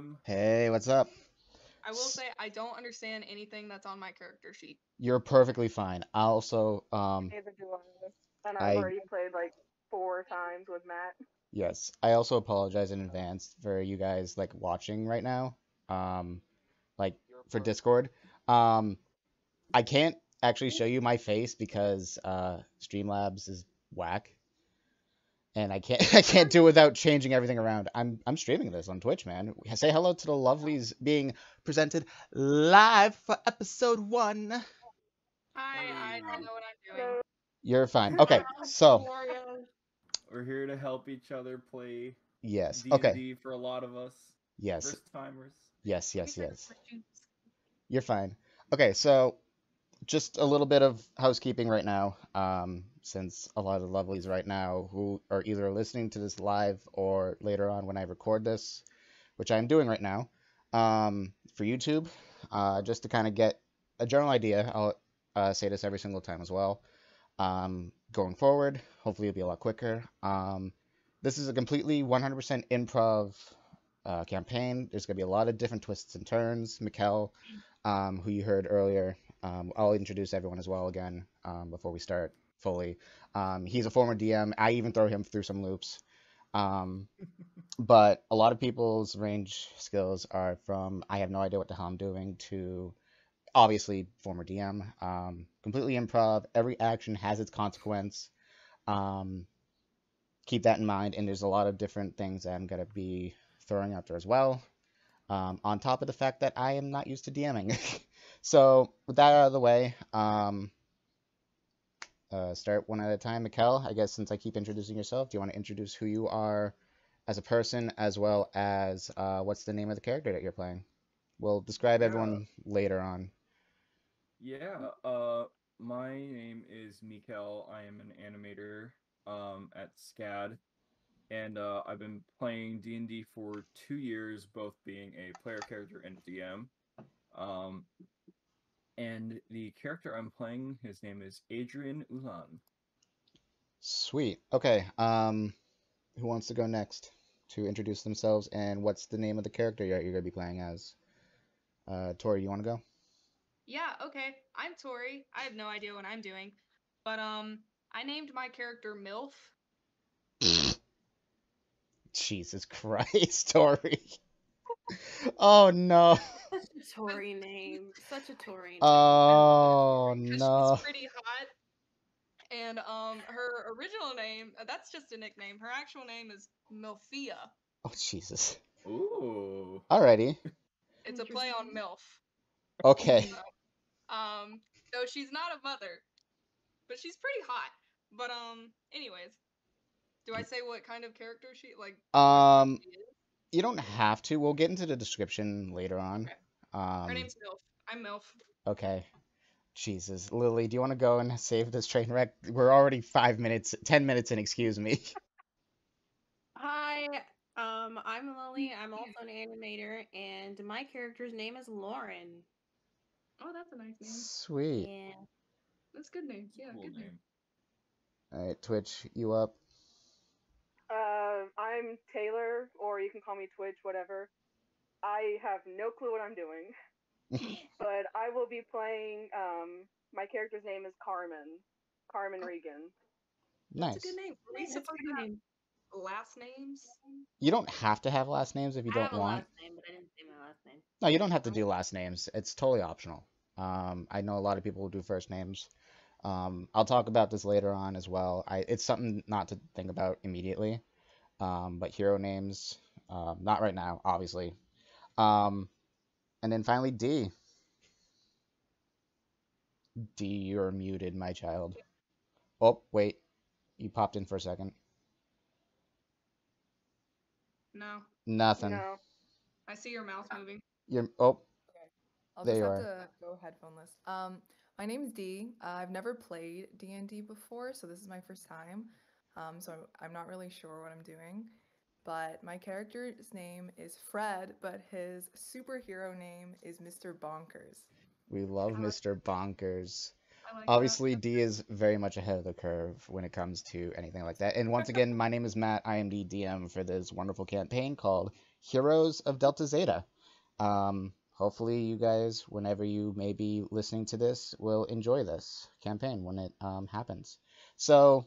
DM. Hey, what's up? I will say I don't understand anything that's on my character sheet. You're perfectly fine. I also, Neither do I. And I've I, already played like 4 times with Matt. yes, I also apologize in advance for you guys like watching right now, um, like for Discord. Um, I can't actually show you my face because Streamlabs is whack, and I can't I can't do without changing everything around. I'm streaming this on Twitch, man. Say hello to the lovelies being presented live for episode 1. I don't know what I'm doing. You're fine. Okay, so We're here to help each other play yes. D&D Okay. for a lot of us. Yes. First timers. Yes. You're fine. Okay, so just a little bit of housekeeping right now, since a lot of the lovelies right now who are either listening to this live or later on when I record this, which I'm doing right now, for YouTube, just to kind of get a general idea. I'll say this every single time as well. Going forward, hopefully it'll be a lot quicker. This is a completely 100% improv campaign. There's going to be a lot of different twists and turns. Mikkel, who you heard earlier, I'll introduce everyone as well again before we start fully. He's a former DM. I even throw him through some loops. But a lot of people's range skills are from I have no idea what the hell I'm doing to obviously former DM. Completely improv. Every action has its consequence. Keep that in mind. And there's a lot of different things that I'm going to be throwing out there as well. On top of the fact that I am not used to DMing. So with that out of the way, start one at a time. Mikkel, I guess since I keep introducing yourself, do you want to introduce who you are as a person as well as what's the name of the character that you're playing? We'll describe everyone later on. Yeah, my name is Mikkel. I am an animator at SCAD, and I've been playing D&D for 2 years, both being a player character and DM. And the character I'm playing, his name is Adrian Ulan. Sweet. Okay. Who wants to go next to introduce themselves and what's the name of the character you're going to be playing as? Tori, you want to go? Yeah, okay. I'm Tori. I have no idea what I'm doing. But I named my character MILF. Jesus Christ, Tori. Oh no. Such a Tory name. Such a Tory name. Oh Because no. she's pretty hot. And her original name, that's just a nickname. Her actual name is Milfia. Oh Jesus. Ooh. Alrighty. It's a play on MILF. Okay. So she's not a mother, but she's pretty hot. But anyways, do I say what kind of character she like? She is? You don't have to. We'll get into the description later on. Okay. Her name's MILF. I'm MILF. Okay. Jesus. Lily, do you want to go and save this train wreck? We're already 10 minutes in, excuse me. Hi, I'm Lily. I'm also an animator, and my character's name is Lauren. Oh, that's a nice name. Sweet. Yeah. That's good name. Yeah, Cool good name. name. Alright, Twitch, you up? I'm Taylor, or you can call me Twitch, whatever. I have no clue what I'm doing. But I will be playing, my character's name is Carmen Regan. Nice. That's a good name. Are we supposed to have last names? You don't have to have last names if you I don't have a want. last name, but I didn't say my last name. No, you don't have to do last names. It's totally optional. I know a lot of people who do first names. I'll talk about this later on as well. It's something not to think about immediately. But hero names, not right now, obviously. And then finally D. D, you're muted, my child. Oh, wait. You popped in for a second. No. Nothing. No. I see your mouth moving. You're Okay. I'll There just you have are. to go headphoneless. My name's Dee. I've never played D&D before, so this is my first time. So I'm not really sure what I'm doing. But my character's name is Fred, but his superhero name is Mr. Bonkers. We love I like Mr. Bonkers. I like Obviously, D is very much ahead of the curve when it comes to anything like that. And once again, my name is Matt. I am the DM for this wonderful campaign called Heroes of Delta-Zeta. Hopefully, you guys, whenever you may be listening to this, will enjoy this campaign when it happens. So,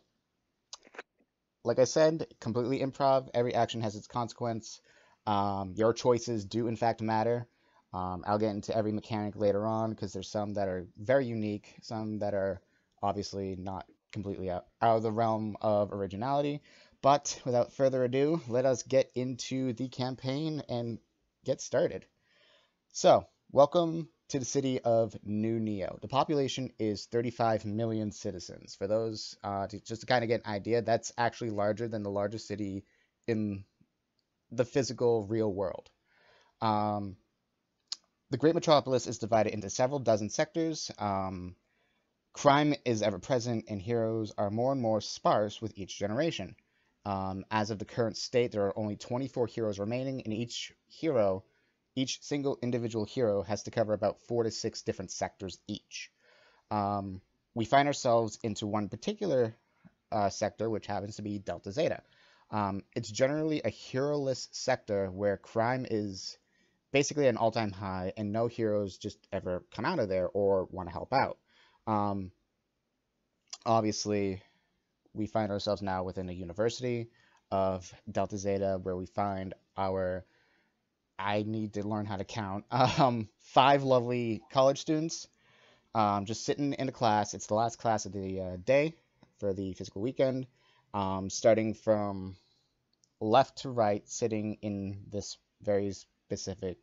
like I said, completely improv. Every action has its consequence. Your choices do, in fact, matter. I'll get into every mechanic later on because there's some that are very unique, some that are obviously not completely out of the realm of originality. But without further ado, let us get into the campaign and get started. So, welcome to the city of New Neo. The population is 35 million citizens. For those, just to kind of get an idea, that's actually larger than the largest city in the physical real world. The Great Metropolis is divided into several dozen sectors. Crime is ever present, and heroes are more and more sparse with each generation. As of the current state, there are only 24 heroes remaining, and each single individual hero has to cover about 4 to 6 different sectors each. We find ourselves into one particular sector, which happens to be Delta-Zeta. It's generally a hero-less sector where crime is basically an all-time high, and no heroes just ever come out of there or want to help out. Obviously, we find ourselves now within a university of Delta-Zeta where we find our I need to learn how to count. 5 lovely college students just sitting in a class. It's the last class of the day for the physical weekend. Starting from left to right, sitting in this very specific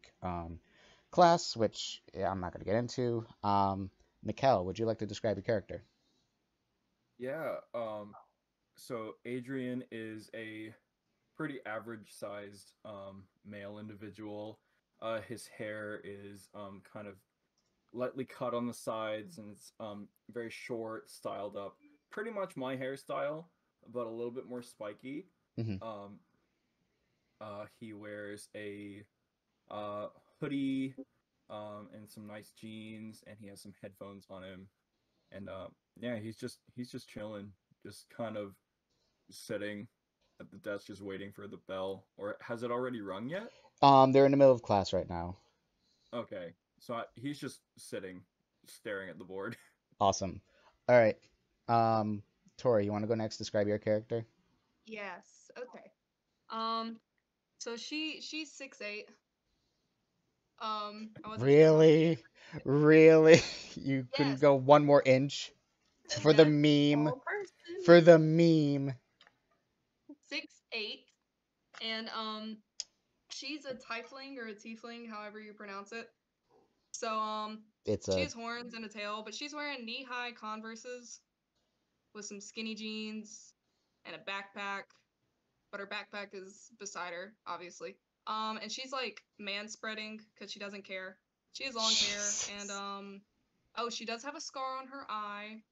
class, which I'm not going to get into. Mikkel, would you like to describe your character? Yeah. So Adrian is a pretty average sized male individual. His hair is kind of lightly cut on the sides and it's very short, styled up. Pretty much my hairstyle, but a little bit more spiky. Mm-hmm. Um, he wears a uh, hoodie and some nice jeans, and he has some headphones on him. And yeah, he's just chilling, just kind of sitting at the desk, just waiting for the bell. Or has it already rung yet? They're in the middle of class right now. Okay, so he's just sitting, staring at the board. Awesome. All right. Tori, you want to go next? Describe your character. Yes. Okay. So she's 6'8". I wasn't sure how. Really? Really? You couldn't Yes. go one more inch for the Yes. meme? Tall person. For the meme. 6'8", and she's a tiefling or a tiefling, however you pronounce it. So It's she a has horns and a tail, but she's wearing knee-high Converses with some skinny jeans and a backpack. But her backpack is beside her, obviously. And she's like man-spreading because she doesn't care. She has long hair, and oh, she does have a scar on her eye.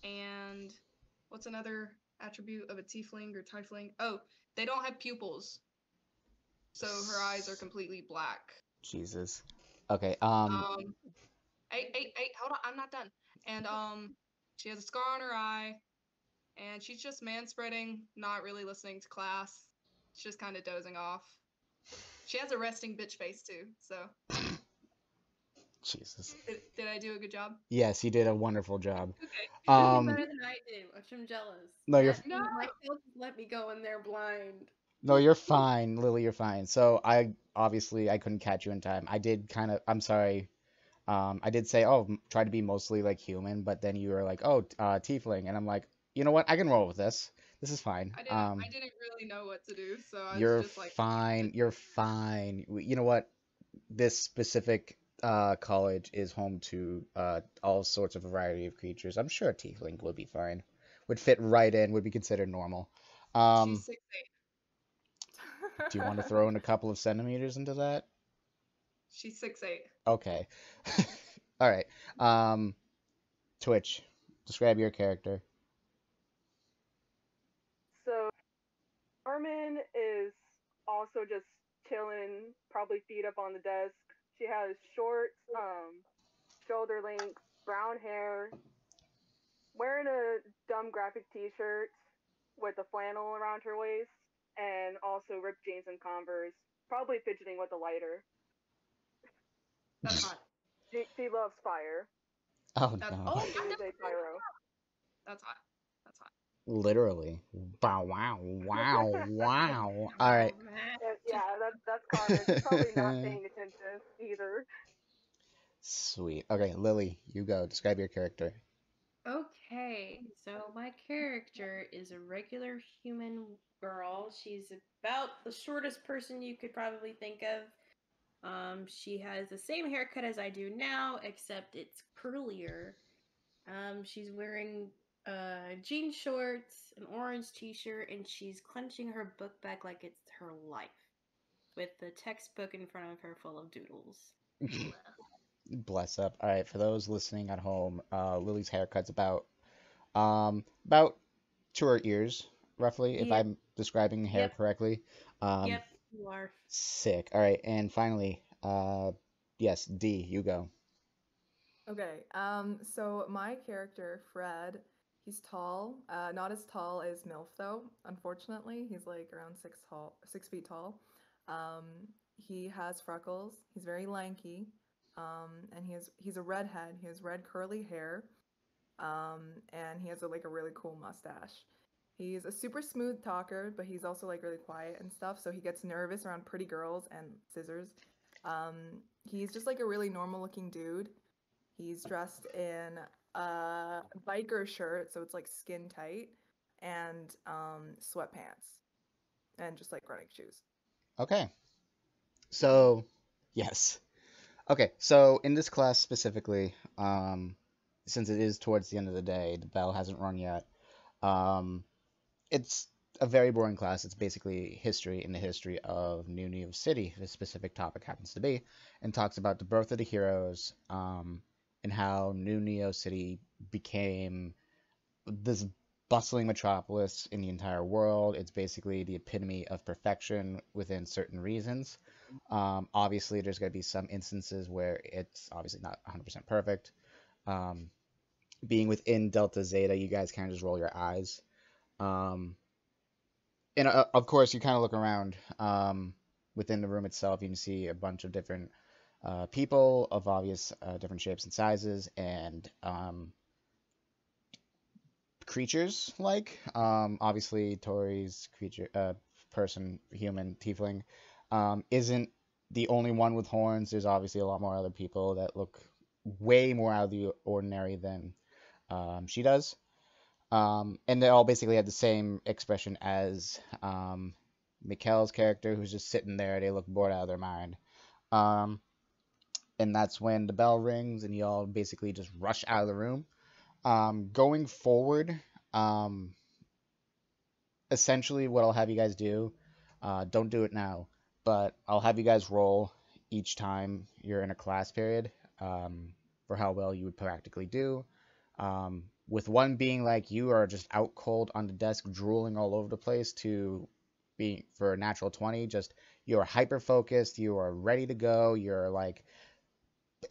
And what's another attribute of a tiefling or tiefling? Oh, they don't have pupils, so her eyes are completely black. Jesus. Okay. Um, hold on, I'm not done. And she has a scar on her eye, and she's just man-spreading, not really listening to class. She's just kind of dozing off. She has a resting bitch face too. So, Jesus. did I do a good job? Yes, you did a wonderful job. Okay. You did Um, better than I did, which I'm jealous. no, you're That No. my folks let me go in there blind. no, you're fine, Lily. You're fine. So I obviously I couldn't catch you in time. I did kind of. I'm sorry. I did say, oh, try to be mostly like human, but then you were like, oh, tiefling, and I'm like, you know what? I can roll with this. This is fine. I didn't really know what to do, so I was You're just like, fine. You're fine. You know what? This specific college is home to all sorts of variety of creatures. I'm sure a tiefling would be fine. Would fit right in. Would be considered normal. she's 6'8". Do you want to throw in a couple of centimeters into that? She's 6'8". Okay. All right. Twitch, describe your character. So Carmen is also just chilling, probably feet up on the desk. She has short, shoulder length, brown hair, wearing a dumb graphic T-shirt with a flannel around her waist. and also ripped jeans and Converse, probably fidgeting with a lighter. That's hot. She loves fire. Oh That's no. oh, She is a pyro. that's hot. That's hot. Literally. Wow, wow, wow, wow. All right. Yeah, that's Carmen. She's probably not paying attention either. Sweet. Okay, Lily, you go. Describe your character. Okay, so my character is a regular human girl. She's about the shortest person you could probably think of. She has the same haircut as I do now, except it's curlier. She's wearing jean shorts, an orange t-shirt, and she's clenching her book bag like it's her life, with the textbook in front of her full of doodles. Bless up. All right, for those listening at home, Lily's haircut's about to her ears, roughly, if Yep, I'm describing hair yep, correctly. Um, yep, you are. Sick. All right, and finally, yes, D, you go. Okay, so my character, Fred, he's tall. Not as tall as MILF though, unfortunately. He's like around 6 feet tall. Um, he has freckles. He's very lanky. And he's a redhead. He has red curly hair. And he has like a really cool mustache. He's a super smooth talker, but he's also like really quiet and stuff. So he gets nervous around pretty girls and scissors. Um, he's just like a really normal looking dude. He's dressed in a biker shirt, so it's like skin tight, and sweatpants, and just like running shoes. Okay, so yes. Okay, so in this class specifically, since it is towards the end of the day, the bell hasn't rung yet. Um, it's a very boring class. It's basically history in the history of New York City. The specific topic happens to be, and talks about the birth of the heroes, and how New Neo City became this bustling metropolis in the entire world. It's basically the epitome of perfection within certain reasons. Obviously, there's going to be some instances where it's obviously not 100% perfect. Um, Being within Delta-Zeta, you guys kind of just roll your eyes. Um, and of course, you kind of look around within the room itself. You can see a bunch of different people of obvious different shapes and sizes, and creatures like obviously Tori's creature, person, human, tiefling, isn't the only one with horns. There's obviously a lot more other people that look way more out of the ordinary than she does. And they all basically have the same expression as Mikkel's character, who's just sitting there. They look bored out of their mind. Um, and that's when the bell rings, and you all basically just rush out of the room. Going forward, um, essentially what I'll have you guys do, don't do it now, but I'll have you guys roll each time you're in a class period, for how well you would practically do. With one being like you are just out cold on the desk, drooling all over the place, to being for a natural 20, just you're hyper focused, you are ready to go, you're like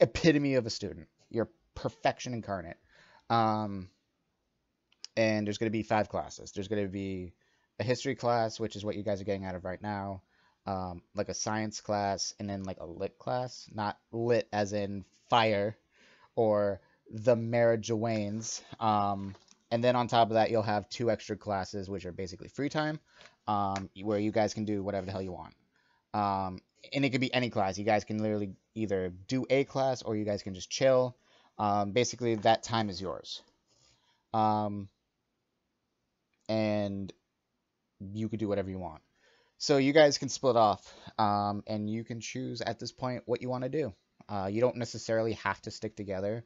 epitome of a student, you're perfection incarnate. Um, and there's going to be 5 classes. There's going to be a history class, which is what you guys are getting out of right now, like a science class, and then like a lit class. Not lit as in fire or the Marijuanes. And then on top of that, you'll have 2 extra classes, which are basically free time, where you guys can do whatever the hell you want. And it could be any class. You guys can literally either do a class or you guys can just chill. Basically, that time is yours. Um, and you could do whatever you want. So you guys can split off, and you can choose at this point what you want to do. You don't necessarily have to stick together.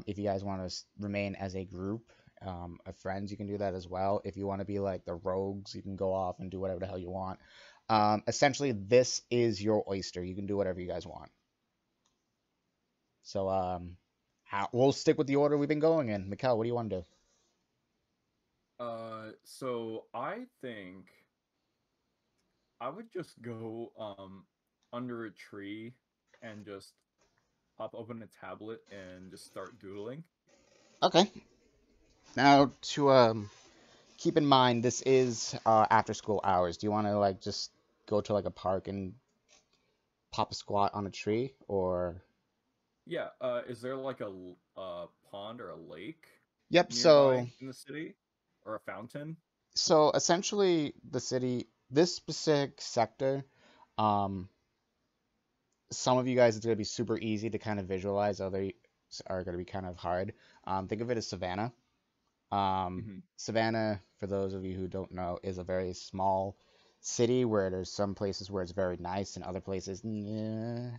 If you guys want to remain as a group of friends, you can do that as well. If you want to be like the rogues, you can go off and do whatever the hell you want. Essentially, this is your oyster. You can do whatever you guys want. So we'll stick with the order we've been going in. Mikkel, what do you want to do? So I think I would just go under a tree and just pop open a tablet and just start doodling. Okay. Now to keep in mind this is after school hours. Do you want to like just go to like a park and pop a squat on a tree, or? Yeah. Is there like a pond or a lake Yep. nearby in the city, or a fountain? So essentially, the city, this specific sector, um, some of you guys it's gonna be super easy to kind of visualize. Others are gonna be kind of hard. Think of it as Savannah. Hmm. Savannah, for those of you who don't know, is a very small city where there's some places where it's very nice and other places, nah.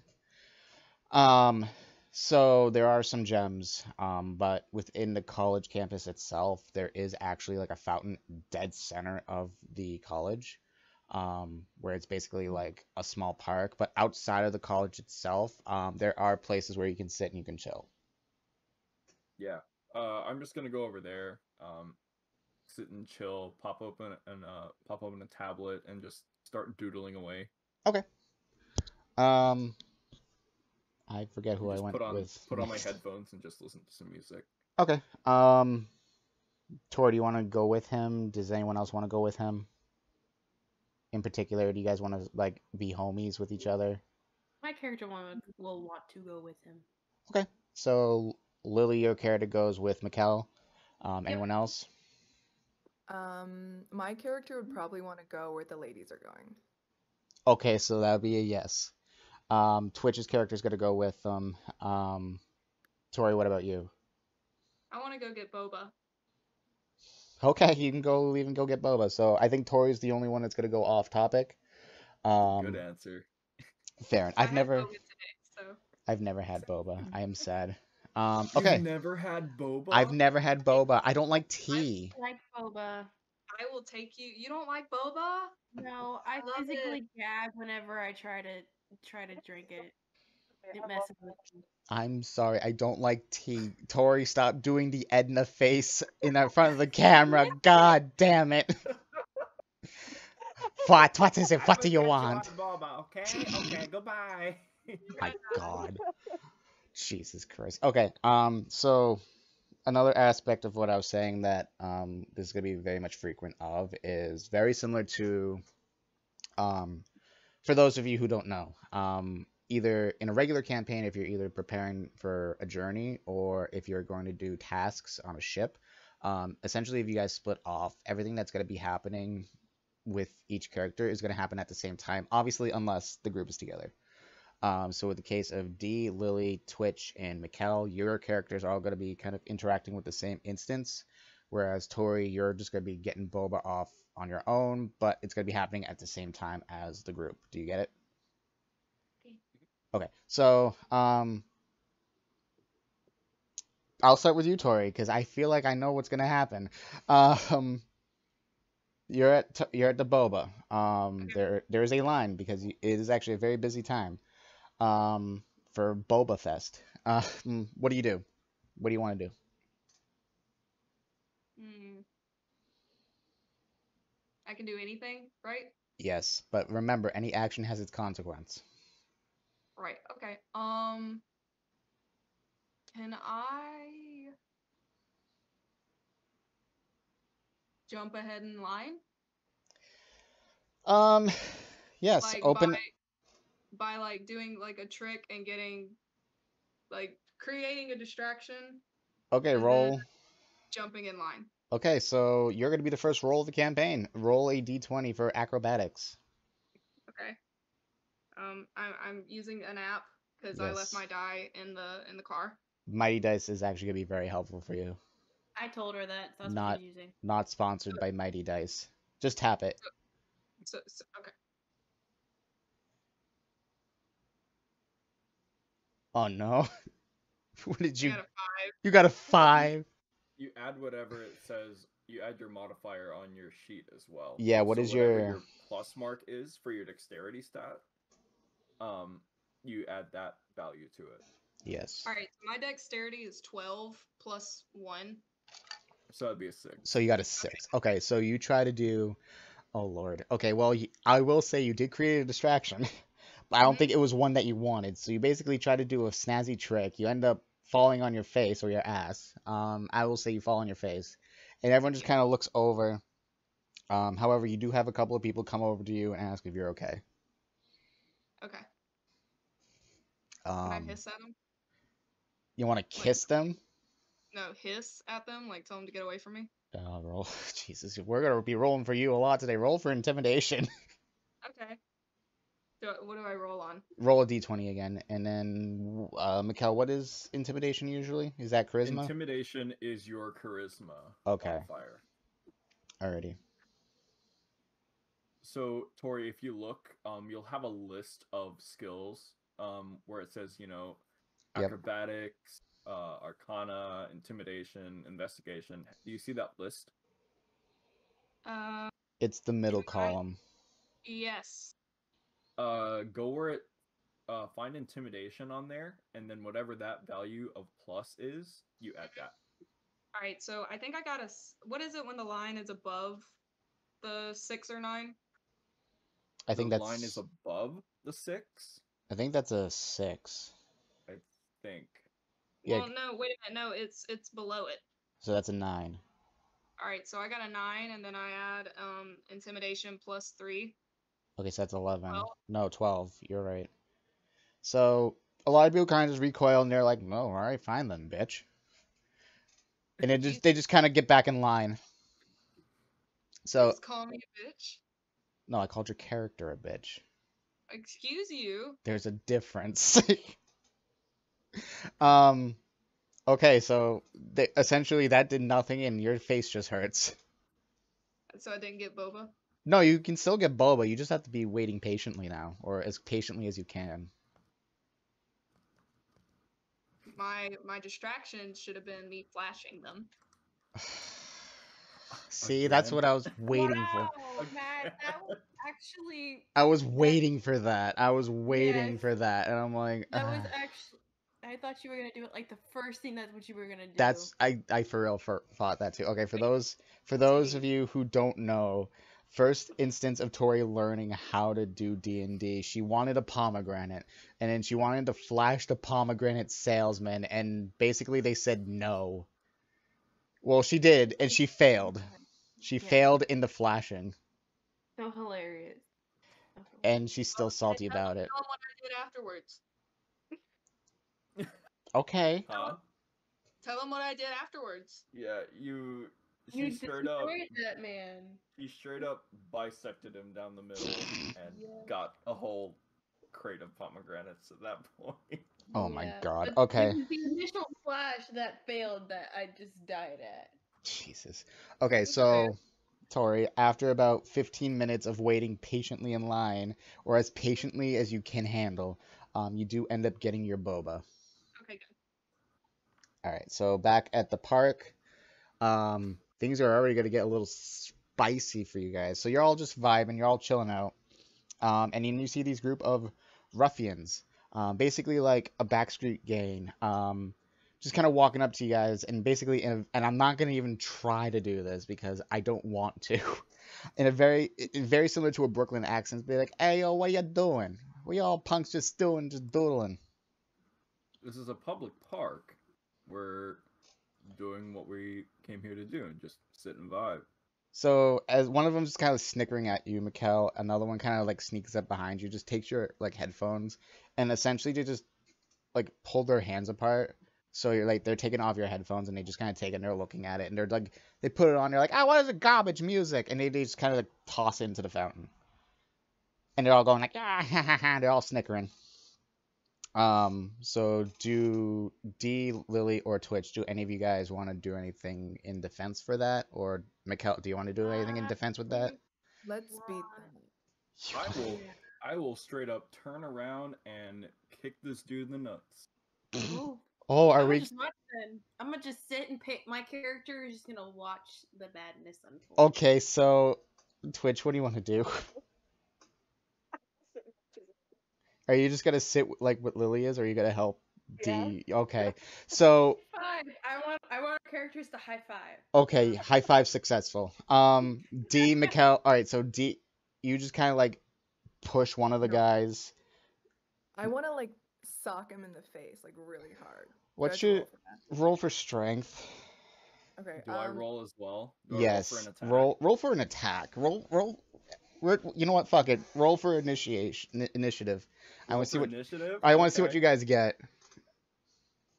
Um, so there are some gems, but within the college campus itself, there is actually like a fountain dead center of the college, where it's basically like a small park. But outside of the college itself, there are places where you can sit and you can chill. Yeah. I'm just gonna go over there. Sit and chill. Pop open a tablet and just start doodling away. Okay. Um, I forget And who I just went with put on my next. headphones and just listen to some music. Okay. Tor, do you want to go with him? Does anyone else want to go with him? In particular, do you guys want to like be homies with each other? My character will want to go with him. Okay. So Lily, your character goes with Mikkel. Yep. Anyone else? My character would probably want to go where the ladies are going. Okay, so that would be a yes. Twitch's character is going to go with them. Tori, what about you? I want to go get boba. Okay, you can go even go get boba. So I think Tori's the only one that's going to go off topic. Good Um, answer. fair. enough. I had boba today, so I've never had boba. I am sad. You've Okay. never had boba? I've never had boba. I don't like tea. I like boba. I will take you. You don't like boba? No, I love physically gag whenever I try to drink it. It messes with me. I'm sorry, I don't like tea. Tori, stop doing the Edna face in the front of the camera. God damn it. What is it? What do you want? Boba, okay? Okay, goodbye. My God. Jesus Christ. Okay, so another aspect of what I was saying that this is gonna be very much frequent of is very similar to for those of you who don't know, either in a regular campaign, if you're either preparing for a journey or if you're going to do tasks on a ship, essentially, if you guys split off, everything that's going to be happening with each character is going to happen at the same time, obviously, unless the group is together. So with the case of D, Lily, Twitch, and Mikkel, your characters are all going to be kind of interacting with the same instance, whereas Tori, you're just going to be getting boba off on your own, but it's going to be happening at the same time as the group. Do you get it? Okay, so I'll start with you, Tori, because I feel like I know what's going to happen. You're at the boba. There is a line because it is actually a very busy time. For Boba Fest. What do you do? What do you want to do? I can do anything, right? Yes, but remember, any action has its consequence. Right. Okay. Can I jump ahead in line? Yes. Like Open. by like doing like a trick and getting like creating a distraction. Okay, and roll. then jumping in line. Okay, so you're going to be the first roll of the campaign. Roll a d20 for acrobatics. Okay. I'm using an app because I left Yes. my die in the car. Mighty Dice is actually going to be very helpful for you. I told her that. So that's what Not she's using. not sponsored by Mighty Dice. Just tap it. So okay. Oh no. What did I you? got a 5. You got a 5. You add whatever it says. You add your modifier on your sheet as well. Yeah, what so is whatever your plus mark is for your dexterity stat? You add that value to it. Yes. All right, so my dexterity is 12 plus 1. So that'd be a 6. So you got a 6. Okay, so you try to do. Oh Lord. Okay, well I will say you did create a distraction, but I don't think it was one that you wanted. So you basically try to do a snazzy trick. You end up falling on your face or your ass. I will say you fall on your face, and everyone just kind of looks over However, you do have a couple of people come over to you and ask if you're okay. Okay. Can I Um, hiss at them? you want to Like, kiss them? no, hiss at them, like tell them to get away from me. Roll. Jesus, we're gonna be rolling for you a lot today. Roll for intimidation. Okay. What do I roll on? Roll a d20 again, and then Mikkel, what is intimidation usually? Is that charisma? Intimidation is your charisma Okay. modifier. Alrighty. So Tori, if you look, you'll have a list of skills, where it says, Yep. acrobatics, arcana, intimidation, investigation. Do you see that list? It's the middle column. Yes. Go where it find intimidation on there, and then whatever that value of plus is, you add that. All right, so I think I got what is it when the line is above the 6 or 9? I think the that's line is above the 6. I think that's a 6. I think. Yeah. Well, no, wait a minute. No, it's below it. So that's a 9. All right, so I got a 9, and then I add intimidation plus 3. Okay, so that's 11. 12? No, 12. You're right. So a lot of people kind of just recoil and they're like, "No, all right, fine then, bitch." And they just kind of get back in line. So Just call me a bitch. no, I called your character a bitch. Excuse you. There's a difference. Okay, so essentially that did nothing and your face just hurts. So I didn't get boba. No, you can still get boba. You just have to be waiting patiently now, or as patiently as you can. My distraction should have been me flashing them. See, that's Again? what I was waiting for. Wow, Matt, that was actually I was waiting for that. I was waiting Yes. for that, and I'm like, that was actually. I thought you were gonna do it like the first thing. That's what you were gonna do. that's I for real thought that too. Okay, for those of you who don't know, first instance of Tori learning how to do D&D, she wanted a pomegranate, and then she wanted to flash the pomegranate salesman, and basically they said no. Well, she did, and she failed. She Yeah. failed in the flashing, So hilarious. and she's still salty about it. Tell them what I did afterwards. Okay. Huh? Tell them what I did afterwards. Yeah, she You straight up destroyed that man. He straight up bisected him down the middle and got a whole crate of pomegranates at that point. Oh my Yeah. god. But Okay. It was the initial flash that failed that I just died at. Jesus. Okay, so Tori, after about 15 minutes of waiting patiently in line, or as patiently as you can handle, you do end up getting your boba. Okay, good. All right, so back at the park, things are already going to get a little spicy for you guys. So you're all just vibing, you're all chilling out, and then you see these group of ruffians, basically like a backstreet gang, just kind of walking up to you guys, and basically, and I'm not going to even try to do this because I don't want to, in a very similar to a Brooklyn accent, be like, "Hey, yo, what you doing? We all punks just doodling." This is a public park. We're doing what we came here to do and just sit and vibe. So as one of them just kind of snickering at you, Mikkel, another one kind of like sneaks up behind you, just takes your like headphones, and essentially they just like pull their hands apart. So you're like they're taking off your headphones and they just kind of take it and they're looking at it and they're like they put it on. They're like, "Ah, what is it? Garbage music!" And they just kind of like toss it into the fountain, and they're all going like, "Ah, ha, ha, ha." They're all snickering. So do D, Lily, or Twitch, do any of you guys want to do anything in defense for that? Or Mikkel, do you want to do anything in defense with that? Let's beat them. I will straight up turn around and kick this dude in the nuts. Ooh. Oh, are I'm we? gonna just watch then. I'm gonna just sit and pick. My character is just gonna watch the badness unfold. Okay, so Twitch, what do you want to do? Are you just gonna sit like what Lily is, or are you gonna help D? Okay, so Fine. I want our characters to high five. okay, high five successful. D, Mikkel. All right, so D, you just kind of like push one of the No. guys. I want to like sock him in the face like really hard. What's Do I have to your roll for strength? Okay. Do I roll as well? Do I roll for an Yes. attack? Roll for an attack. Roll. You know what? Fuck it. Roll for initiative. I Roll want to see for what initiative? I want to see what Okay. you guys get.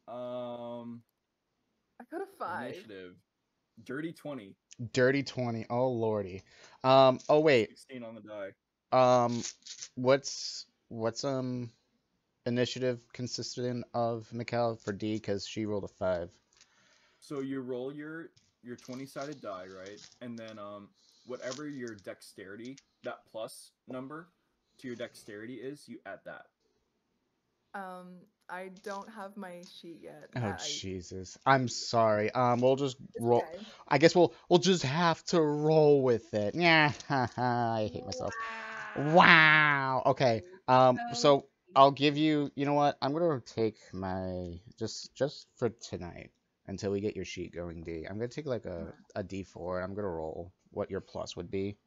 I got a 5. Initiative. Dirty 20. Dirty 20. Oh lordy. Oh wait. 16 on the die. What's initiative consistent of Mikkel for D because she rolled a 5. So you roll your 20-sided die, right? And then whatever your dexterity, that plus number to your dexterity is, you add that. I don't have my sheet yet. Oh Jesus. I'm sorry. We'll just roll. Okay. I guess we'll just have to roll with it. Yeah. I hate myself. Wow. Okay. So I'll give you. You know what? I'm gonna take my just for tonight until we get your sheet going, D. I'm gonna take like a D4 and I'm gonna roll what your plus would be.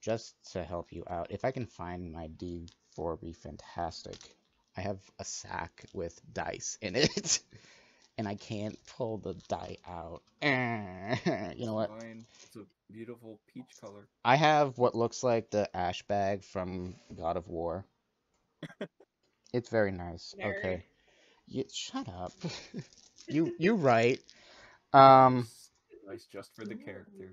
Just to help you out. If I can find my D4, would be fantastic. I have a sack with dice in it, and I can't pull the die out. You know what? Fine. It's a beautiful peach color. I have what looks like the ash bag from God of War. It's very nice. Nerd. Okay. Shut up. You right. Nice just for the character.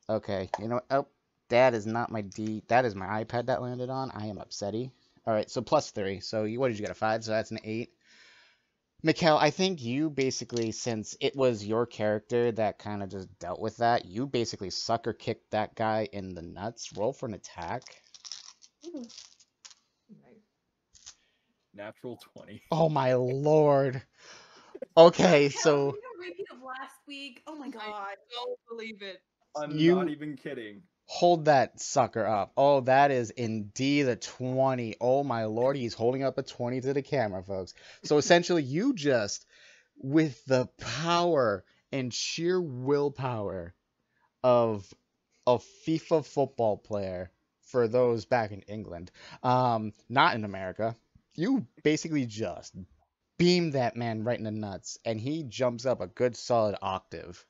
Okay. You know what? Oh, that is not my D. That is my iPad that landed on. I am upsetty. All right, so +3. So what did you get, a 5? So that's an 8. Mikkel, I think you basically, since it was your character that kind of just dealt with that, you basically sucker kicked that guy in the nuts. Roll for an attack. Natural 20. Oh my lord. Okay, so A repeat of last week. Oh my god. I don't believe it. I'm You- not even kidding. hold that sucker up. Oh, that is indeed a 20. Oh my lord, he's holding up a 20 to the camera, folks. So essentially, you just, with the power and sheer willpower of a FIFA football player, for those back in England, not in America, you basically just beam that man right in the nuts, and he jumps up a good solid octave.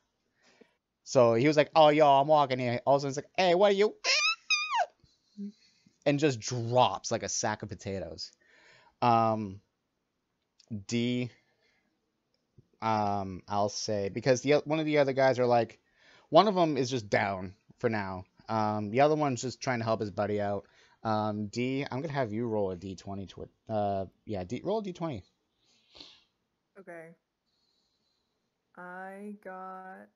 So he was like, "Oh, yo, I'm walking here." All of a sudden, it's like, "Hey, what are you?" And just drops like a sack of potatoes. D, I'll say, because one of the other guys are like, one of them is just down for now. The other one's just trying to help his buddy out. D, I'm gonna have you roll a D20 to it. Yeah, roll a D20. Okay. I got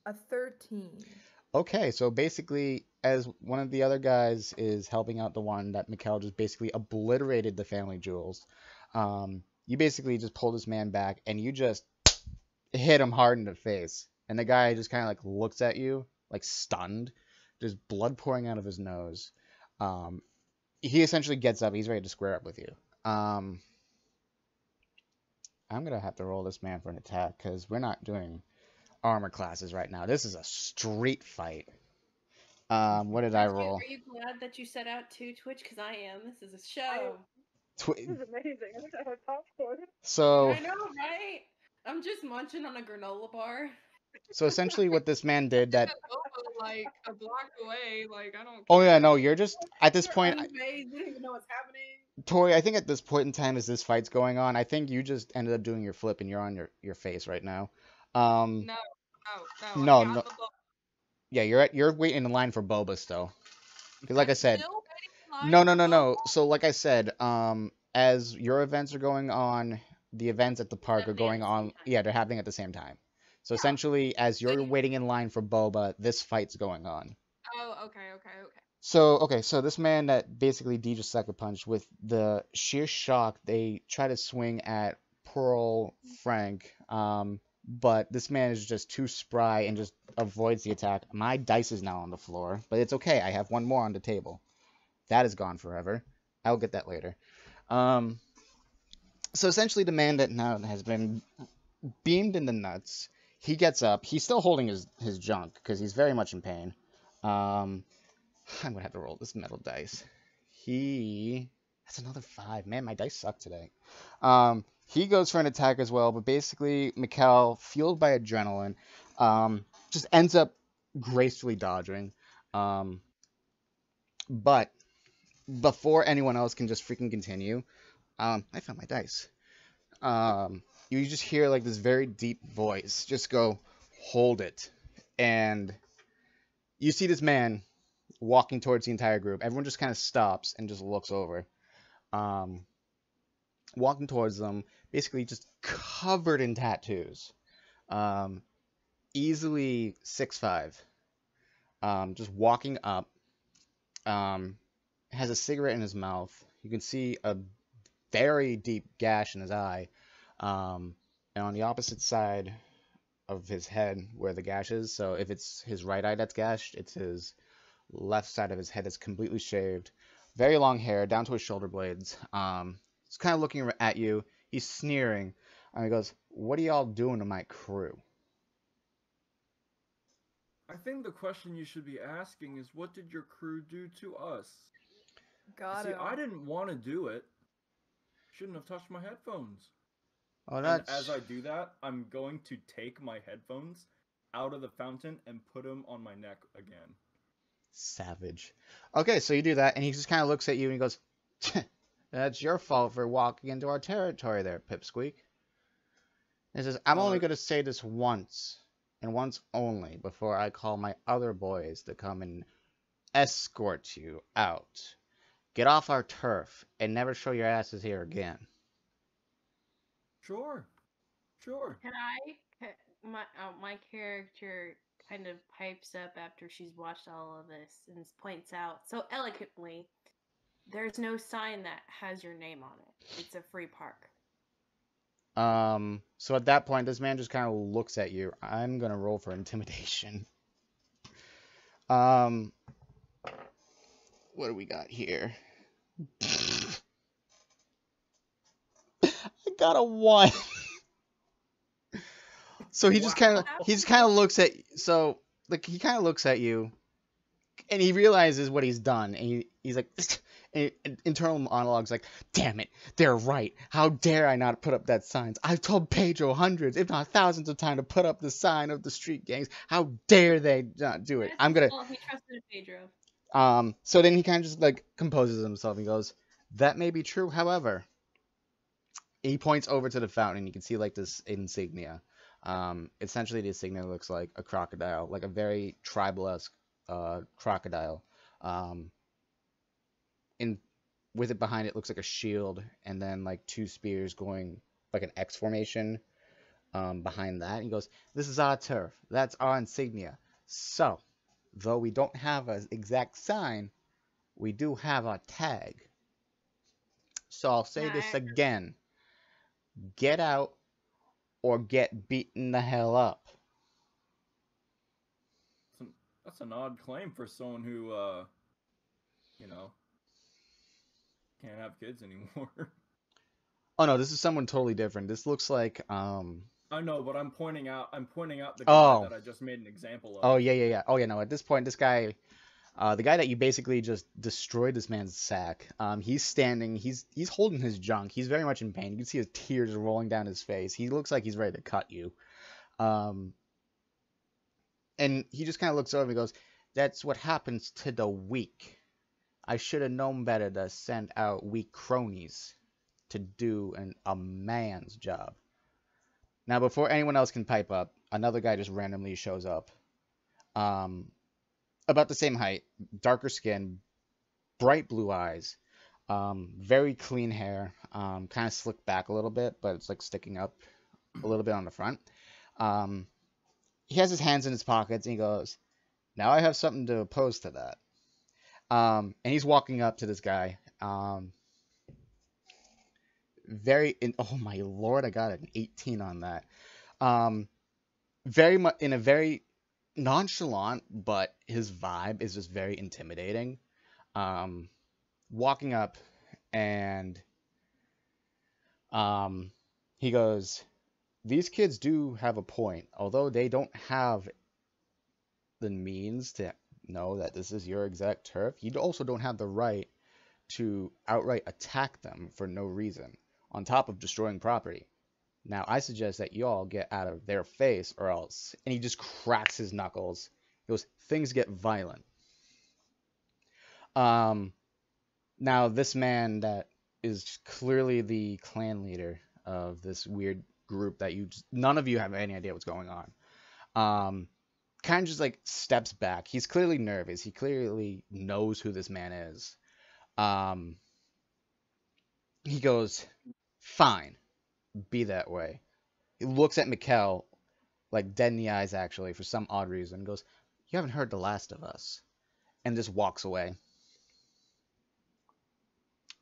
a 13. Okay, so basically, as one of the other guys is helping out the one that Mikkel just basically obliterated the family jewels, you basically just pull this man back and you just hit him hard in the face. And the guy just kind of like looks at you, like stunned, just blood pouring out of his nose. He essentially gets up, he's ready to square up with you. I'm gonna have to roll this man for an attack because we're not doing armor classes right now. This is a street fight. What did I roll? Are you glad that you set out to Twitch? Because I am. This is a show. This is amazing. I wish I had popcorn. So I know, right? I'm just munching on a granola bar. So essentially, what this man did that. Like a block away. Like I don't. Oh yeah, no, you're just at this point. Unfazed, didn't even know what's happening. Tori, I think at this point in time, as this fight's going on, I think you just ended up doing your flip and you're on your face right now. No. No, I got no. the book. Yeah, you're waiting in line for Boba still. Because like I said, Still waiting in line for no. Boba? So like I said, as your events are going on, the events at the park are Happening at going the on. same time. Yeah, they're happening at the same time. So essentially, as you're waiting in line for Boba, this fight's going on. Oh, okay. So this man that basically D just sucker punched with the sheer shock, they try to swing at Pearl Frank, but this man is just too spry and just avoids the attack. My dice is now on the floor, but it's okay. I have one more on the table. That is gone forever. I'll get that later. So essentially, the man that now has been beamed in the nuts, he gets up. He's still holding his junk because he's very much in pain. I'm gonna have to roll this metal dice. That's another 5. Man, my dice suck today. he goes for an attack as well, but basically Mikkel, fueled by adrenaline, just ends up gracefully dodging. But before anyone else can just freaking continue, I found my dice. You just hear like this very deep voice just go, hold it. And you see this man walking towards the entire group. Everyone just kind of stops and just looks over. Walking towards them, basically just covered in tattoos. Easily 6'5". Just walking up. Has a cigarette in his mouth. You can see a very deep gash in his eye. And on the opposite side of his head where the gash is, so if it's his right eye that's gashed, it's his left side of his head that's completely shaved. Very long hair down to his shoulder blades. He's kind of looking at you. He's sneering. And he goes, "What are y'all doing to my crew?" I think the question you should be asking is, what did your crew do to us? Got See, him. I didn't want to do it. Shouldn't have touched my headphones. Oh, And that's as I do that, I'm going to take my headphones out of the fountain and put them on my neck again. savage. Okay, so you do that, and he just kind of looks at you and he goes, "That's your fault for walking into our territory there, Pipsqueak." He says, "I'm only going to say this once, and once only, before I call my other boys to come and escort you out. Get off our turf, and never show your asses here again." Sure. Can I? My character kind of pipes up after she's watched all of this and points out so eloquently, "There's no sign that has your name on it. It's a free park." So at that point, this man just kind of looks at you. I'm gonna roll for intimidation. What do we got here? I got a 1. So he just kind of looks at he kind of looks at you, and he realizes what he's done, and he's like, and internal monologues like, "Damn it, they're right. How dare I not put up that sign? I've told Pedro hundreds, if not thousands of times to put up the sign of the street gangs. How dare they not do it? I'm gonna." Well, he trusted Pedro. So then he kind of just like composes himself. He goes, "That may be true. However," he points over to the fountain, and you can see like this insignia. Essentially, the insignia looks like a crocodile, like a very tribal-esque crocodile. In with it behind it looks like a shield, and then like 2 spears going like an X formation behind that. He goes, "This is our turf. That's our insignia. So, though we don't have an exact sign, we do have our tag. So I'll say this again. Get out or get beaten the hell up." That's an odd claim for someone who, you know, can't have kids anymore. Oh no, this is someone totally different. This looks like I know, but I'm pointing out the guy that I just made an example of. Oh yeah. Oh yeah, no, at this point this guy the guy that you basically just destroyed this man's sack. He's standing, he's holding his junk. He's very much in pain. You can see his tears rolling down his face. He looks like he's ready to cut you. And he just kind of looks over and goes, "That's what happens to the weak. I should have known better to send out weak cronies to do a man's job." Now, before anyone else can pipe up, another guy just randomly shows up. About the same height, darker skin, bright blue eyes, very clean hair, kind of slicked back a little bit, but it's like sticking up a little bit on the front. He has his hands in his pockets, and he goes, "Now I have something to oppose to that." And he's walking up to this guy. Oh my lord, I got an 18 on that. Very much in a very nonchalant, but his vibe is just very intimidating. Walking up, and he goes, "These kids do have a point, although they don't have the means to know that this is your exact turf. You also don't have the right to outright attack them for no reason. on top of destroying property. Now, I suggest that you all get out of their face or else. And he just cracks his knuckles. He goes, things get violent. Um, Now, this man that is clearly the clan leader of this weird group that none of you have any idea what's going on. Kind of just like steps back. He's clearly nervous. He clearly knows who this man is. Um, he goes, fine, be that way. He looks at Mikkel, like dead in the eyes actually, for some odd reason, and goes, you haven't heard The Last of Us, and just walks away.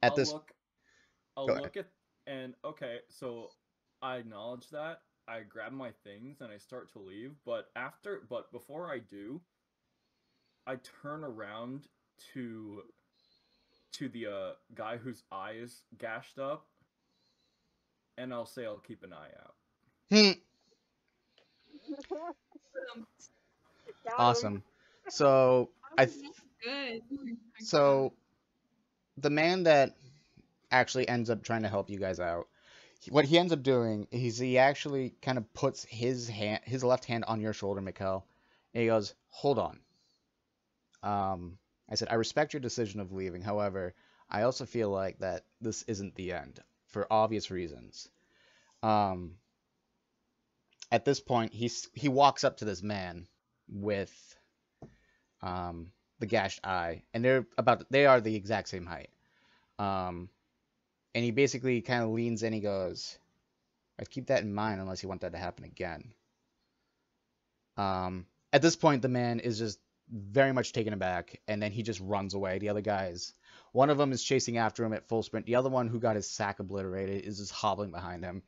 At this, I'll go ahead. look at and okay, so I acknowledge that. I grab my things and I start to leave, but before I do, I turn around to the guy whose eye is gashed up, and I'll say I'll keep an eye out. Got him. Awesome. So Good. so the man that actually ends up trying to help you guys out, what he ends up doing is he actually kind of puts his left hand on your shoulder, Mikkel, and he goes, "Hold on." I said, "I respect your decision of leaving. However, I also feel like that this isn't the end for obvious reasons." At this point, he walks up to this man with the gashed eye, and they are the exact same height. And he basically kind of leans in. He goes, "I'd keep that in mind unless you want that to happen again." At this point, the man is just very much taken aback, and then he just runs away. The other guys, one of them is chasing after him at full sprint. The other one, who got his sack obliterated, is just hobbling behind him.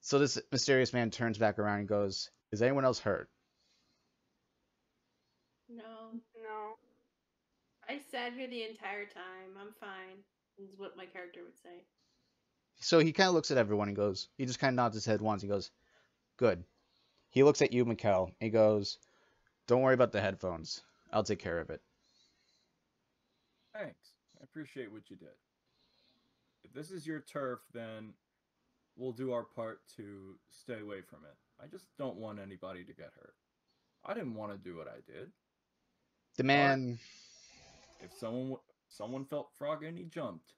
So this mysterious man turns back around and goes, "Is anyone else hurt?" No. No. I sat here the entire time. I'm fine, is what my character would say. So he kind of looks at everyone and goes, he just kind of nods his head once. He goes, "Good." He looks at you, Mikkel, and he goes, "Don't worry about the headphones. I'll take care of it." Thanks. I appreciate what you did. If this is your turf, then we'll do our part to stay away from it. I just don't want anybody to get hurt. I didn't want to do what I did. The man... If someone felt froggy and he jumped.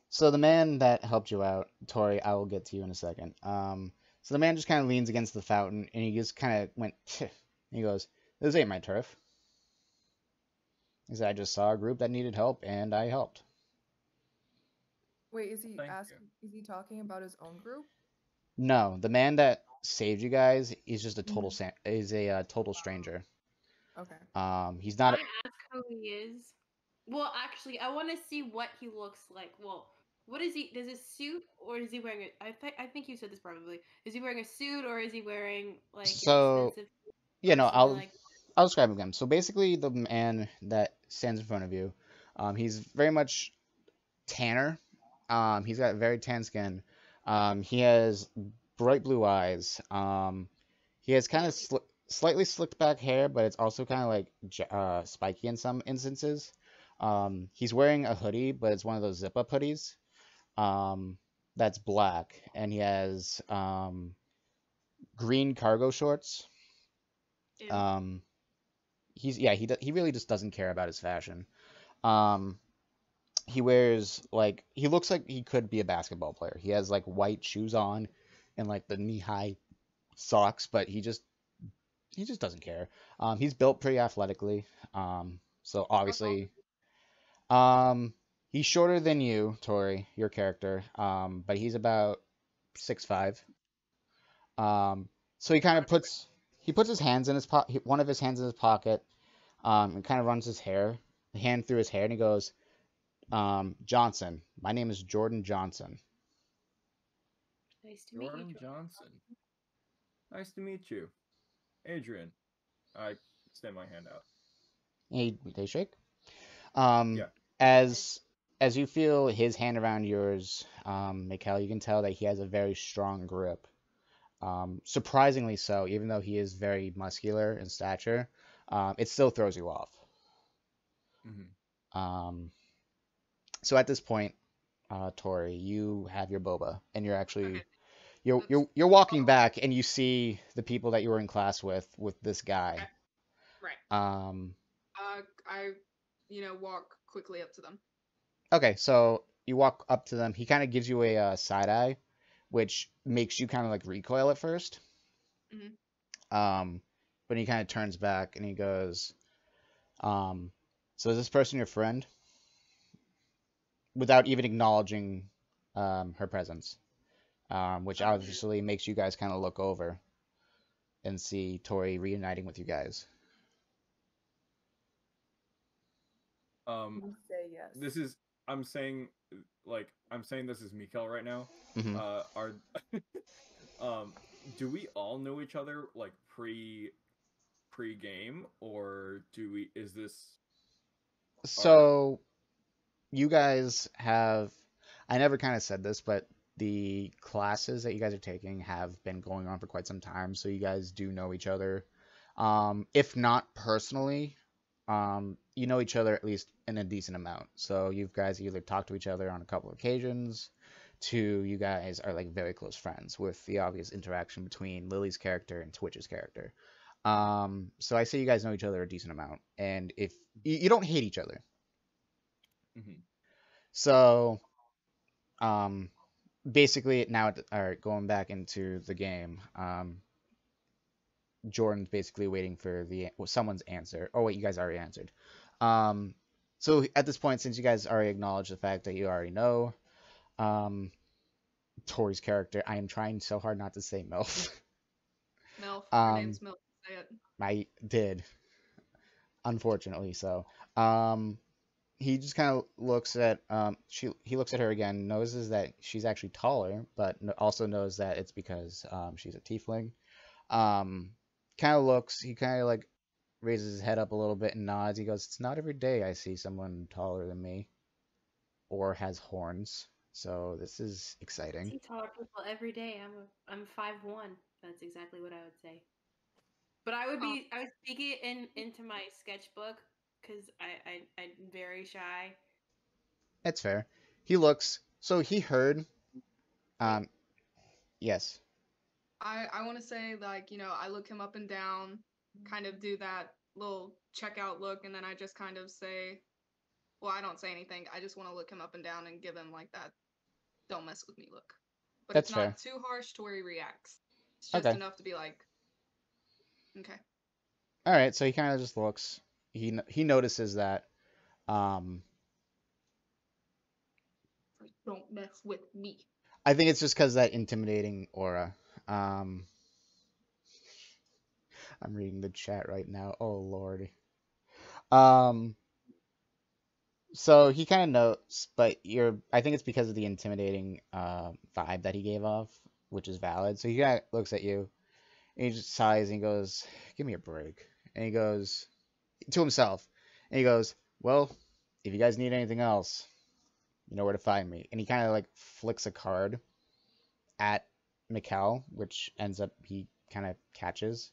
So the man that helped you out, Tori, I will get to you in a second. So the man just kind of leans against the fountain, and he just kind of went, "Pff." He goes, "This ain't my turf." He said, "I just saw a group that needed help, and I helped." Wait, is he Thank asking? Is he talking about his own group? No, the man that saved you guys is just a total Mhm. is a total stranger. Okay. He's Can not. I ask who he is? Well, actually, I want to see what he looks like. Well, what is he? Does his suit, or is he wearing a? I think you said this probably. Is he wearing a suit, or is he wearing like an So expensive yeah, or no, something like? I'll describe him. So basically, the man that stands in front of you, he's very much tanner. He's got very tan skin. He has bright blue eyes. He has kind of slightly slicked back hair, but it's also kind of like spiky in some instances. He's wearing a hoodie, but it's one of those zip-up hoodies. That's black, and he has green cargo shorts. Ew. He really just doesn't care about his fashion. Um, he wears like he looks like he could be a basketball player. He has like white shoes on and like the knee-high socks, but he just doesn't care. He's built pretty athletically. So obviously, um, he's shorter than you, Tori, your character. But he's about 6'5". So he puts his hands in his one of his hands in his pocket, and kind of runs his hand through his hair, and he goes, "Johnson, my name is Jordan Johnson." Nice to meet you. Jordan Johnson. Nice to meet you. Adrian. I extend my hand out. They shake. Yeah. As you feel his hand around yours, Mikhail, you can tell that he has a very strong grip. Surprisingly so, even though he is very muscular in stature, it still throws you off. Mm-hmm. So at this point, Tori, you have your boba, and you're actually Okay, you're that's you're you're walking back, and you see the people that you were in class with this okay. guy. Right. Um, I, walk quickly up to them. okay, so you walk up to them. He kind of gives you a side eye, which makes you kind of like recoil at first. Hmm. Um, but he kind of turns back and he goes, so is this person your friend? Without even acknowledging her presence, which Um, obviously makes you guys kind of look over and see Tori reuniting with you guys. Um, You say yes. this is I'm saying I'm saying this is Mikael right now. Hmm. Are um do we all know each other like pre-game, or do we is this our So you guys have, I never kind of said this, but the classes that you guys are taking have been going on for quite some time, so you guys do know each other. If not personally, you know each other at least in a decent amount. So you guys either talk to each other on a couple of occasions, to you guys are like very close friends with the obvious interaction between Lily's character and Twitch's character. So I say you guys know each other a decent amount, and if you don't hate each other, Mhm. so um, basically now, all right, going back into the game, Jordan's basically waiting for someone's answer. Oh wait, you guys already answered. Um, so at this point, since you guys already acknowledged the fact that you already know um, Tori's character, I am trying so hard not to say MILF. Milf. Her um, name's Milf. Say it. I did, unfortunately. So um, he just kind of looks at he looks at her again, notices that she's actually taller, but also knows that it's because she's a tiefling. Um, kind of looks, he kind of like raises his head up a little bit and nods. He goes, "It's not every day I see someone taller than me or has horns, so this is I exciting." see taller people every day. I'm 5'1". That's exactly what I would say. But Um, I would speak it into my sketchbook because I'm very shy. That's fair. He looks, so he heard, wait. um, yes, I want to say like I look him up and down, kind of do that little checkout look, and then I just kind of say, well, I don't say anything. I just want to look him up and down and give him like that "don't mess with me" look. But that's it's fair. not too harsh to where he reacts. It's just Okay. enough to be like, okay. All right, so he kind of just looks. He notices that. Um, Don't mess with me. I think it's just because that intimidating aura. Um, I'm reading the chat right now. Oh Lord. Um, so he kind of knows, but I think it's because of the intimidating vibe that he gave off, which is valid. So he kind of looks at you and he just sighs and he goes, "Give me a break." And he goes to himself, and he goes, "Well, if you guys need anything else, you know where to find me." And he kind of like flicks a card at Mikkel, which ends up he kind of catches.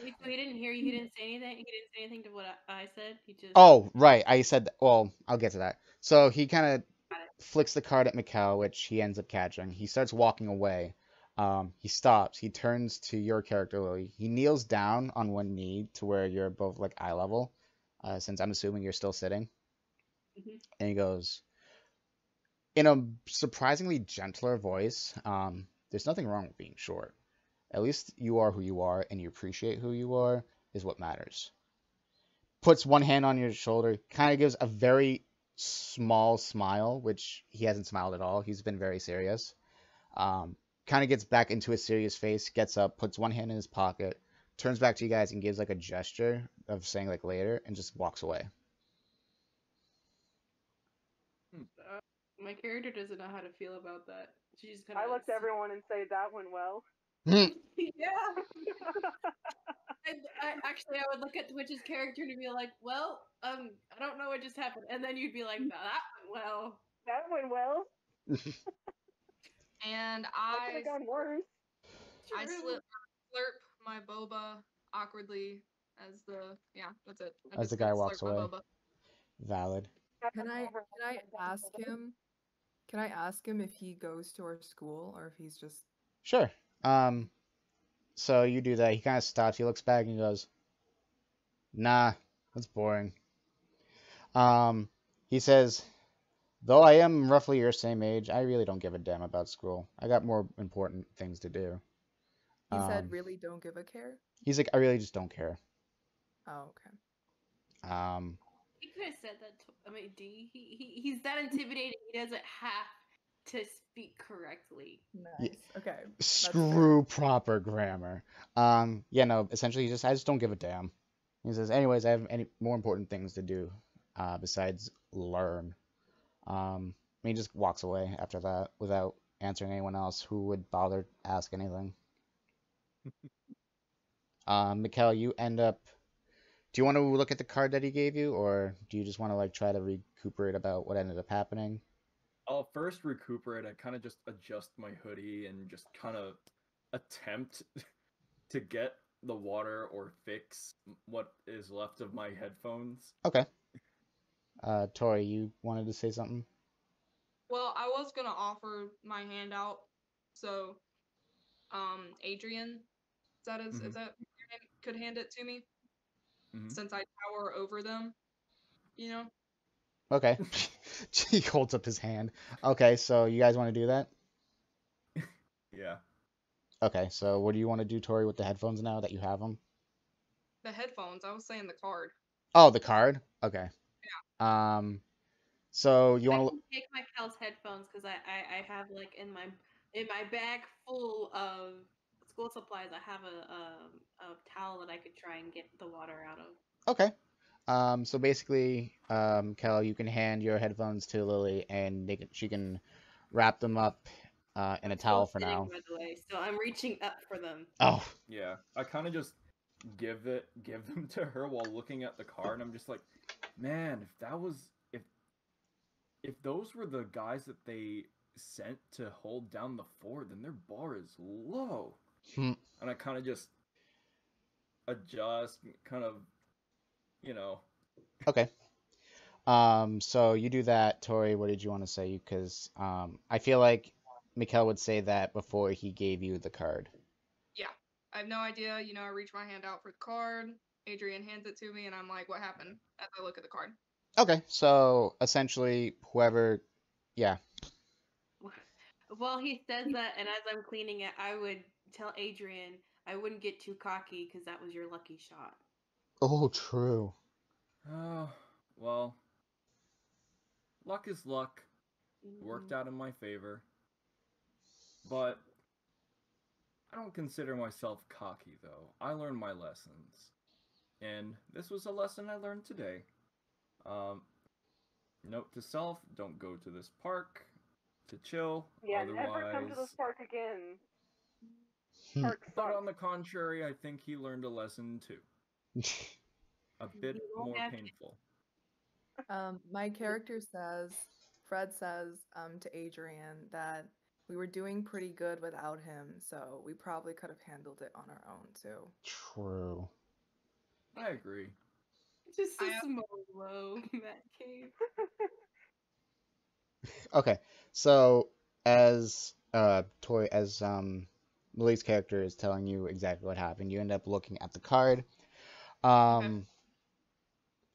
Wait, so he didn't hear you? He didn't say anything. He didn't say anything to what I said. He just Oh, right. I said, well, I'll get to that. So he kind of got it. flicks the card at Mikkel, which he ends up catching. He starts walking away. He stops. He turns to your character, Lily. He kneels down on one knee to where you're both like eye level, since I'm assuming you're still sitting. Mm-hmm. And he goes, in a surprisingly gentler voice, "There's nothing wrong with being short. At least you are who you are, and you appreciate who you are, is what matters." Puts one hand on your shoulder, kind of gives a very small smile, which he hasn't smiled at all. He's been very serious. Kind of gets back into his serious face, gets up, puts one hand in his pocket, turns back to you guys and gives like a gesture of saying like later, and just walks away. My character doesn't know how to feel about that. She's kind I of look to everyone and say that went well. yeah. I would look at Twitch's character to be like, well, I don't know what just happened, and then you'd be like, "Now that went well." That went well. And That could have gone worse. I True. slurp my boba awkwardly as that's it. I'm As the just guy gonna walks slurp my away. boba. Valid. Can I ask him Can I ask him if he goes to our school or if he's just... Sure. So you do that. He kind of stops. He looks back and he goes, "Nah, that's boring." He says, "Though I am roughly your same age, I really don't give a damn about school. I got more important things to do." He said, Um, really don't give a care? he's like, "I really just don't care." Oh, okay. He could have said that. I mean, he's that intimidating. He doesn't have to speak correctly. Nice. Okay. That's Screw proper grammar. Yeah, no, essentially, I just don't give a damn. He says, "Anyways, I have any more important things to do, besides learn." And he just walks away after that without answering anyone else who would bother to ask anything. Mikkel, you end up. Do you want to look at the card that he gave you, or do you just want to like try to recuperate about what ended up happening? I'll first recuperate. I kind of just adjust my hoodie and just kind of attempt to get the water or fix what is left of my headphones. Okay. Tori, you wanted to say something? Well, I was gonna offer my hand out, so Adrian, is Mhm. that your name, could hand it to me Mhm. since I tower over them, you know? Okay. He holds up his hand. Okay, so you guys want to do that? Yeah. Okay, so what do you want to do, Tori, with the headphones now that you have them? The headphones, I was saying the card. Oh, the card? Okay. Yeah. So you I want can take my Cal's headphones because I have like in my bag full of school supplies. I have a towel that I could try and get the water out of. to? Okay. So basically, Kel, you can hand your headphones to Lily, and she can wrap them up in a towel for Sitting, now. by the way, so I'm reaching up for them. Oh, Yeah. I kind of just give them to her while looking at the card, and I'm just like, man, if those were the guys that they sent to hold down the fort, then their bar is low. hmm. And I kind of just adjust, kind of, you know. Okay. So you do that, Tori. What did you want to say? Because I feel like Mikkel would say that before he gave you the card. Yeah. I have no idea, I reach my hand out for the card. Adrian hands it to me, and I'm like, what happened? As I look at the card. Okay, so essentially, whoever, yeah. Well, he says that, and as I'm cleaning it, I would tell Adrian I wouldn't get too cocky because that was your lucky shot. Oh, true. Oh, well, luck is luck. Worked out in my favor. But I don't consider myself cocky, though. I learned my lessons. And this was a lesson I learned today. Note to self, don't go to this park to chill. Yeah, otherwise... never come to this park again. Hmm. Park But sucks. on the contrary, I think he learned a lesson too. A bit more painful. My character says, Fred says to Adrian that we were doing pretty good without him, so we probably could have handled it on our own too. True. I agree. Just a small blow in that cave. Okay, so as Lily's character is telling you exactly what happened, you end up looking at the card, and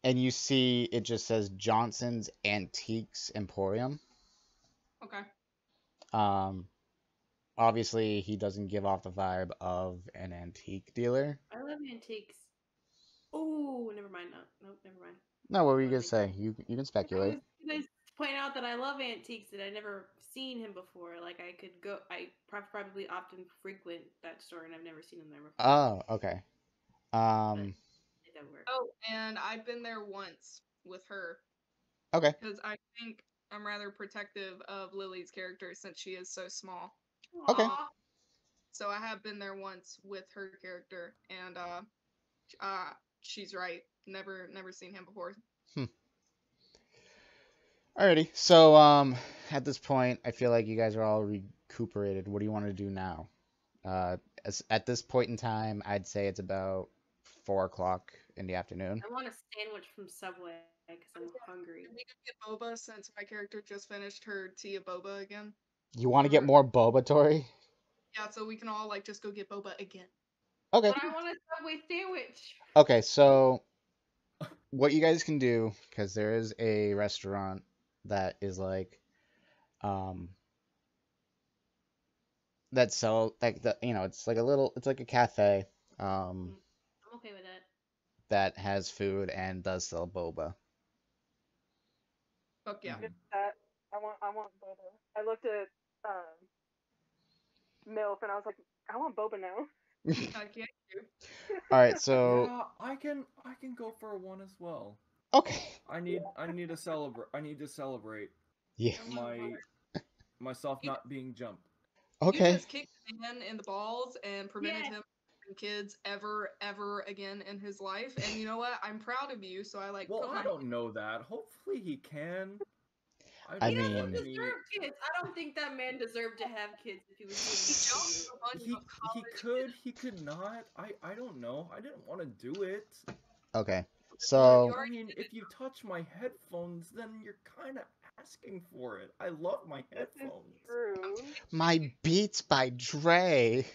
you see it just says Johnson's Antiques Emporium. Okay. Obviously he doesn't give off the vibe of an antique dealer. I love antiques. Oh, never mind. Nope, never mind. No, what were you gonna say? You can speculate. You guys point out that I love antiques that I never seen him before. Like I could go. I probably often frequent that store, and I've never seen him there before. Oh, okay. It doesn't work. Oh, and I've been there once with her. Okay. Because I think I'm rather protective of Lily's character since she is so small. Okay. So I have been there once with her character, and she's right. Never seen him before. Alrighty. So at this point, I feel like you guys are all recuperated. What do you want to do now? At this point in time, I'd say it's about 4 o'clock in the afternoon. I want a sandwich from Subway because I'm hungry. Can we go get boba since my character just finished her tea of boba again? You want to get more boba, Tori? Yeah, so we can all like just go get boba again. Okay. But I want a Subway sandwich. Okay, so what you guys can do, because there is a restaurant that is like, that sell like the it's like it's like a cafe, I'm okay with it. that has food and does sell boba. Fuck yeah. Mhm. I want boba. I looked at MILF and I was like, I want boba now. Heck yeah, you do. All right, so Yeah, I can go for one as well. okay, I need to celebrate. I need to celebrate yeah, myself not being jumped. You okay. just kicked the man in the balls and prevented him from kids ever again in his life. And you know what? I'm proud of you. So I like. Well, put I my- don't know that. Hopefully he can. I He mean- doesn't deserve kids. I don't think that man deserved to have kids if he was doing jumped a bunch of college he could not. I don't know. I didn't want to do it. Okay, But, so I mean, if you touch my headphones, then you're kind of asking for it. I love my headphones. True. my Beats by Dre.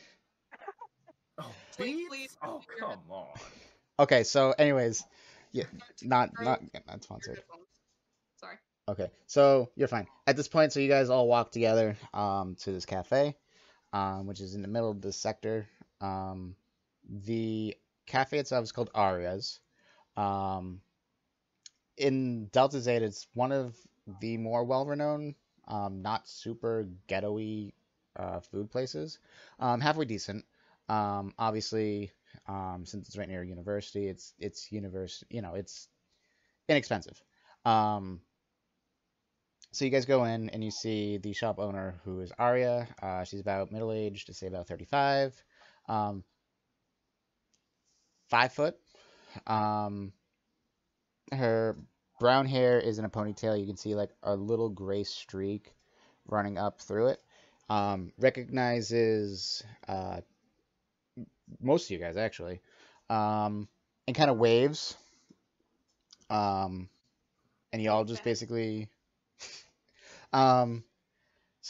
Oh, Please, Beats? Oh, please, come on. Okay, so anyways, yeah, not sponsored. headphones. Sorry. Okay, so you're fine at this point. So you guys all walk together to this cafe, which is in the middle of this sector. The cafe itself is called Aria's. In Delta-Zeta, it's one of the more well-renowned, not super ghetto-y food places. Halfway decent. Obviously, since it's right near a university, it's it's inexpensive. So you guys go in and you see the shop owner, who is Aria. She's about middle-aged, to say about 35. 5 foot. Her brown hair is in a ponytail. You can see like a little gray streak running up through it. Recognizes most of you guys actually, and kind of waves. And you all just basically, so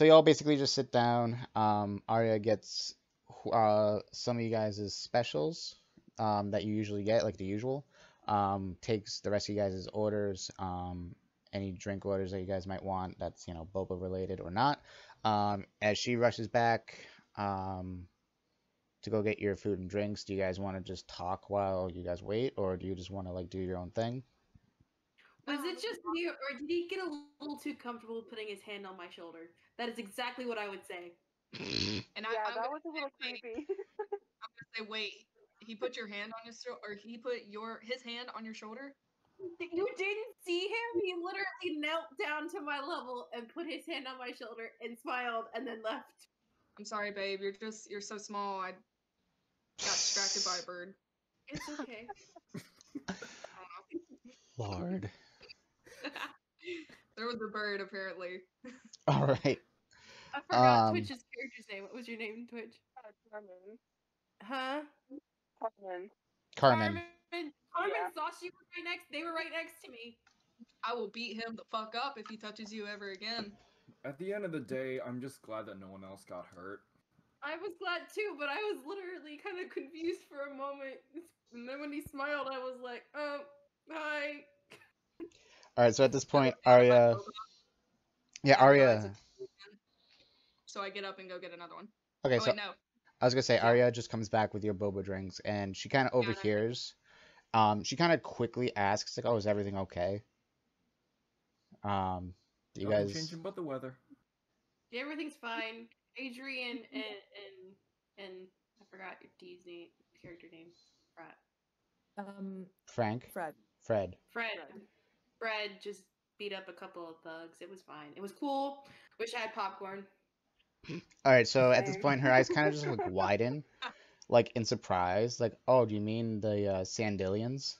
you all basically just sit down. Arya gets some of you guys' specials that you usually get, like the usual. Takes the rest of you guys' orders, any drink orders that you guys might want that's, boba related or not. As she rushes back to go get your food and drinks, do you guys want to just talk while you guys wait, or do you just want to like do your own thing? Was it just me, or did he get a little too comfortable putting his hand on my shoulder? That is exactly what I would say. And Yeah, I'm that gonna was a little say, creepy. I'm gonna say, wait. He put your hand on his shoulder, or he put his hand on your shoulder. You didn't see him? He literally knelt down to my level and put his hand on my shoulder and smiled and then left. I'm sorry, babe. You're so small. I got distracted by a bird. It's okay. Lord. There was a bird, apparently. All right. I forgot Twitch's character's name. What was your name, Twitch? Carmen. Huh? Carmen. Carmen Yeah. saw she was right next. They were right next to me. I will beat him the fuck up if he touches you ever again. At the end of the day, I'm just glad that no one else got hurt. I was glad too, but I was literally kind of confused for a moment. And then when he smiled, I was like, oh, hi. All right. So at this point, Arya. Yeah, Arya. So I get up and go get another one. Okay, Oh, so wait, no. I was gonna say Yeah. Arya just comes back with your boba drinks, and she kind of Yeah, no. overhears. She kind of quickly asks, like, "Oh, is everything okay?" Do you Nothing guys? changing but the weather. Yeah, everything's fine. Adrian and I forgot your D's name, character name. Frank. Fred. Fred. Fred just beat up a couple of thugs. It was fine. It was cool. Wish I had popcorn. All right, so at this Same. point, her eyes kind of just like widen, like in surprise, like, "Oh, do you mean the Sandillians?"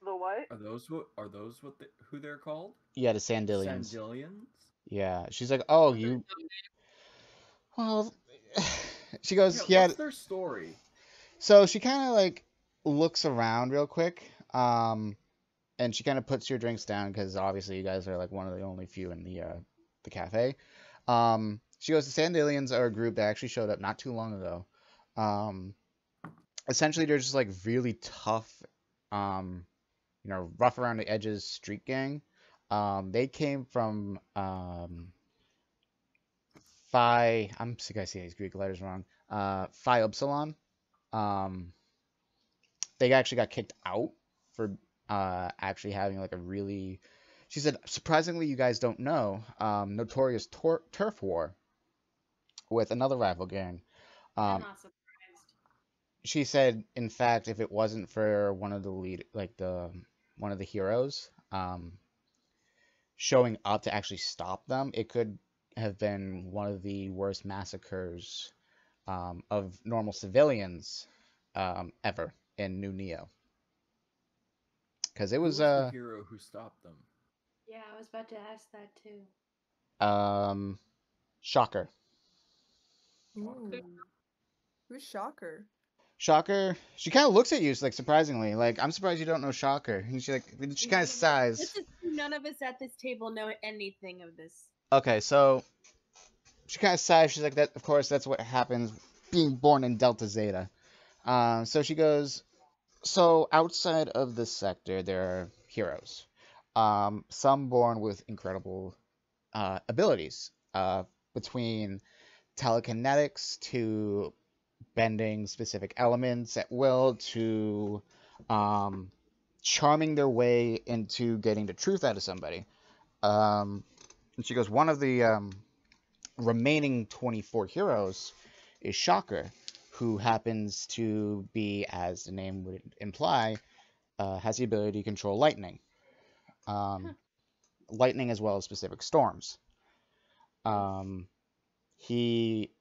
The what? Are those who they're called? Yeah, the Sandillians. Sandillions? Yeah, she's like, "Oh, you." Well, she goes, Yeah, "Yeah." what's their story? So she kind of like looks around real quick, and she kind of puts your drinks down because obviously you guys are like one of the only few in the cafe. She goes, the Sandalians are a group that actually showed up not too long ago. Essentially, they're just like really tough, rough around the edges street gang. They came from Phi. I'm sick. I see these Greek letters wrong. Phi Upsilon. Um, they actually got kicked out for actually having like a really. She said, surprisingly, you guys don't know, notorious turf war with another rival gang. I'm Um, not surprised. she said, in fact, if it wasn't for one of the one of the heroes, showing up to actually stop them, it could have been one of the worst massacres of normal civilians ever in New Neo. Because it Who was was the hero who stopped them? Yeah, I was about to ask that too. Shocker. Ooh. Who's Shocker? Shocker. She kind of looks at you, like surprisingly, like I'm surprised you don't know Shocker. And she kind of sighs. Let's just none of us at this table know anything of this. Okay, so she kind of sighs. She's like, "That, of course, that's what happens being born in Delta-Zeta." So she goes, so outside of this sector, there are heroes. Some born with incredible abilities, between telekinetics to bending specific elements at will to charming their way into getting the truth out of somebody. And she goes, one of the remaining 24 heroes is Shocker, who happens to be, as the name would imply, has the ability to control lightning. Lightning as well as specific storms. He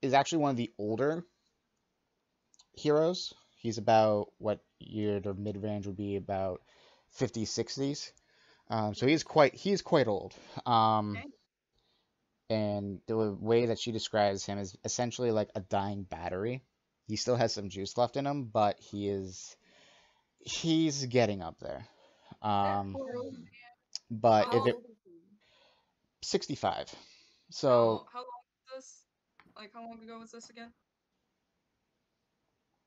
is actually one of the older heroes. He's about what year the mid range would be about 50s, 60s. So he's quite old. And the way that she describes him is essentially like a dying battery. He still has some juice left in him, but he's getting up there. But if it 65. So How long was this? Like, how long ago was this again?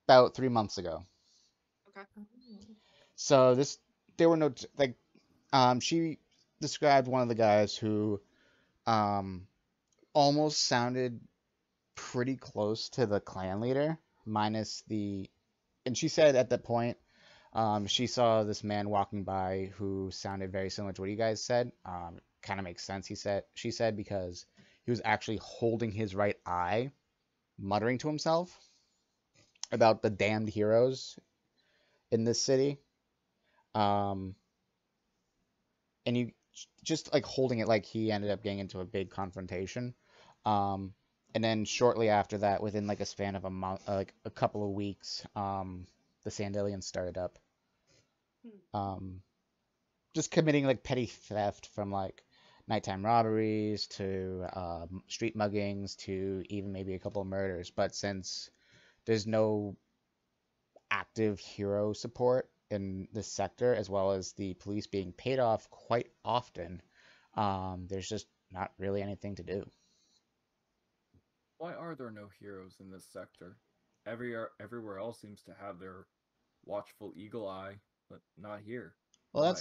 about 3 months ago. Okay. So there were no like she described one of the guys who almost sounded pretty close to the clan leader, minus and she said at that point, she saw this man walking by who sounded very similar to what you guys said. Kind of makes sense, she said, because he was actually holding his right eye, muttering to himself about the damned heroes in this city. And you just like holding it like he ended up getting into a big confrontation. And then shortly after that, within like a span of a month, like a couple of weeks, the Sandalians started up. Just committing like petty theft from like nighttime robberies to street muggings to even maybe a couple of murders. But since there's no active hero support in this sector, as well as the police being paid off quite often, there's just not really anything to do. Why are there no heroes in this sector? Everywhere else seems to have their watchful eagle eye, but not here. Well,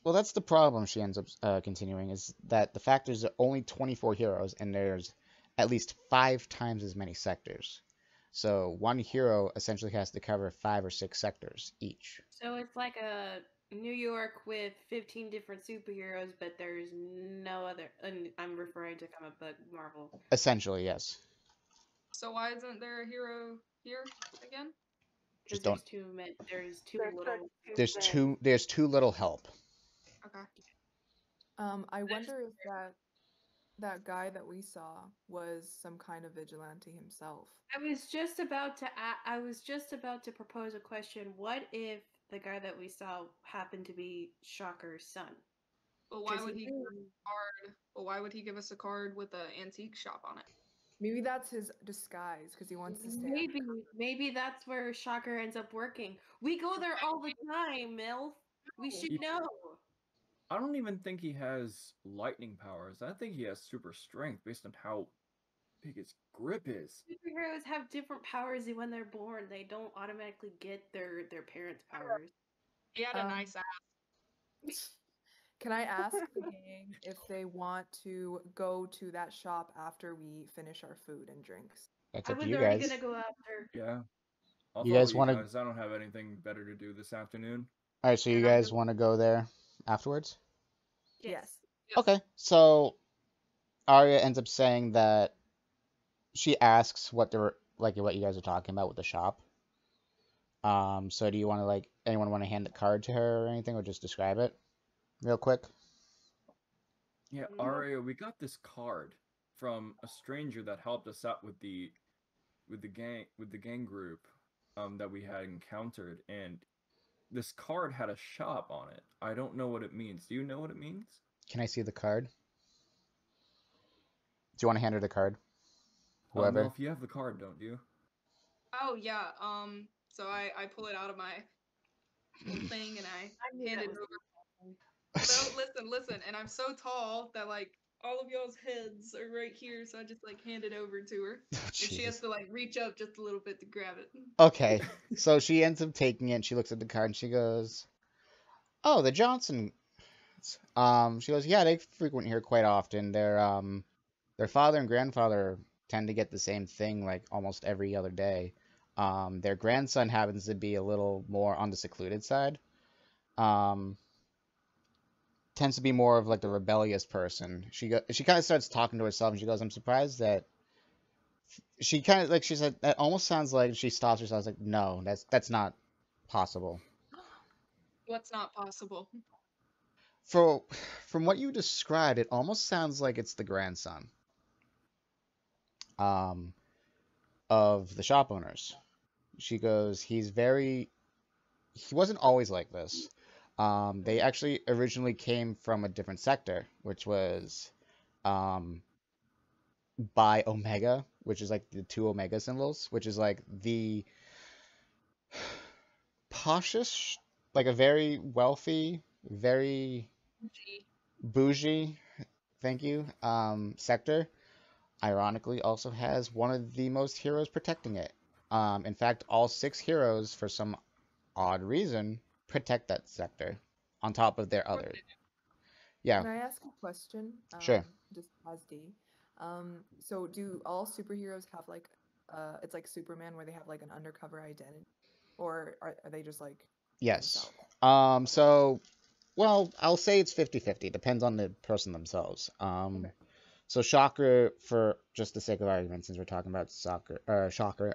Why? that's the problem. She ends up continuing is that the fact is there are only 24 heroes, and there's at least 5 times as many sectors. So one hero essentially has to cover 5 or 6 sectors each. So it's like a New York with 15 different superheroes, but there's no other. And I'm referring to comic book Marvel. Essentially, yes. So why isn't there a hero here again? Just Because don't. There's too There's little. There's too little help. Okay. I wonder if that guy that we saw was some kind of vigilante himself. I was just about to propose a question. What if the guy that we saw happened to be Shocker's son? But why would he give us a card? But why would he give us a card with an antique shop on it? Maybe that's his disguise because he wants to stay. Maybe that's where Shocker ends up working. We go there all the time, MILF. We should know. I don't even think he has lightning powers. I think he has super strength based on how big his grip is. Superheroes have different powers when they're born. They don't automatically get their parents' powers. He had a nice ass. Can I ask the gang if they want to go to that shop after we finish our food and drinks? That's I up to was you already guys. gonna go after. Yeah. I'll You follow guys you want to? guys. I don't have anything better to do this afternoon. All right, so you And I'm guys just- want to go there afterwards? Yes. Yes. Okay, so Arya ends up saying that she asks what they're like, what you guys are talking about with the shop. So do you want to like anyone want to hand the card to her or anything, or just describe it real quick? Yeah, Aria, we got this card from a stranger that helped us out with the gang group that we had encountered, and this card had a shop on it. I don't know what it means. Do you know what it means? Can I see the card? Do you want to hand her the card? Mel, Whoever. if you have the card, don't you? Oh yeah. So I pull it out of my little thing and I hand it over. So listen, and I'm so tall that like all of y'all's heads are right here, so I just like hand it over to her. Oh, And she has Jesus. to like reach up just a little bit to grab it. Okay, so she ends up taking it. And she looks at the card and she goes, "Oh, the Johnson." She goes, "Yeah, they frequent here quite often. Their father and grandfather tend to get the same thing like almost every other day. Their grandson happens to be a little more on the secluded side. Um, tends to be more of like the rebellious person. She kind of starts talking to herself and she goes, "I'm surprised that." She kind of like she said that almost sounds like she stops herself. Like, no, that's not possible. What's not possible? For from what you described, it almost sounds like it's the grandson um, of the shop owners. She goes, he wasn't always like this. They actually originally came from a different sector, which was um, by Omega, which is like the two Omega symbols, which is like the poshest, like a very wealthy, very bougie, thank you, sector. Ironically, also has one of the most heroes protecting it. In fact, all 6 heroes, for some odd reason, protect that sector on top of their other. Yeah, Can I ask a question? sure. Just as D. So do all superheroes have like it's like Superman where they have like an undercover identity? Or are they just like Yes. themselves? So, well, I'll say it's 50-50. Depends on the person themselves. Okay. So Shocker, for just the sake of argument, since we're talking about Shocker,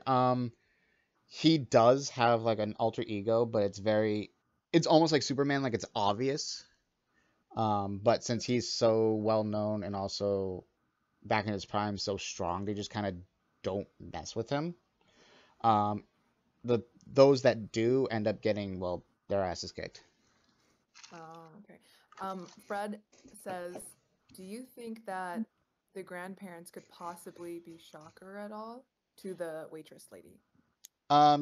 he does have like an alter ego, but it's almost like Superman, like it's obvious. But since he's so well known and also back in his prime so strong, they just kind of don't mess with him. Um, those that do end up getting, well, their asses kicked. Oh, okay. Fred says, do you think that the grandparents could possibly be Shocker at all to the waitress lady?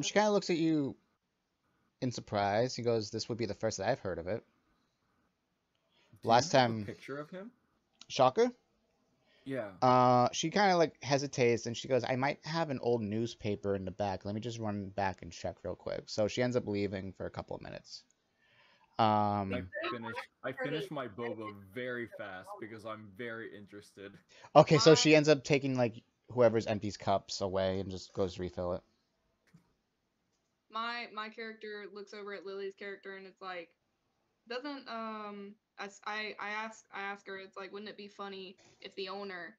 She kind of looks at you in surprise. He goes, "This would be the first that I've heard of it." Do Last you have time, a picture of him? Shocker. Yeah. She kind of like hesitates and she goes, "I might have an old newspaper in the back. Let me just run back and check real quick." So she ends up leaving for a couple of minutes. I finished my boba very fast because I'm very interested. Okay, so she ends up taking like whoever's empties cups away and just goes to refill it. My character looks over at Lily's character and it's like, doesn't I ask her, it's like, wouldn't it be funny if the owner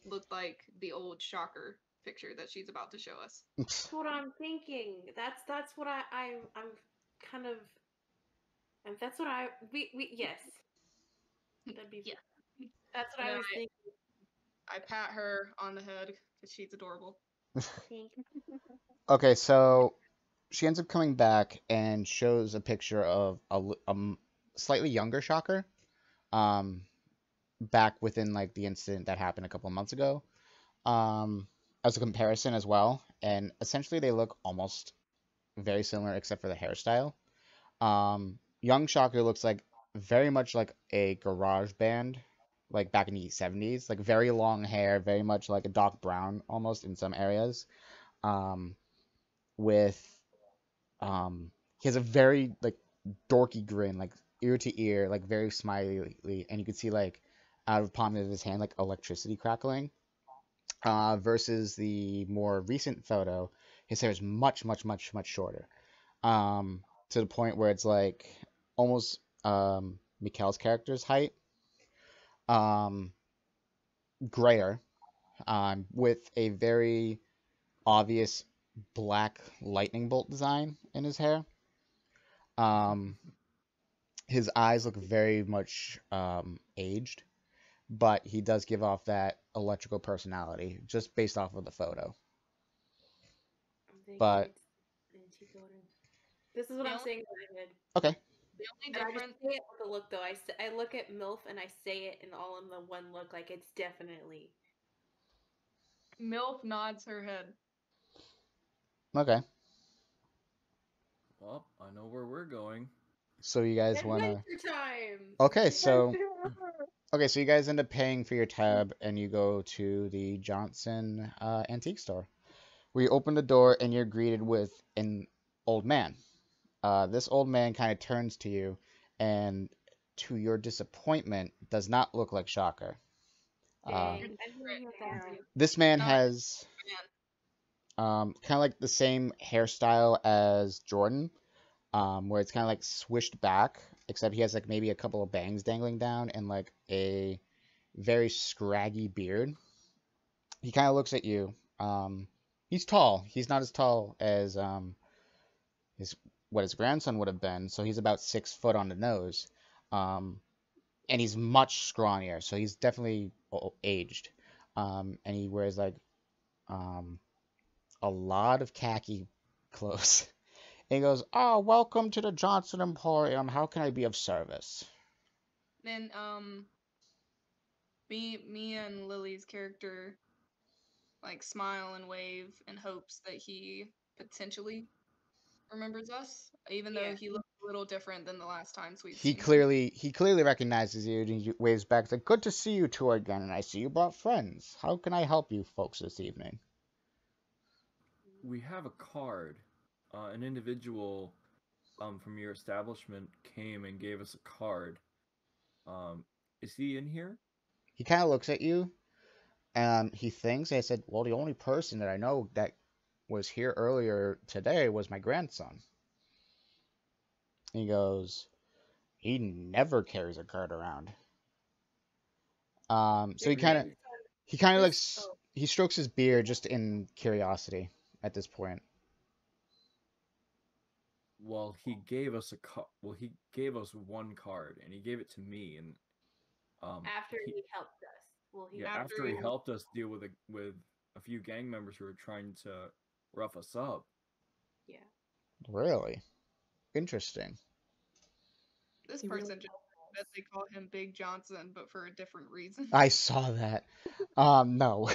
looked like the old Shocker picture that she's about to show us? That's what I'm thinking. That's what I'm kind of. And that's what we yes. That'd be Yeah. That's what I was thinking. I pat her on the head because she's adorable. Okay, so she ends up coming back and shows a picture of a slightly younger Shocker, back within like the incident that happened a couple of months ago. um, as a comparison as well, and essentially they look almost very similar except for the hairstyle. Young Shocker looks like very much like a garage band, like back in the 70s, like very long hair, very much like a Doc Brown almost in some areas. Um, with he has a very like dorky grin, like ear to ear, like very smiley, and you can see like out of the palm of his hand like electricity crackling. Versus the more recent photo, his hair is much shorter. To the point where it's like almost Mikkel's character's height, um, grayer, with a very obvious black lightning bolt design in his hair. Um, his eyes look very much aged, but he does give off that electrical personality just based off of the photo. I'm thinking But it's anti-golden. This is what The I'm only- saying in my head. okay, The only And I just difference, say it with a look though. I look at MILF and I say it and all in the one look. Like it's definitely. MILF nods her head. okay. Well, I know where we're going. So you guys wanna? Adventure time. Okay, so you guys end up paying for your tab and you go to the Johnson antique store. Where you open the door and you're greeted with an old man. This old man kind of turns to you, and to your disappointment, does not look like Shocker. Dang, I knew Right. he was that too. This man Not- has kind of like the same hairstyle as Jordan, where it's kind of like swished back, except he has like maybe a couple of bangs dangling down and like a very scraggy beard. He kind of looks at you. He's tall. He's not as tall as his what his grandson would have been, so he's about 6 foot on the nose. And he's much scrawnier, so he's definitely aged. And he wears like a lot of khaki clothes. And he goes, "Oh, welcome to the Johnson Emporium. How can I be of service?" Then me and Lily's character like smile and wave in hopes that he potentially remembers us, even though Yeah. he looked a little different than the last times we've He seen him. clearly recognizes you, and he waves back like, "Good to see you two again, and I see you brought friends. How can I help you folks this evening?" We have a card. An individual from your establishment came and gave us a card. Is he in here? He kind of looks at you, and he thinks. I said, "Well, the only person that I know that was here earlier today was my grandson." He goes, "He never carries a card around." So he kind of like he strokes his beard just in curiosity at this point. Well, he gave us he gave us one card, and he gave it to me. And After he helped us. Well, he after he helped us deal with a few gang members who were trying to rough us up. Yeah. Really interesting. This He really person just that they call him Big Johnson, but for a different reason. I saw that. No.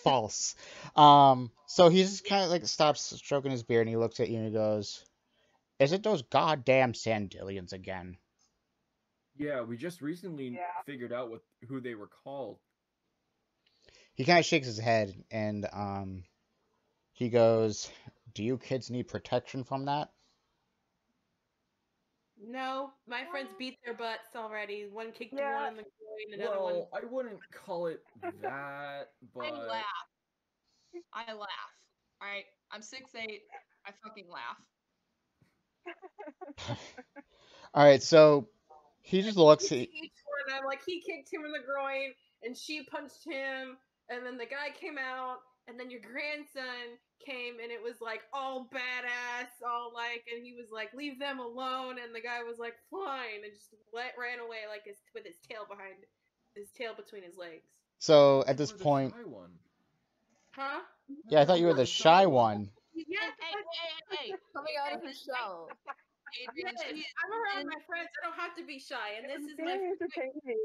False. So he just kind of like stops stroking his beard and he looks at you and he goes, "Is it those goddamn Sandillions again?" Yeah, we just recently figured out who they were called. He kind of shakes his head and he goes, "Do you kids need protection from that?" No, my friends beat their butts already. One kicked one in the groin, another one. Well, I wouldn't call it that, but I laugh. All right, I'm 6'8". I fucking laugh. All right, so he just looks at Each one, I'm like, he kicked him in the groin, and she punched him, and then the guy came out, and then your grandson came, and it was like all badass, all like, and he was like, "Leave them alone," and the guy was like, "Fine," and just ran away like with his tail between his legs. So at this point, Huh? yeah, I thought you were the shy one. Yeah, Hey! Coming out of his shell. Adrian, yes, I'm around my friends. I don't have to be shy, and this is my very entertaining.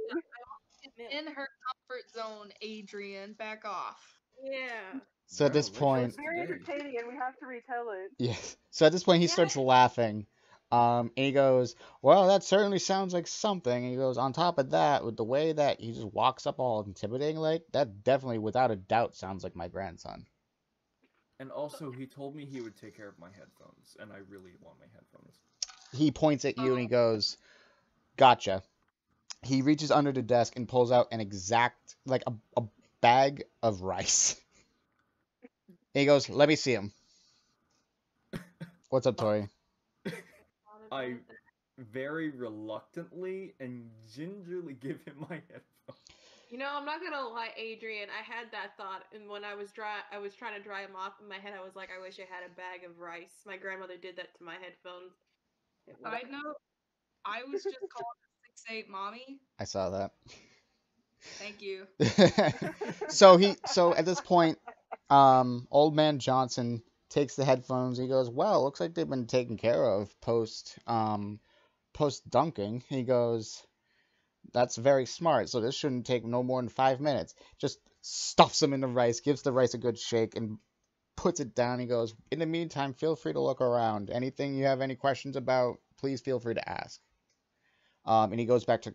in her comfort zone, Adrian. Back off. Yeah. So at this Wow, point, It's very entertaining, and we have to retell it. yes. So at this point, he Yeah. starts laughing. And he goes, "Well, that certainly sounds like something." And he goes, "On top of that, with the way that he just walks up all intimidating, like that, definitely, without a doubt, sounds like my grandson." And also, he told me he would take care of my headphones, and I really want my headphones. He points at you and he goes, "Gotcha." He reaches under the desk and pulls out an exact, like a bag of rice. And he goes, "Let me see him." What's up, Tori? I very reluctantly and gingerly give him my headphones. You know, I'm not gonna lie, Adrian. I had that thought, and when I was trying to dry him off in my head. I was like, I wish I had a bag of rice. My grandmother did that to my headphones. Side note, I was just called a 6'8" mommy. I saw that. Thank you. So at this point, old man Johnson takes the headphones. He goes, "Well, looks like they've been taken care of post dunking." He goes, "That's very smart. So this shouldn't take no more than 5 minutes." Just stuffs them in the rice, gives the rice a good shake, and puts it down. He goes, "In the meantime, feel free to look around. Anything you have any questions about, please feel free to ask." And he goes back to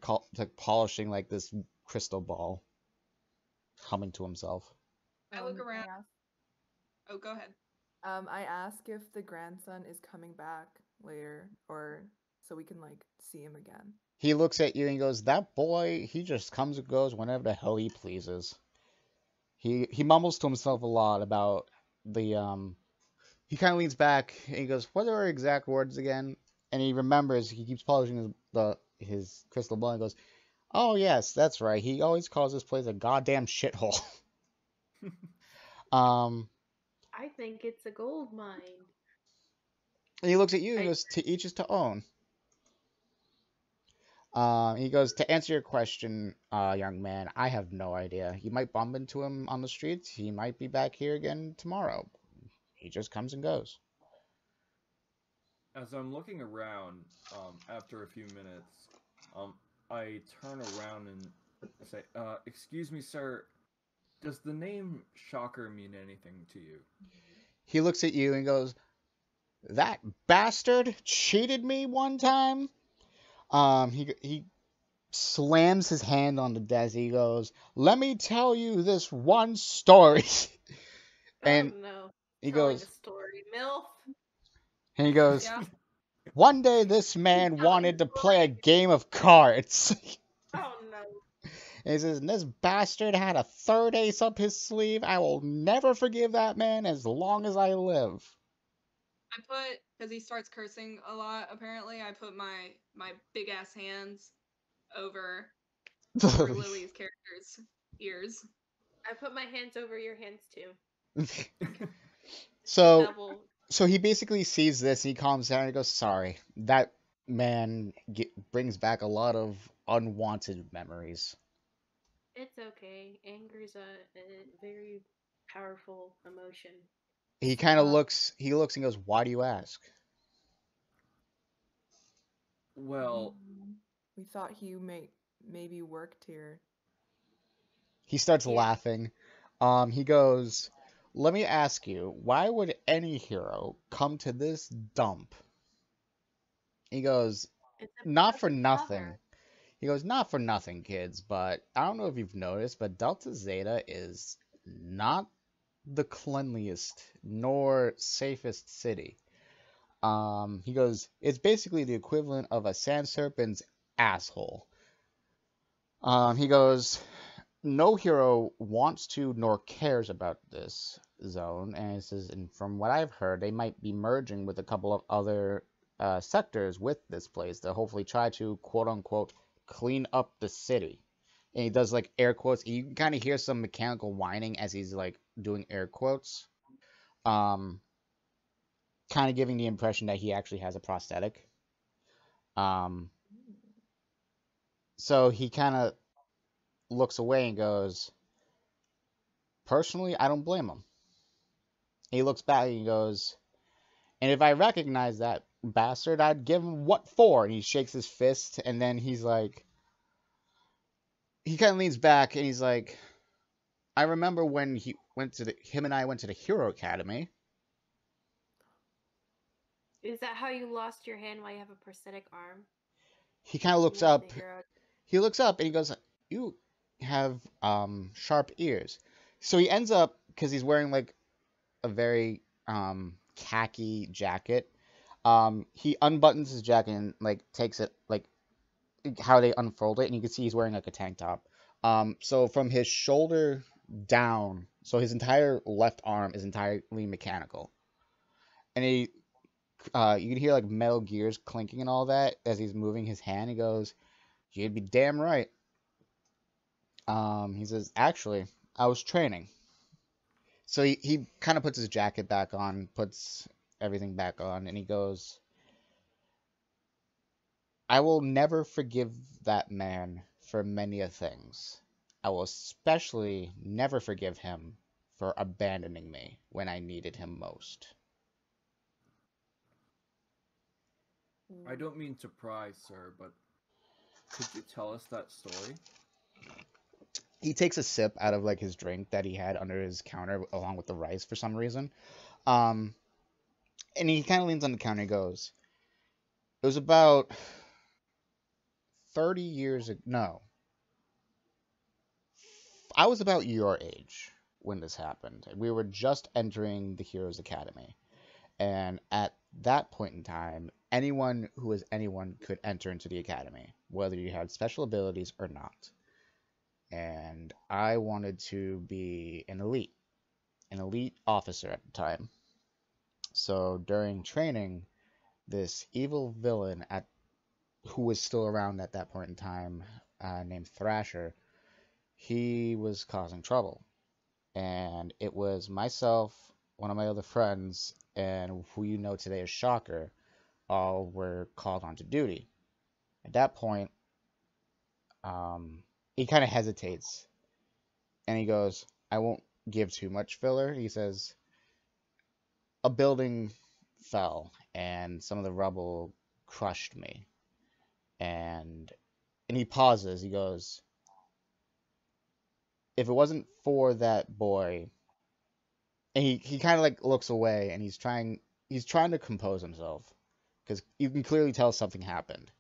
polishing like this crystal ball, humming to himself. I look around. I ask, Oh, go ahead. I ask if the grandson is coming back later, or so we can like see him again. He looks at you and he goes, "That boy, he just comes and goes whenever the hell he pleases." He mumbles to himself a lot about the. He kind of leans back and he goes, "What are our exact words again?" And he remembers. He keeps polishing his crystal ball and goes, "Oh yes, that's right. He always calls this place a goddamn shithole." I think it's a gold mine. And he looks at you and goes, "To each is to own." He goes, "To answer your question, young man, I have no idea. You might bump into him on the streets. He might be back here again tomorrow. He just comes and goes." As I'm looking around, after a few minutes, I turn around and say, "Excuse me, sir. Does the name Shocker mean anything to you?" He looks at you and goes, "That bastard cheated me one time." He slams his hand on the desk. He goes, "Let me tell you this one story." And oh no, he telling goes, a story, MILF. and he goes, Yeah. "One day this man wanted to play a game of cards." Oh no. And he says, "And this bastard had a third ace up his sleeve. I will never forgive that man as long as I live." I put, because he starts cursing a lot, apparently, I put my big ass hands over Lily's character's ears. I put my hands over your hands too. So Double. so he basically sees this, he calms down and he goes, "Sorry, that man brings back a lot of unwanted memories." It's okay. Anger's a very powerful emotion. He kind of looks and goes, "Why do you ask?" Well, We thought he maybe worked here. He starts Yeah. laughing. He goes, "Let me ask you, why would any hero come to this dump?" He goes, It's a "Not for perfect nothing." cover. He goes, "Not for nothing, kids, but I don't know if you've noticed, but Delta-Zeta is not the cleanliest nor safest city." He goes, "It's basically the equivalent of a sand serpent's asshole." He goes, "No hero wants to nor cares about this zone," and he says, "and from what I've heard, they might be merging with a couple of other sectors with this place to hopefully try to quote unquote clean up the city." And he does like air quotes. You can kind of hear some mechanical whining as he's like doing air quotes. Kind of giving the impression that he actually has a prosthetic. Um, so he kind of looks away and goes, "Personally, I don't blame him." He looks back and he goes, "And if I recognize that bastard, I'd give him what for?" And he shakes his fist, and then he he kind of leans back and he's like, I remember when him and I went to the Hero Academy. Is that how you lost your hand while you have a prosthetic arm? He kind of You looks went to up. the hero. He looks up and he goes, "You have sharp ears." So he ends up, because he's wearing like a very khaki jacket. He unbuttons his jacket and like takes it like how they unfold it, and you can see he's wearing like a tank top. So from his shoulder down, so his entire left arm is entirely mechanical, and you can hear like metal gears clinking and all that as he's moving his hand. He goes, "You'd be damn right." He says, "Actually, I was training." So he kind of puts his jacket back on, puts everything back on, and he goes, "I will never forgive that man for many a things. I will especially never forgive him for abandoning me when I needed him most." I don't mean to pry, sir, but could you tell us that story? He takes a sip out of like his drink that he had under his counter along with the rice for some reason. Um, and he kind of leans on the counter and goes, "It was about 30 years ago. No, I was about your age when this happened. We were just entering the Heroes Academy. And at that point in time, anyone who was anyone could enter into the academy, whether you had special abilities or not. And I wanted to be an elite officer at the time. So during training, this evil villain who was still around at that point in time, named Thrasher, he was causing trouble. And it was myself, one of my other friends, and who you know today as Shocker, all were called onto duty. At that point, he kind of hesitates, and he goes, "I won't give too much filler." He says, "A building fell, and some of the rubble crushed me." And he pauses. He goes, "If it wasn't for that boy," and he kind of like looks away, and he's trying to compose himself because you can clearly tell something happened.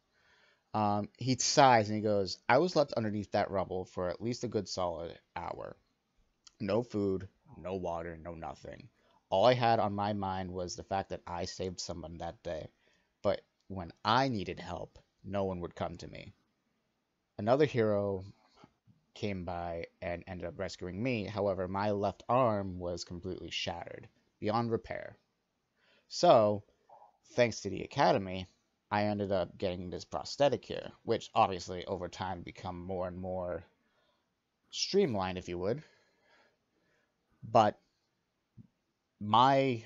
He sighs and he goes, "I was left underneath that rubble for at least a good solid hour. No food, no water, no nothing. All I had on my mind was the fact that I saved someone that day. But when I needed help, no one would come to me. Another hero came by and ended up rescuing me. However, my left arm was completely shattered, beyond repair. So, thanks to the academy, I ended up getting this prosthetic here, which obviously over time become more and more streamlined, if you would. But my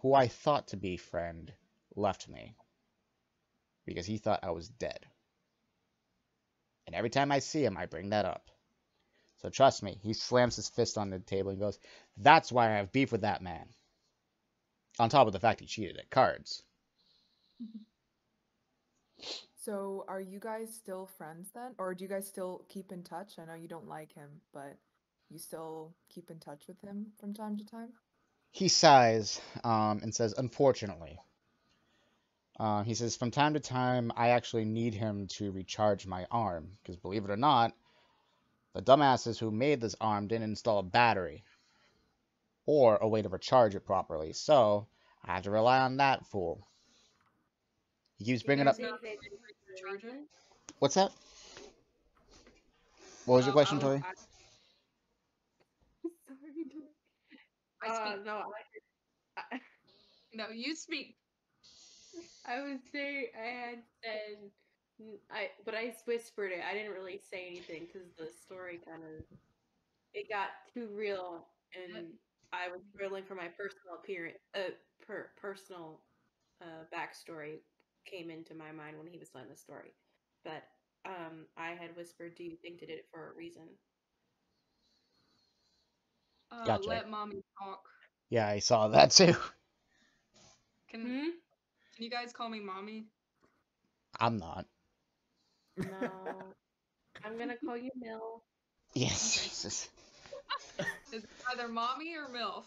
who I thought to be friend left me because he thought I was dead. And every time I see him, I bring that up. So trust me, he slams his fist on the table and goes, "That's why I have beef with that man." On top of the fact he cheated at cards. So, are you guys still friends then? Or do you guys still keep in touch? I know you don't like him, but you still keep in touch with him from time to time? He sighs and says, "Unfortunately." He says, "From time to time, I actually need him to recharge my arm. Because believe it or not, the dumbasses who made this arm didn't install a battery or a way to recharge it properly. So I have to rely on that fool." He keeps Did bringing you up. There's say no they did it for a charge it. reason? What's that? What was your question, Oh, Tori? sorry. I speak. No, I, No, you speak. I was saying I had said but I whispered it. I didn't really say anything because the story kind of it got too real, and I was thrilling for my personal appearance, personal backstory came into my mind when he was telling the story. But I had whispered, "Do you think they did it for a reason?" Gotcha. Let mommy talk. Yeah, I saw that too. Can Hmm? can you guys call me mommy? I'm not. No. I'm gonna call you Mill. Yes, Okay. Jesus. Is it either mommy or MILF?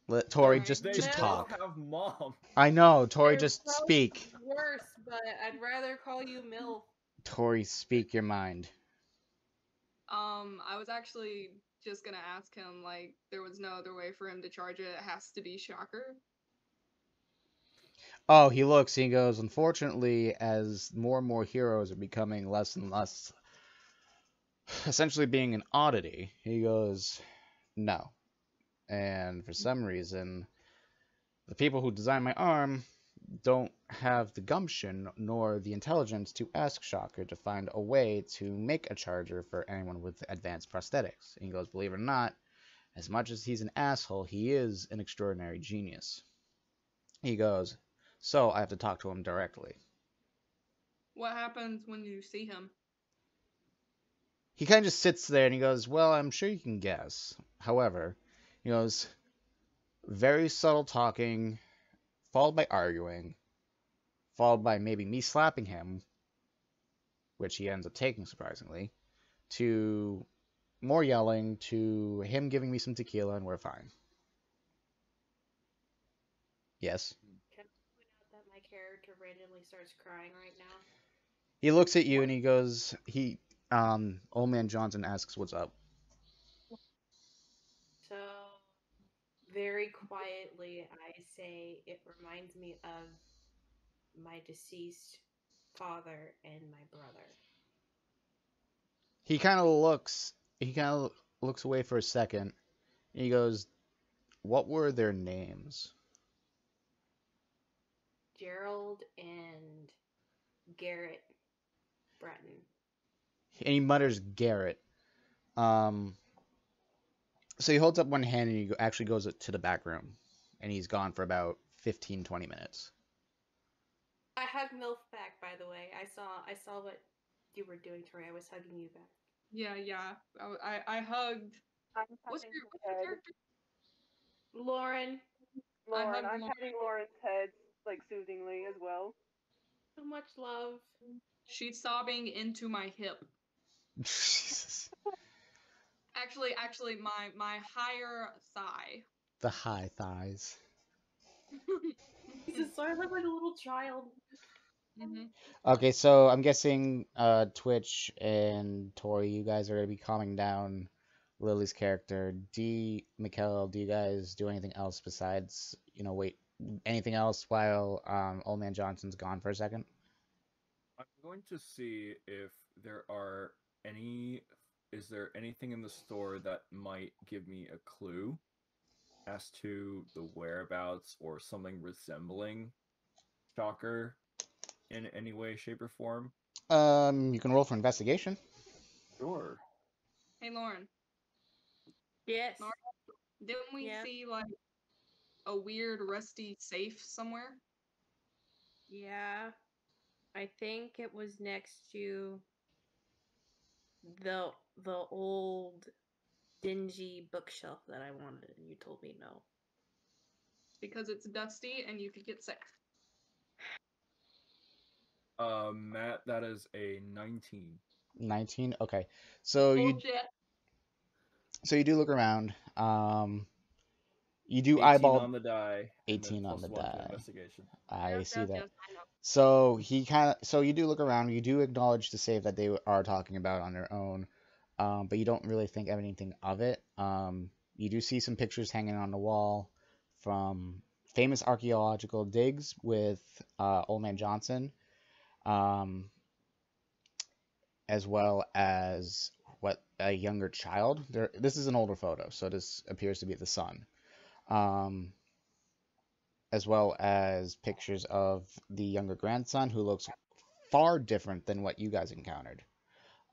Let Tori Sorry. just They just No. both talk. have mom. I know, Tori, They're just both speak. worse, but I'd rather call you Mill. Tori, speak your mind. I was actually just gonna ask him, like, there was no other way for him to charge it. It has to be Shocker. Oh, he looks, he goes, unfortunately, as more and more heroes are becoming less and less, essentially being an oddity, he goes, no. And for some reason, the people who designed my arm don't have the gumption nor the intelligence to ask Shocker to find a way to make a charger for anyone with advanced prosthetics. And he goes, believe it or not, as much as he's an asshole, he is an extraordinary genius. He goes, so I have to talk to him directly. What happens when you see him? He kind of just sits there and he goes, well, I'm sure you can guess. However, he goes, very subtle talking, followed by arguing, followed by maybe me slapping him, which he ends up taking surprisingly, to more yelling, to him giving me some tequila, and we're fine. Yes. Can I point out that my character randomly starts crying right now? He looks at you and he goes, Old Man Johnson asks what's up. So, very quietly, I say it reminds me of my deceased father and my brother. He kind of looks away for a second. And he goes, what were their names? Gerald and Garrett Breton. And he mutters Garrett. So he holds up one hand and he actually goes to the back room. And he's gone for about 15, 20 minutes. I hugged MILF back, by the way. I saw what you were doing, Tori. I was hugging you back. Yeah. I hugged. I'm What's patting your his head. character? Lauren. Lauren, hugged I'm Lauren. patting Lauren's head, like, soothingly as well. So much love. She's sobbing into my hip. Jesus. Actually, my higher thigh. The high thighs. Jesus, so I look like a little child. Mm-hmm. Okay, so I'm guessing Twitch and Tori, you guys are going to be calming down Lily's character. Mikkel, do you guys do anything else besides, wait, anything else while Old Man Johnson's gone for a second? I'm going to see if is there anything in the store that might give me a clue as to the whereabouts or something resembling Shocker in any way, shape, or form? You can roll for investigation. Sure. Hey Lauren, Yes. Lauren, didn't we Yeah. see like a weird rusty safe somewhere? Yeah. I think it was next to the old dingy bookshelf that I wanted, and you told me no. Because it's dusty and you could get sick. Matt, that is a 19. 19? Okay. So Bullshit. you do look around. You do 18 eyeball on the die. 18 on plus the 1 to die. investigation. I see that. Yes, I know. So you do look around. You do acknowledge the save that they are talking about on their own, but you don't really think of anything of it. You do see some pictures hanging on the wall from famous archaeological digs with Old Man Johnson, as well as what a younger child. This is an older photo, so this appears to be the son. As well as pictures of the younger grandson who looks far different than what you guys encountered.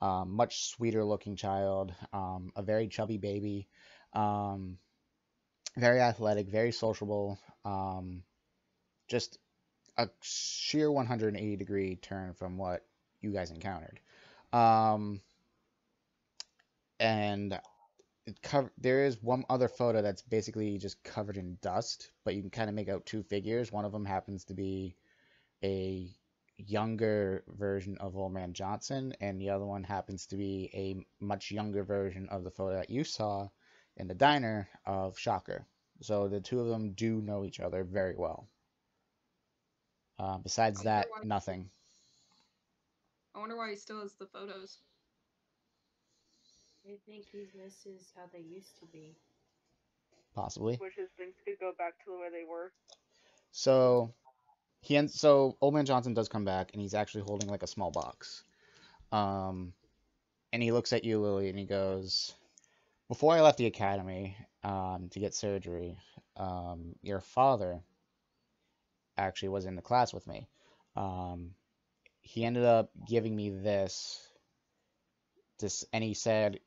Much sweeter looking child, a very chubby baby, very athletic, very sociable, just a sheer 180-degree turn from what you guys encountered. And there is one other photo that's basically just covered in dust, but you can kind of make out two figures. One of them happens to be a younger version of Old Man Johnson, and the other one happens to be a much younger version of the photo that you saw in the diner of Shocker. So the two of them do know each other very well. Besides that, nothing. I wonder why he still has the photos. I think he misses how they used to be. Possibly. Wishes things could go back to the way they were. So Old Man Johnson does come back, and he's actually holding like a small box. And he looks at you, Lily, and he goes, "Before I left the academy to get surgery, your father actually was in the class with me. He ended up giving me this, and he said,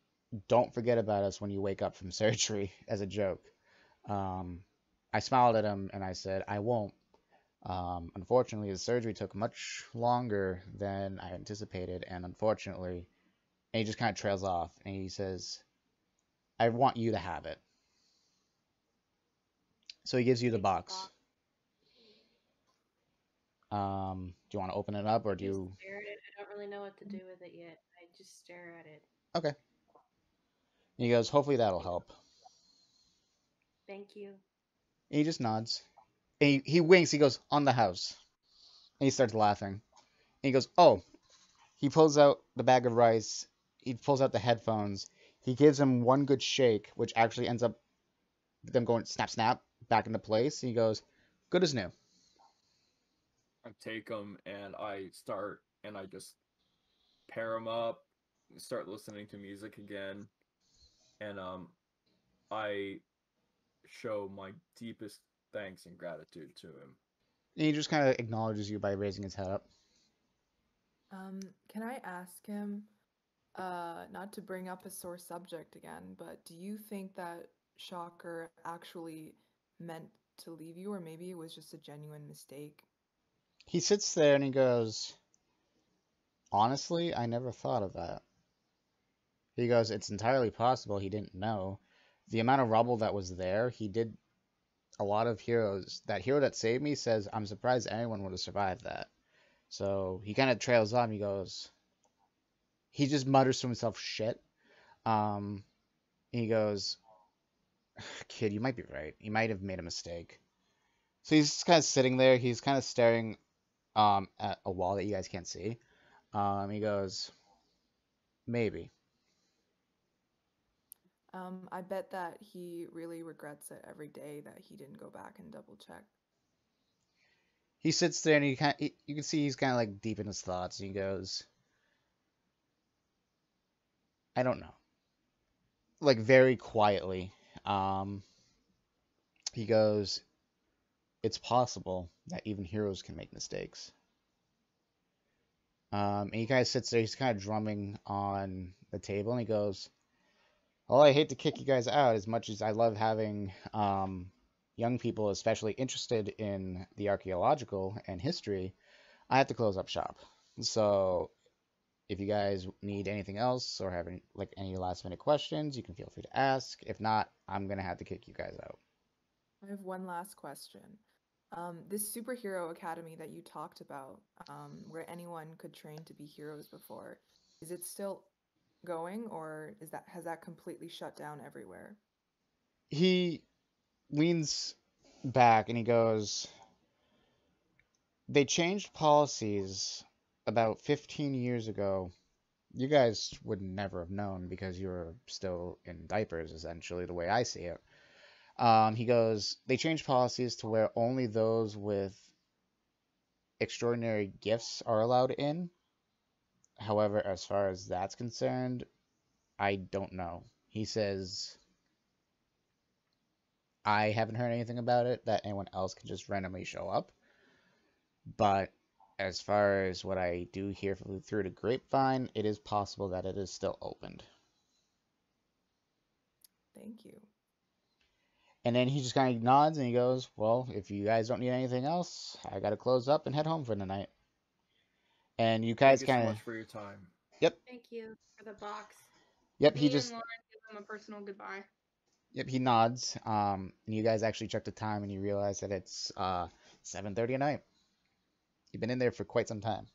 'Don't forget about us when you wake up from surgery,' as a joke." I smiled at him and I said, "I won't." Unfortunately, his surgery took much longer than I anticipated, and unfortunately, and he just kind of trails off, and he says, "I want you to have it." So he gives you the box. Do you want to open it up, or do you? Stare at it. I don't really know what to do with it yet. I just stare at it. Okay. And he goes, "Hopefully that'll help." Thank you. And he just nods. And he winks. He goes, "On the house." And he starts laughing. And he goes, "Oh." He pulls out the bag of rice. He pulls out the headphones. He gives him one good shake, which actually ends up them going snap, snap back into place. He goes, "Good as new." I take them and I just pair them up, start listening to music again, and I show my deepest thanks and gratitude to him. And he just kind of acknowledges you by raising his head up. Can I ask him, not to bring up a sore subject again, but do you think that Shocker actually meant to leave you, or maybe it was just a genuine mistake? He sits there and he goes, "Honestly, I never thought of that." He goes, "It's entirely possible he didn't know. The amount of rubble that was there, he did a lot of heroes. That hero that saved me says, I'm surprised anyone would have survived that." So he kind of trails on. He goes, he just mutters to himself, "Shit." He goes, "Kid, you might be right. You might have made a mistake." So he's just kind of sitting there. He's kind of staring at a wall that you guys can't see. He goes, "Maybe." I bet that he really regrets it every day that he didn't go back and double check. He sits there and you can see he's kind of like deep in his thoughts. And he goes, "I don't know." Like very quietly. Um, he goes, "It's possible that even heroes can make mistakes." And he kind of sits there. He's kind of drumming on the table, and he goes, "Well, I hate to kick you guys out as much as I love having young people, especially interested in the archaeological and history. I have to close up shop. So if you guys need anything else or have any last minute questions, you can feel free to ask. If not, I'm gonna have to kick you guys out." I have one last question. This superhero academy that you talked about, where anyone could train to be heroes before, is it still going, or has that completely shut down everywhere? He leans back and he goes, "They changed policies about 15 years ago. You guys would never have known because you were still in diapers, essentially, the way I see it." He goes, "They changed policies to where only those with extraordinary gifts are allowed in. However, as far as that's concerned, I don't know." He says, "I haven't heard anything about it that anyone else can just randomly show up. But as far as what I do hear through the grapevine, it is possible that it is still opened." Thank you. And then he just kind of nods and he goes, "Well, if you guys don't need anything else, I got to close up and head home for the night." And you guys Thank you so kind of, much for your time. yep, Thank you for the box. yep, Me and Lauren give him a personal goodbye. yep, he nods. And you guys actually check the time and you realize that it's 7:30 at night. You've been in there for quite some time.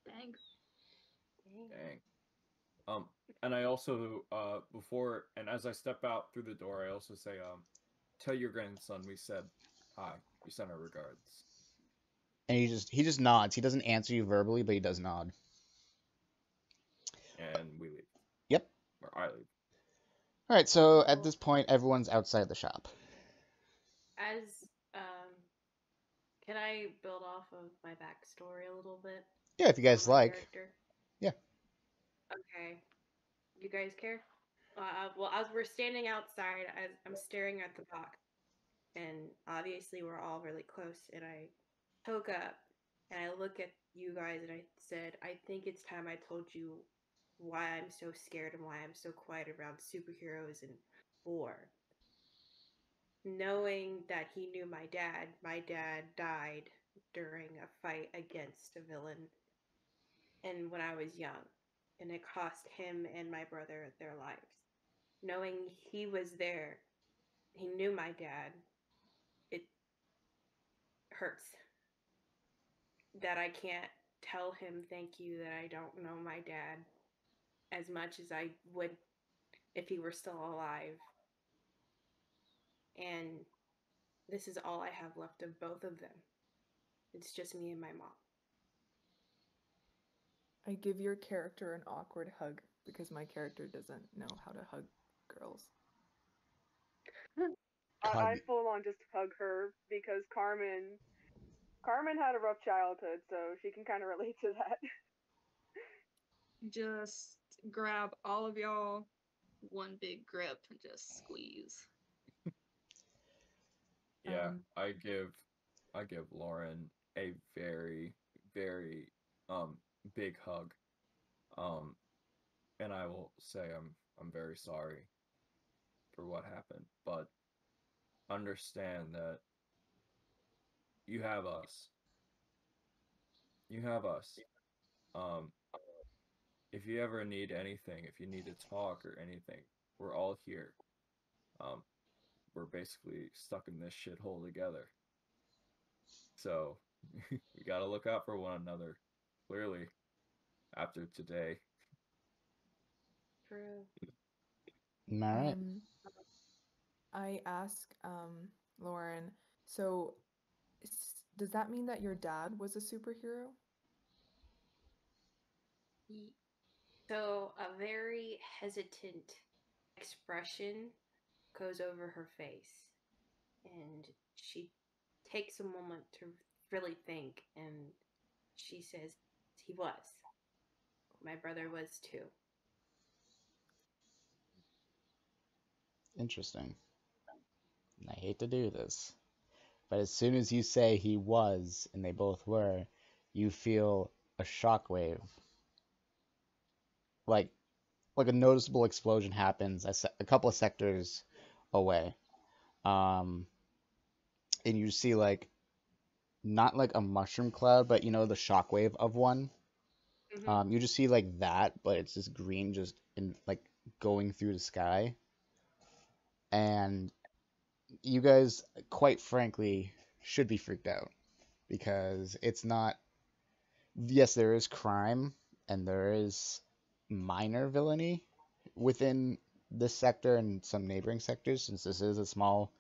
Dang. Dang. And I also before and as I step out through the door, I also say, tell your grandson we said hi. We send our regards. And he just nods. He doesn't answer you verbally, but he does nod. And we leave. Yep. Or I leave. All right. So at this point, everyone's outside the shop. As can I build off of my backstory a little bit Yeah, if you guys for my like. character? Yeah. Okay. You guys care? Well, as we're standing outside, I'm staring at the dock, and obviously we're all really close. And I poke up, and I look at you guys, and I said, "I think it's time I told you why I'm so scared and why I'm so quiet around superheroes and war." Knowing that he knew my dad died during a fight against a villain, and when I was young, and it cost him and my brother their lives. Knowing he was there, he knew my dad, it hurts that I can't tell him thank you, that I don't know my dad as much as I would if he were still alive. And this is all I have left of both of them. It's just me and my mom. I give your character an awkward hug because my character doesn't know how to hug girls. I full on just hug her because Carmen had a rough childhood, so she can kind of relate to that. Just grab all of y'all, one big grip, and just squeeze. Yeah, Um, I give Lauren a very, very big hug. Um and I will say I'm very sorry for what happened, but understand that you have us. You have us. Um if you ever need anything, if you need to talk or anything, we're all here. Um we're basically stuck in this shithole together. So we gotta look out for one another. Clearly, after today. True. All right. I ask Lauren, so does that mean that your dad was a superhero? So a very hesitant expression goes over her face, and she takes a moment to really think, and she says, "He was. My brother was too." Interesting. I hate to do this, but as soon as you say he was and they both were, you feel a shockwave. Like like a noticeable explosion happens a couple of sectors away. Um, and you see like not like a mushroom cloud, but you know the shockwave of one. Mm-hmm. You just see like that, but it's just green, just in like going through the sky. And you guys, quite frankly, should be freaked out because it's not. Yes, there is crime and there is minor villainy within this sector and some neighboring sectors, since this is a small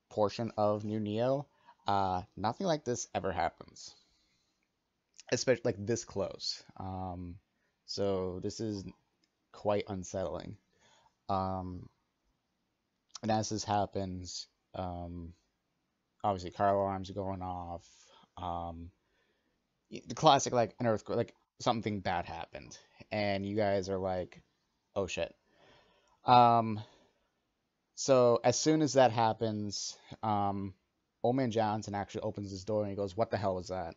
portion of New Neo. Nothing like this ever happens, especially like this close. So this is quite unsettling. Um, and as this happens, um, obviously car alarms are going off. Um, the classic like an earthquake, like something bad happened, and you guys are like, "Oh shit." Um, so as soon as that happens, Old Man Johnson actually opens his door and he goes, "What the hell was that?"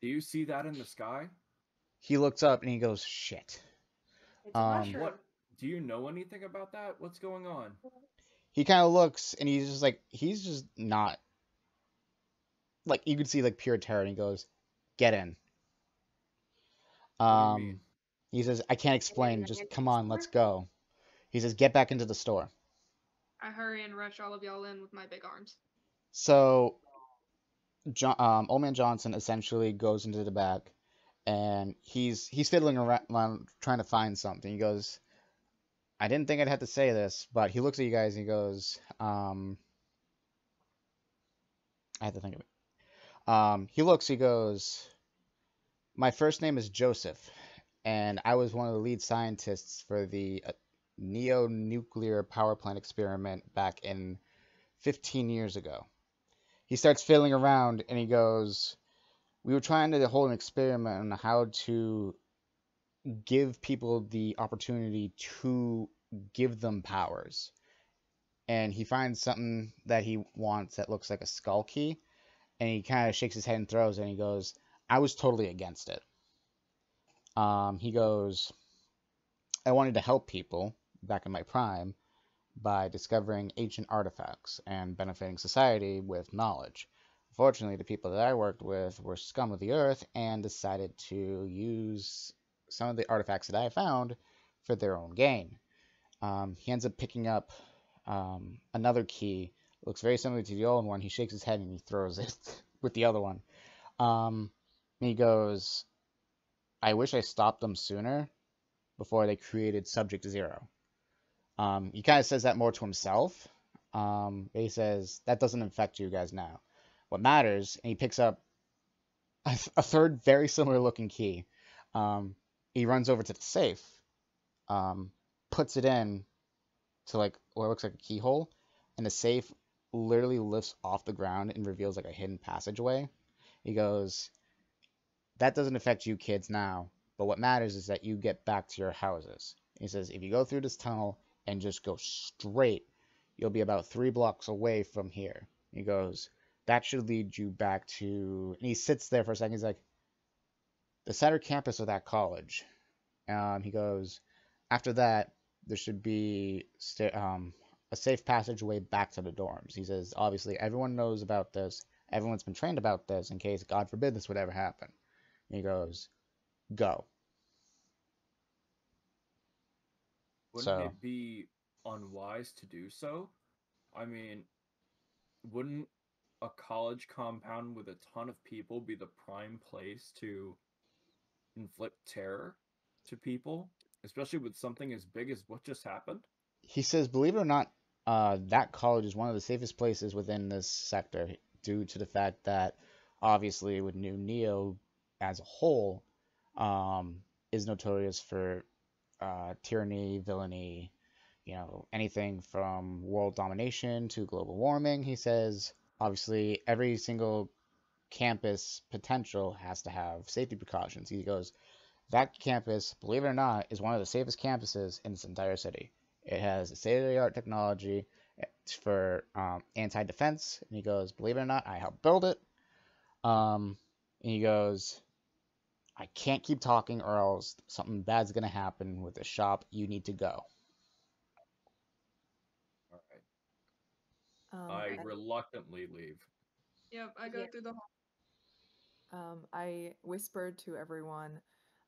Do you see that in the sky? He looks up and he goes, "Shit." It's a Um, mushroom. What? Do you know anything about that? What's going on? he kind of looks and he's just like, he's just not like you can see like pure terror. And he goes, "Get in." What do you mean? Um, he says, "I can't And in explain. the Just come antique on, let's store. go." He says, "Get back into the store." I hurry and rush all of y'all in with my big arms. So Old Man Johnson essentially goes into the back, and he's fiddling around trying to find something. He goes, "I didn't think I'd have to say this," but he looks at you guys and he goes, "I have to think of it." He goes, "My first name is Joseph, and I was one of the lead scientists for the neo-nuclear power plant experiment back in 15 years ago." He starts fiddling around and he goes, "We were trying to hold an experiment on how to give people the opportunity to give them powers." And he finds something that he wants that looks like a skull key, and he kind of shakes his head and throws it, and he goes, "I was totally against it." He goes, "I wanted to help people back in my prime by discovering ancient artifacts and benefiting society with knowledge. Unfortunately, the people that I worked with were scum of the earth and decided to use some of the artifacts that I found for their own gain." He ends up picking up another key. Looks very similar to the old one. He shakes his head and he throws it with the other one. And he goes, "I wish I stopped them sooner before they created Subject Zero." He kind of says that more to himself. He says, "That doesn't affect you guys now. What matters," and he picks up a third very similar looking key. He runs over to the safe, puts it in to like what looks like a keyhole, and the safe literally lifts off the ground and reveals like a hidden passageway. He goes, "That doesn't affect you kids now, but what matters is that you get back to your houses." He says, "If you go through this tunnel and just go straight, you'll be about 3 blocks away from here." He goes, "That should lead you back to," and he sits there for a second. He's like, "the center campus of that college." He goes, "After that, there should be a safe passageway back to the dorms." He says, "Obviously, everyone knows about this. Everyone's been trained about this in case, God forbid, this would ever happen." And he goes, "Go." Wouldn't So it be unwise to do so? I mean, wouldn't a college compound with a ton of people be the prime place to inflict terror to people, especially with something as big as what just happened? he says, believe it or not, that college is one of the safest places within this sector due to the fact that obviously with New Neo as a whole is notorious for tyranny, villainy, anything from world domination to global warming. He says, obviously, every single campus potential has to have safety precautions. He goes, that campus, believe it or not, is one of the safest campuses in this entire city. It has state-of-the-art technology for anti-defense. And he goes, believe it or not, I helped build it. And he goes, I can't keep talking or else something bad's going to happen with the shop. You need to go. All right. Um, I I, reluctantly leave. Yep, I go Yeah. through the whole. I whispered to everyone,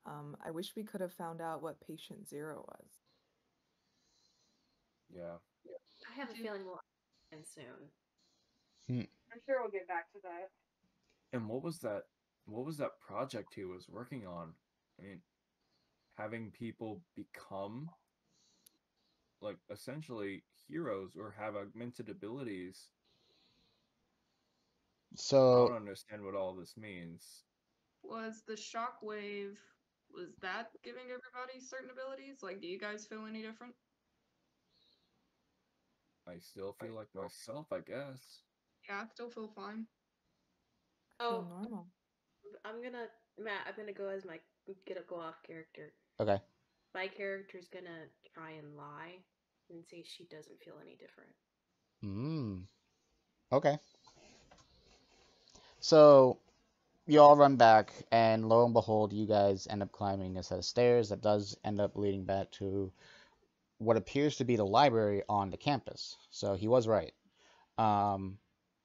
I wish we could have found out what patient zero was. Yeah. I have a feeling we'll end soon. I'm sure we'll get back to that. And what was that? What was that project he was working on? I mean, having people become like essentially heroes or have augmented abilities. I don't So understand what all this means. Was the shockwave, was that giving everybody certain abilities? Like, do you guys feel any different? I still feel like myself, I guess. Yeah, I still feel fine. I feel Oh, normal. Matt, I'm gonna go as my go off character. okay. My character's gonna try and lie and say she doesn't feel any different. Okay. So you all run back, and lo and behold, you guys end up climbing a set of stairs that does end up leading back to what appears to be the library on the campus. So he was right. Um,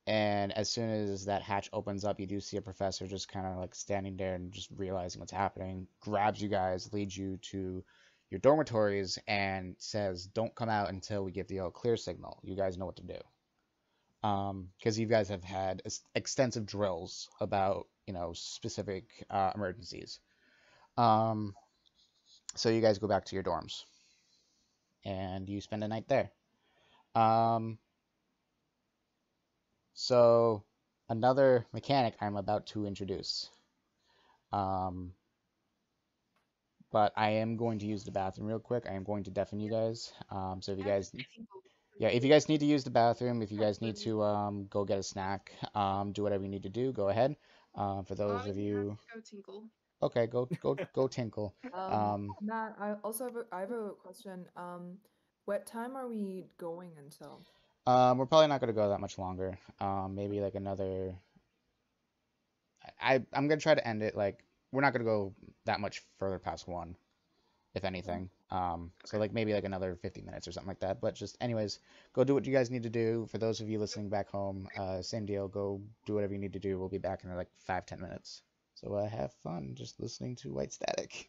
and as soon as that hatch opens up, you do see a professor just kind of like standing there and just realizing what's happening, grabs you guys, leads you to your dormitories, and says, "Don't come out until we give the all clear signal. You guys know what to do." because you guys have had extensive drills about, specific emergencies. Um, so you guys go back to your dorms and you spend a night there. Um, so another mechanic I'm about to introduce. Um, but I am going to use the bathroom real quick. I am going to deafen you guys. So if you guys, yeah, if you guys need to use the bathroom, if you guys need to go get a snack, do whatever you need to do, go ahead. For those of you, Go tinkle. okay, go tinkle. Matt, I have a question. What time are we going until? We're probably not gonna go that much longer. Maybe like another. I'm gonna try to end it like we're not gonna go that much further past 1, if anything. So like maybe like another 50 minutes or something like that. But just anyways, go do what you guys need to do. For those of you listening back home, same deal. Go do whatever you need to do. We'll be back in like 5-10 minutes. So have fun just listening to White Static.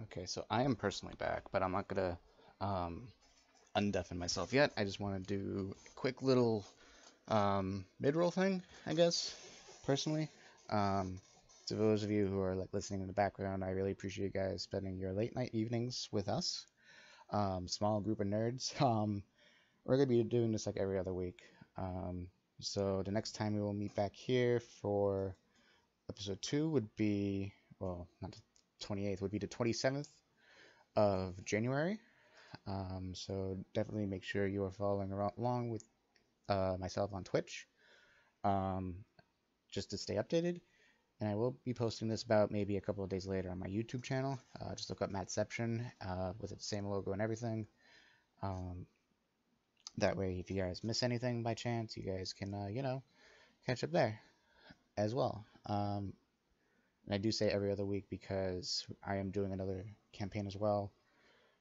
Okay, so I am personally back, but I'm not gonna undeafen myself yet. I just want to do a quick little mid-roll thing, I guess, personally. To those of you who are like listening in the background, I really appreciate you guys spending your late night evenings with us. Small group of nerds. We're gonna be doing this like every other week. So the next time we will meet back here for episode 2 would be, well, not the 28th, would be the 27th of January. So definitely make sure you are following along with myself on Twitch, just to stay updated. And I will be posting this about maybe a couple of days later on my YouTube channel. Just look up Mattception with the same logo and everything. That way, if you guys miss anything by chance, you guys can, catch up there as well. And I do say every other week because I am doing another campaign as well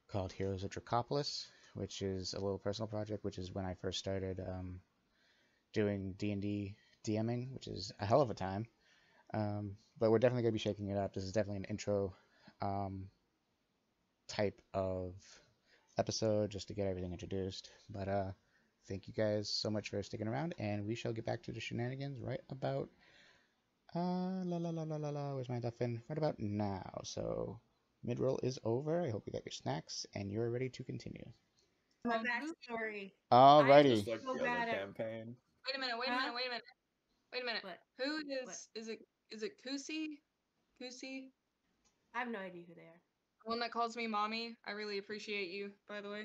called Heroes of Dracopolis, which is a little personal project, which is when I first started doing D&D DMing, which is a hell of a time. But we're definitely going to be shaking it up. This is definitely an intro type of episode just to get everything introduced. But thank you guys so much for sticking around, and we shall get back to the shenanigans right about where's my duffin? Right about now. So mid-roll is over. I hope you got your snacks and you're ready to continue. My backstory. Alrighty. Just like so the other bad at- campaign. Wait a minute. Wait a minute. Wait a minute. Wait a minute. What? Who is? What? Is it Kusi? Kusi? I have no idea who they are. The one that calls me mommy. I really appreciate you, by the way.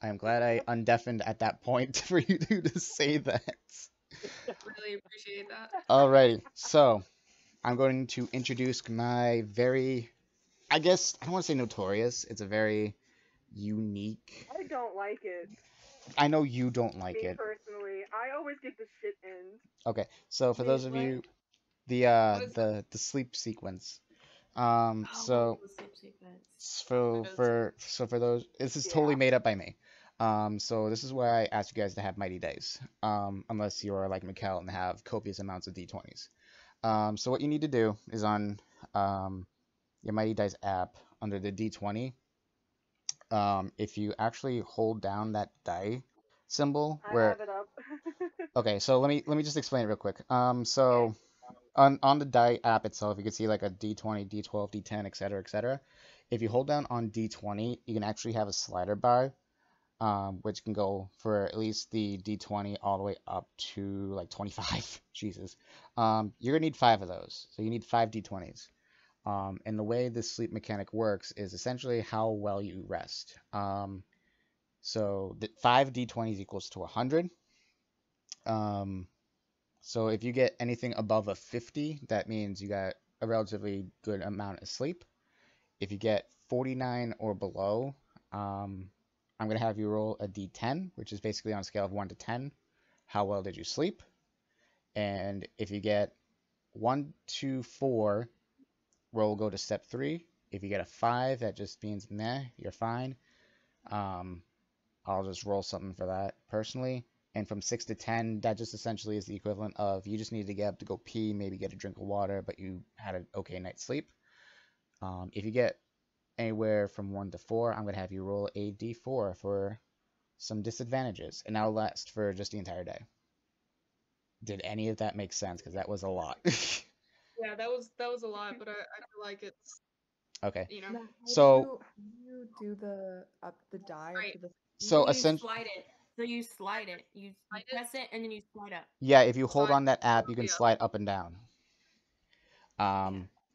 I am glad I undeafened at that point for you to say that. Really appreciate that. Alrighty, so I'm going to introduce my very, I guess, I don't want to say notorious. It's a very unique. I don't like it. I know you don't like Me it. personally, I always get the shit end. Okay, so for Wait, those of what? you, What is that? the sleep sequence. Oh, So the sleep sequence. for those, this is totally Yeah. made up by me. So this is why I asked you guys to have Mighty Dice. Unless you're like Mikkel and have copious amounts of D20s. So what you need to do is on your Mighty Dice app under the D20. If you actually hold down that die symbol I where have it up. okay, so let me just explain it real quick. Okay. So on the die app itself, you can see like a D20, D12, D10, etc., etc. If you hold down on D20, you can actually have a slider bar, which can go for at least the D20 all the way up to like 25. Jesus. You're gonna need 5 of those, so you need 5 D20s. And the way this sleep mechanic works is essentially how well you rest. So the 5 D20s equals to 100. So if you get anything above a 50, that means you got a relatively good amount of sleep. If you get 49 or below, I'm going to have you roll a d10, which is basically on a scale of 1 to 10. How well did you sleep? And if you get 1 to 4, roll go to step 3. If you get a 5, that just means meh, you're fine. I'll just roll something for that personally. And from 6 to 10, that just essentially is the equivalent of you just need to get up to go pee, maybe get a drink of water, but you had an okay night's sleep. If you get anywhere from 1 to 4, I'm going to have you roll a d4 for some disadvantages, and that'll last for just the entire day. Did any of that make sense? Because that was a lot. Yeah, that was a lot, but I feel like it's Okay. you know. Now, how So, do you do the die up Right. to the so You essentially, slide it. So you slide it. You Slide it? press it and then you slide up. yeah, if you hold Slide on that app, you can yeah. slide up and down.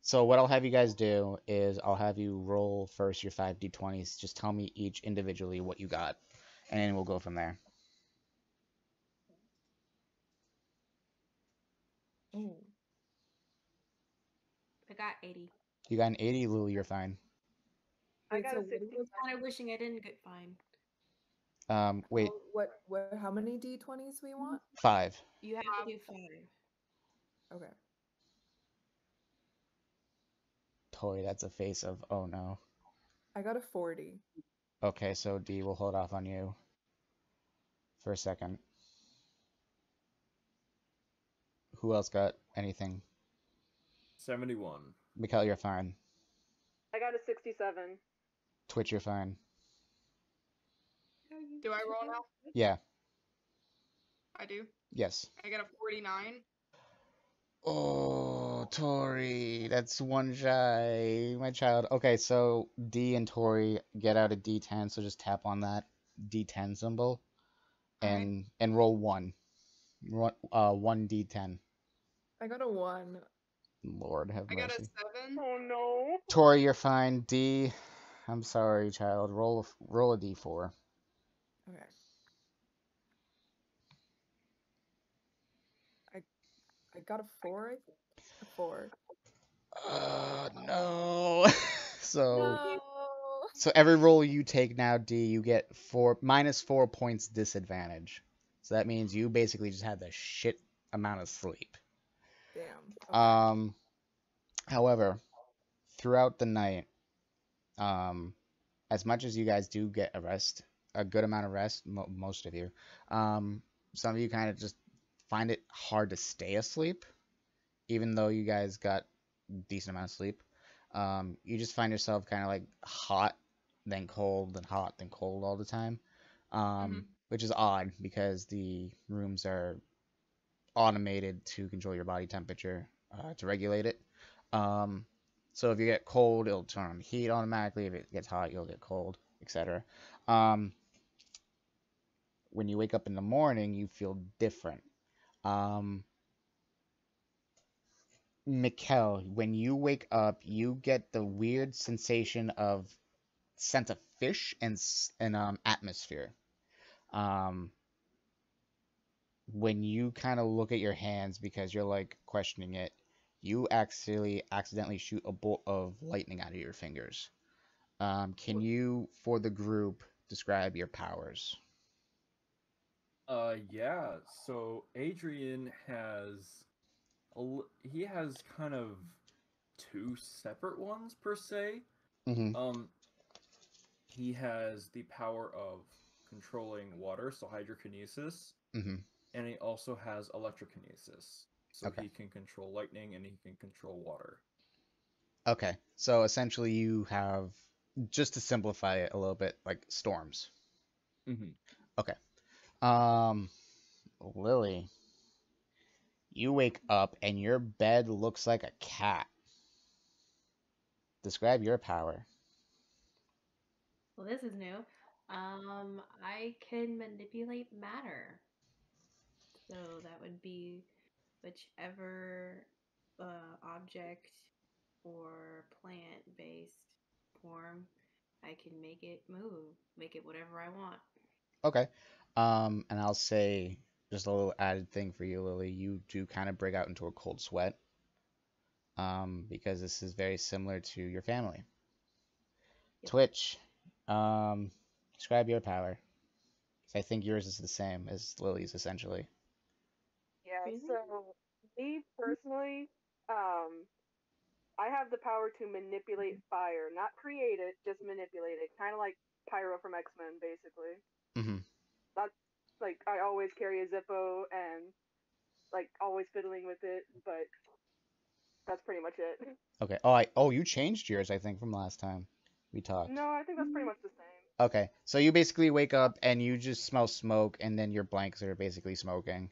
So what I'll have you guys do is I'll have you roll first your 5 d20s. Just tell me each individually what you got, and then we'll go from there. Oh, I got 80. You got an 80, Lily, you're fine. I wait, got so a what 60. was I was kind of wishing I didn't get fine. Wait, what how many d20s we want? 5. You have to do 5. Okay. Toy, that's a face of, oh no. I got a 40. Okay, so D, will hold off on you for a second. Who else got anything? 71. Mikhail, you're fine. I got a 67. Twitch, you're fine. Do I roll now? Yeah, I do. yes. I got a 49. Oh, Tori, that's one shy, my child. Okay, so D and Tori get out a D10, so just tap on that D10 symbol Alright. and roll 1. 1 D10. I got a 1. Lord have I got a mercy. 7. Oh no. Tori, you're fine. D, I'm sorry, child. Roll a D4. Okay. I got a 4, I think. A 4. No. So No. so every roll you take now, D, you get -4 points disadvantage. So that means you basically just had the shit amount of sleep. Damn. Okay. However, throughout the night, um, as much as you guys do get a good amount of rest, most of you, some of you kind of just find it hard to stay asleep, even though you guys got decent amount of sleep. You just find yourself kind of like hot, then cold, then hot, then cold all the time, which is odd because the rooms are automated to control your body temperature to regulate it. So if you get cold, it'll turn on the heat automatically. If it gets hot, you'll get cold, etc. When you wake up in the morning, you feel different. Mikkel, when you wake up, you get the weird sensation of scent of fish and atmosphere. Um, when you kind of look at your hands because you're like questioning it, you actually accidentally shoot a bolt of lightning out of your fingers. Can you, for the group, describe your powers? Yeah. So Adrian has he has kind of two separate ones per se. Mm-hmm. Um, he has the power of controlling water, so hydrokinesis, Mm-hmm. and he also has electrokinesis, so Okay. he can control lightning and he can control water. Okay. So essentially, you have, just to simplify it a little bit, like storms. Mm-hmm. Okay. Um, Lily, you wake up and your bed looks like a cat. Describe your power. Well, this is new. I can manipulate matter. So that would be whichever object or plant-based form, I can make it move, make it whatever I want. Okay. And I'll say just a little added thing for you, Lily. You do kind of break out into a cold sweat, because this is very similar to your family. Yep. Twitch, um, describe your power. 'Cause I think yours is the same as Lily's, essentially. Yeah, Really? so me personally, I have the power to manipulate fire, not create it, just manipulate it. Kind of like Pyro from X-Men, basically. Mm-hmm. That's like I always carry a Zippo and like always fiddling with it, but that's pretty much it. Okay. You changed yours, I think, from last time we talked. No, I think that's pretty much the same. Okay. So you basically wake up and you just smell smoke, and then your blankets are basically smoking.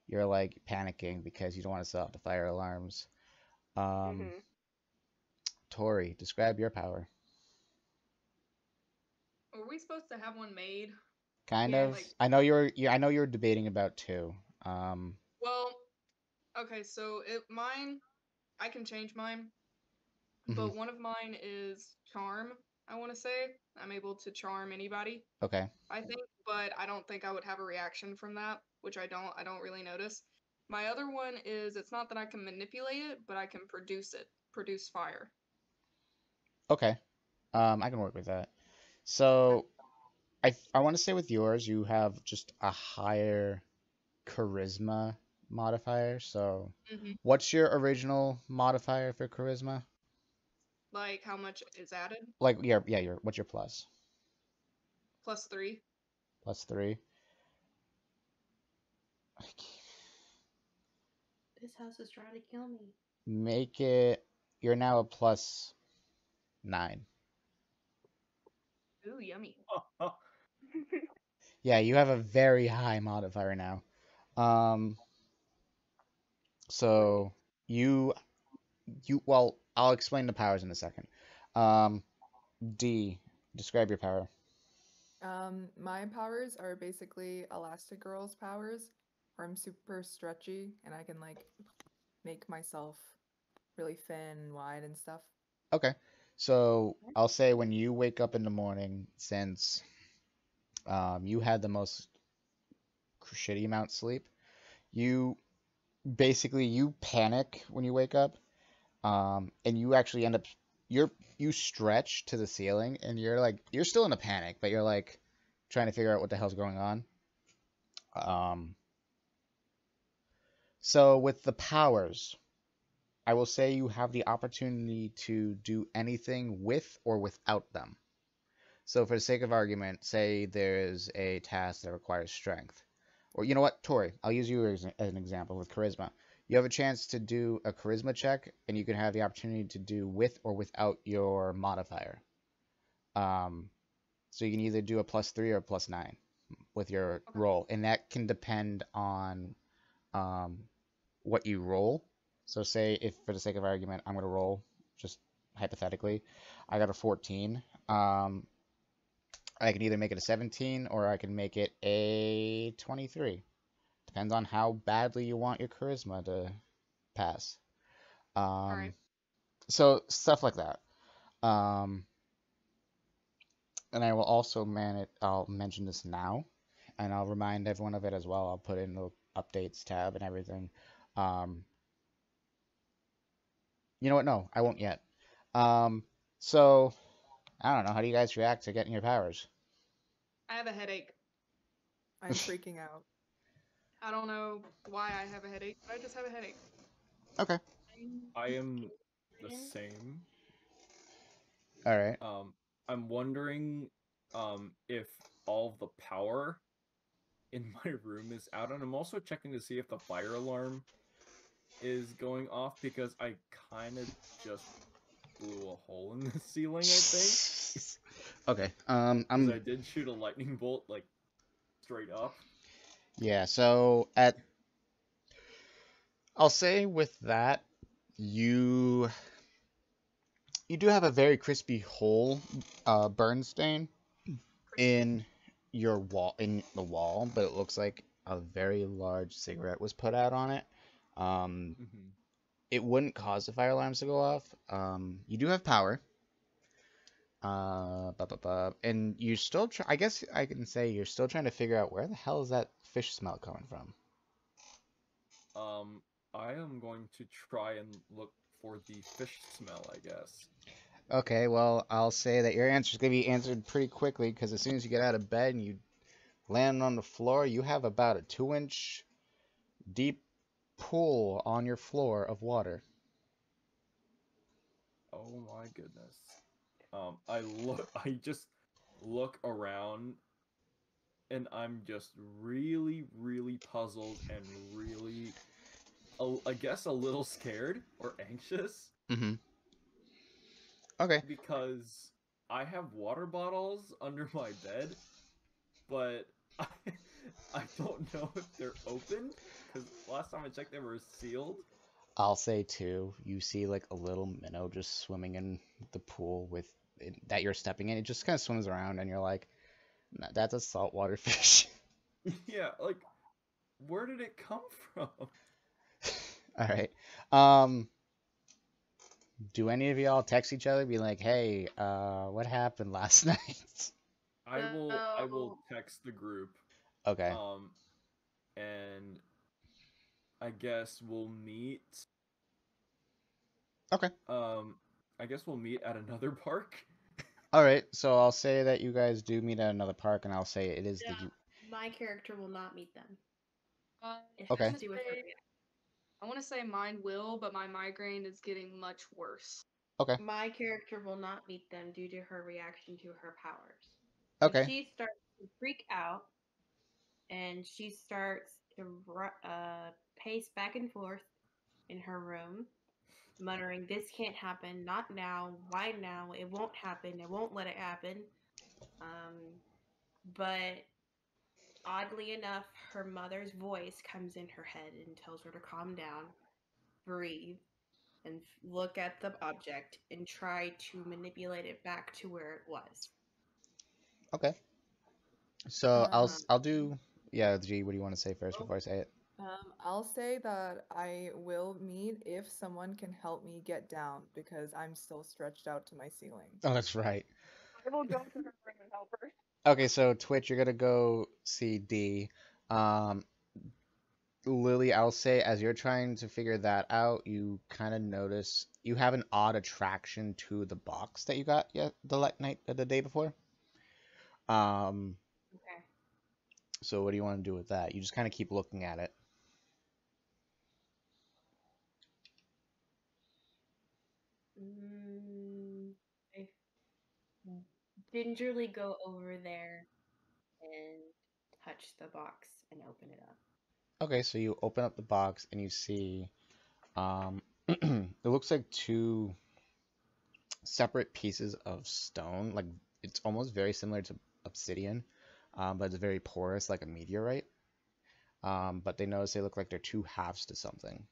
You're like panicking because you don't want to set off the fire alarms. Um, Mhm. Tori, describe your power. Were we supposed to have one made? Kind Yeah. of. Like, I know you're debating about two. well, okay, so mine, I can change mine, Mhm. but one of mine is charm, I want to say. I'm able to charm anybody, Okay. I think, but I don't think I would have a reaction from that, which I don't really notice. My other one is it's not that I can manipulate it, but I can produce it, produce fire. Okay. I can work with that. Okay. So I want to say with yours, you have just a higher charisma modifier. So Hmm. what's your original modifier for charisma? Like how much is added? Like your what's your plus? +3. Plus three. This house is trying to kill me. Make it. You're now a plus nine. Ooh, yummy. Yeah, you have a very high modifier now. Um, Sweet. so you well, I'll explain the powers in a second. Um, D, describe your power. My powers are basically Elastigirl's powers, where I'm super stretchy and I can like make myself really thin and wide and stuff. Okay. So I'll say when you wake up in the morning, since you had the most shitty amount sleep, you basically you panic when you wake up, and you actually end up you stretch to the ceiling, and you're still in a panic, but you're like trying to figure out what the hell's going on. Um, so with the powers, I will say you have the opportunity to do anything with or without them. So for the sake of argument, say there's a task that requires strength. Or you know what, Tori, I'll use you as an example with charisma. You have a chance to do a charisma check, and you can have the opportunity to do with or without your modifier. Um, so you can either do a plus three or a plus nine with your Okay. roll, and that can depend on um, what you roll. So say if for the sake of argument, I'm going to roll just hypothetically, I got a 14. I can either make it a 17 or I can make it a 23. Depends on how badly you want your charisma to pass. All right. Um, so stuff like that. Um, and I will also I'll mention this now, and I'll remind everyone of it as well. I'll put in the updates tab and everything. Um, You know what? No, I won't yet. Um, so I don't know. How do you guys react to getting your powers? I have a headache. I'm freaking out. I don't know why I have a headache, but I just have a headache. Okay. I am the same. All right. I'm wondering if all of the power in my room is out, and I'm also checking to see if the fire alarm is going off because I kind of just blew a hole in the ceiling, I think. Okay. Because I did shoot a lightning bolt like straight up. Yeah. So I'll say with that, you you do have a very crispy hole, burn stain in the wall, but it looks like a very large cigarette was put out on it. Um, Mm-hmm. it wouldn't cause the fire alarms to go off. You do have power. And you're still I guess I can say you're still trying to figure out where the hell is that fish smell coming from. I am going to try and look for the fish smell, I guess. Okay, well, I'll say that your answer is going to be answered pretty quickly because as soon as you get out of bed and you land on the floor, you have about a 2-inch deep pool on your floor of water. Oh my goodness. I just look around and I'm just really, really puzzled and really, I guess, a little scared or anxious Mm-hmm. Okay. because I have water bottles under my bed, but I, I don't know if they're open because last time I checked they were sealed. I'll say too, you see like a little minnow just swimming in the pool that you're stepping in. It just kind of swims around, and you're like, "Nah, that's a saltwater fish." Yeah, like, where did it come from? All right. Um, do any of y'all text each other, be like, "Hey, what happened last night?" I will text the group. Okay. Um, and I guess we'll meet. Okay. I guess we'll meet at another park. All right. So I'll say that you guys do meet at another park, and I'll say it is the. My character will not meet them. It has Okay. to do with her. I want to say mine will, but my migraine is getting much worse. Okay. My character will not meet them due to her reaction to her powers. Okay. If she starts to freak out and she starts to pace back and forth in her room, muttering, "This can't happen, not now, why now? It won't happen, it won't let it happen." But oddly enough, her mother's voice comes in her head and tells her to calm down, breathe, and look at the object and try to manipulate it back to where it was. Okay. So Um, I'll do. Yeah, G. What do you want to say first before I say it? I'll say that I will meet if someone can help me get down because I'm still stretched out to my ceiling. Oh, that's right. I will go to her room and help her. Okay, so Twitch, you're gonna go see D. Um, Lily, I'll say as you're trying to figure that out, you kind of notice you have an odd attraction to the box that you got the day before. Okay. So what do you want to do with that? You just kind of keep looking at it. I gingerly go over there and touch the box and open it up. Okay, so you open up the box and you see, it looks like two separate pieces of stone. Like it's almost very similar to obsidian, but it's very porous, like a meteorite. But they notice they look like they're two halves to something.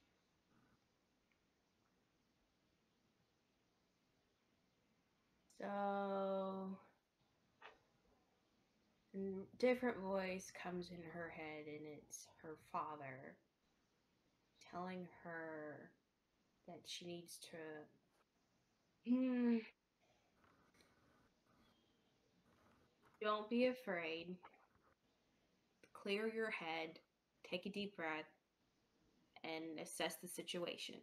So, a different voice comes in her head, and it's her father telling her that she needs to. Don't be afraid. Clear your head, take a deep breath, and assess the situation.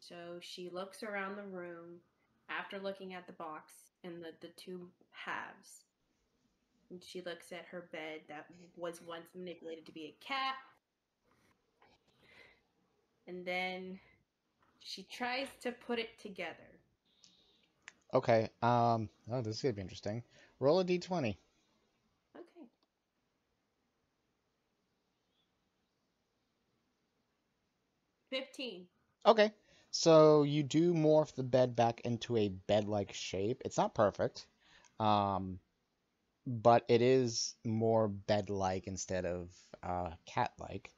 So she looks around the room after looking at the box and the two halves. And she looks at her bed that was once manipulated to be a cat. And then she tries to put it together. Okay. Oh, this is gonna be interesting. Roll a d20. Okay. $15. Okay. So you do morph the bed back into a bed-like shape. It's not perfect, um, but it is more bed-like instead of cat-like.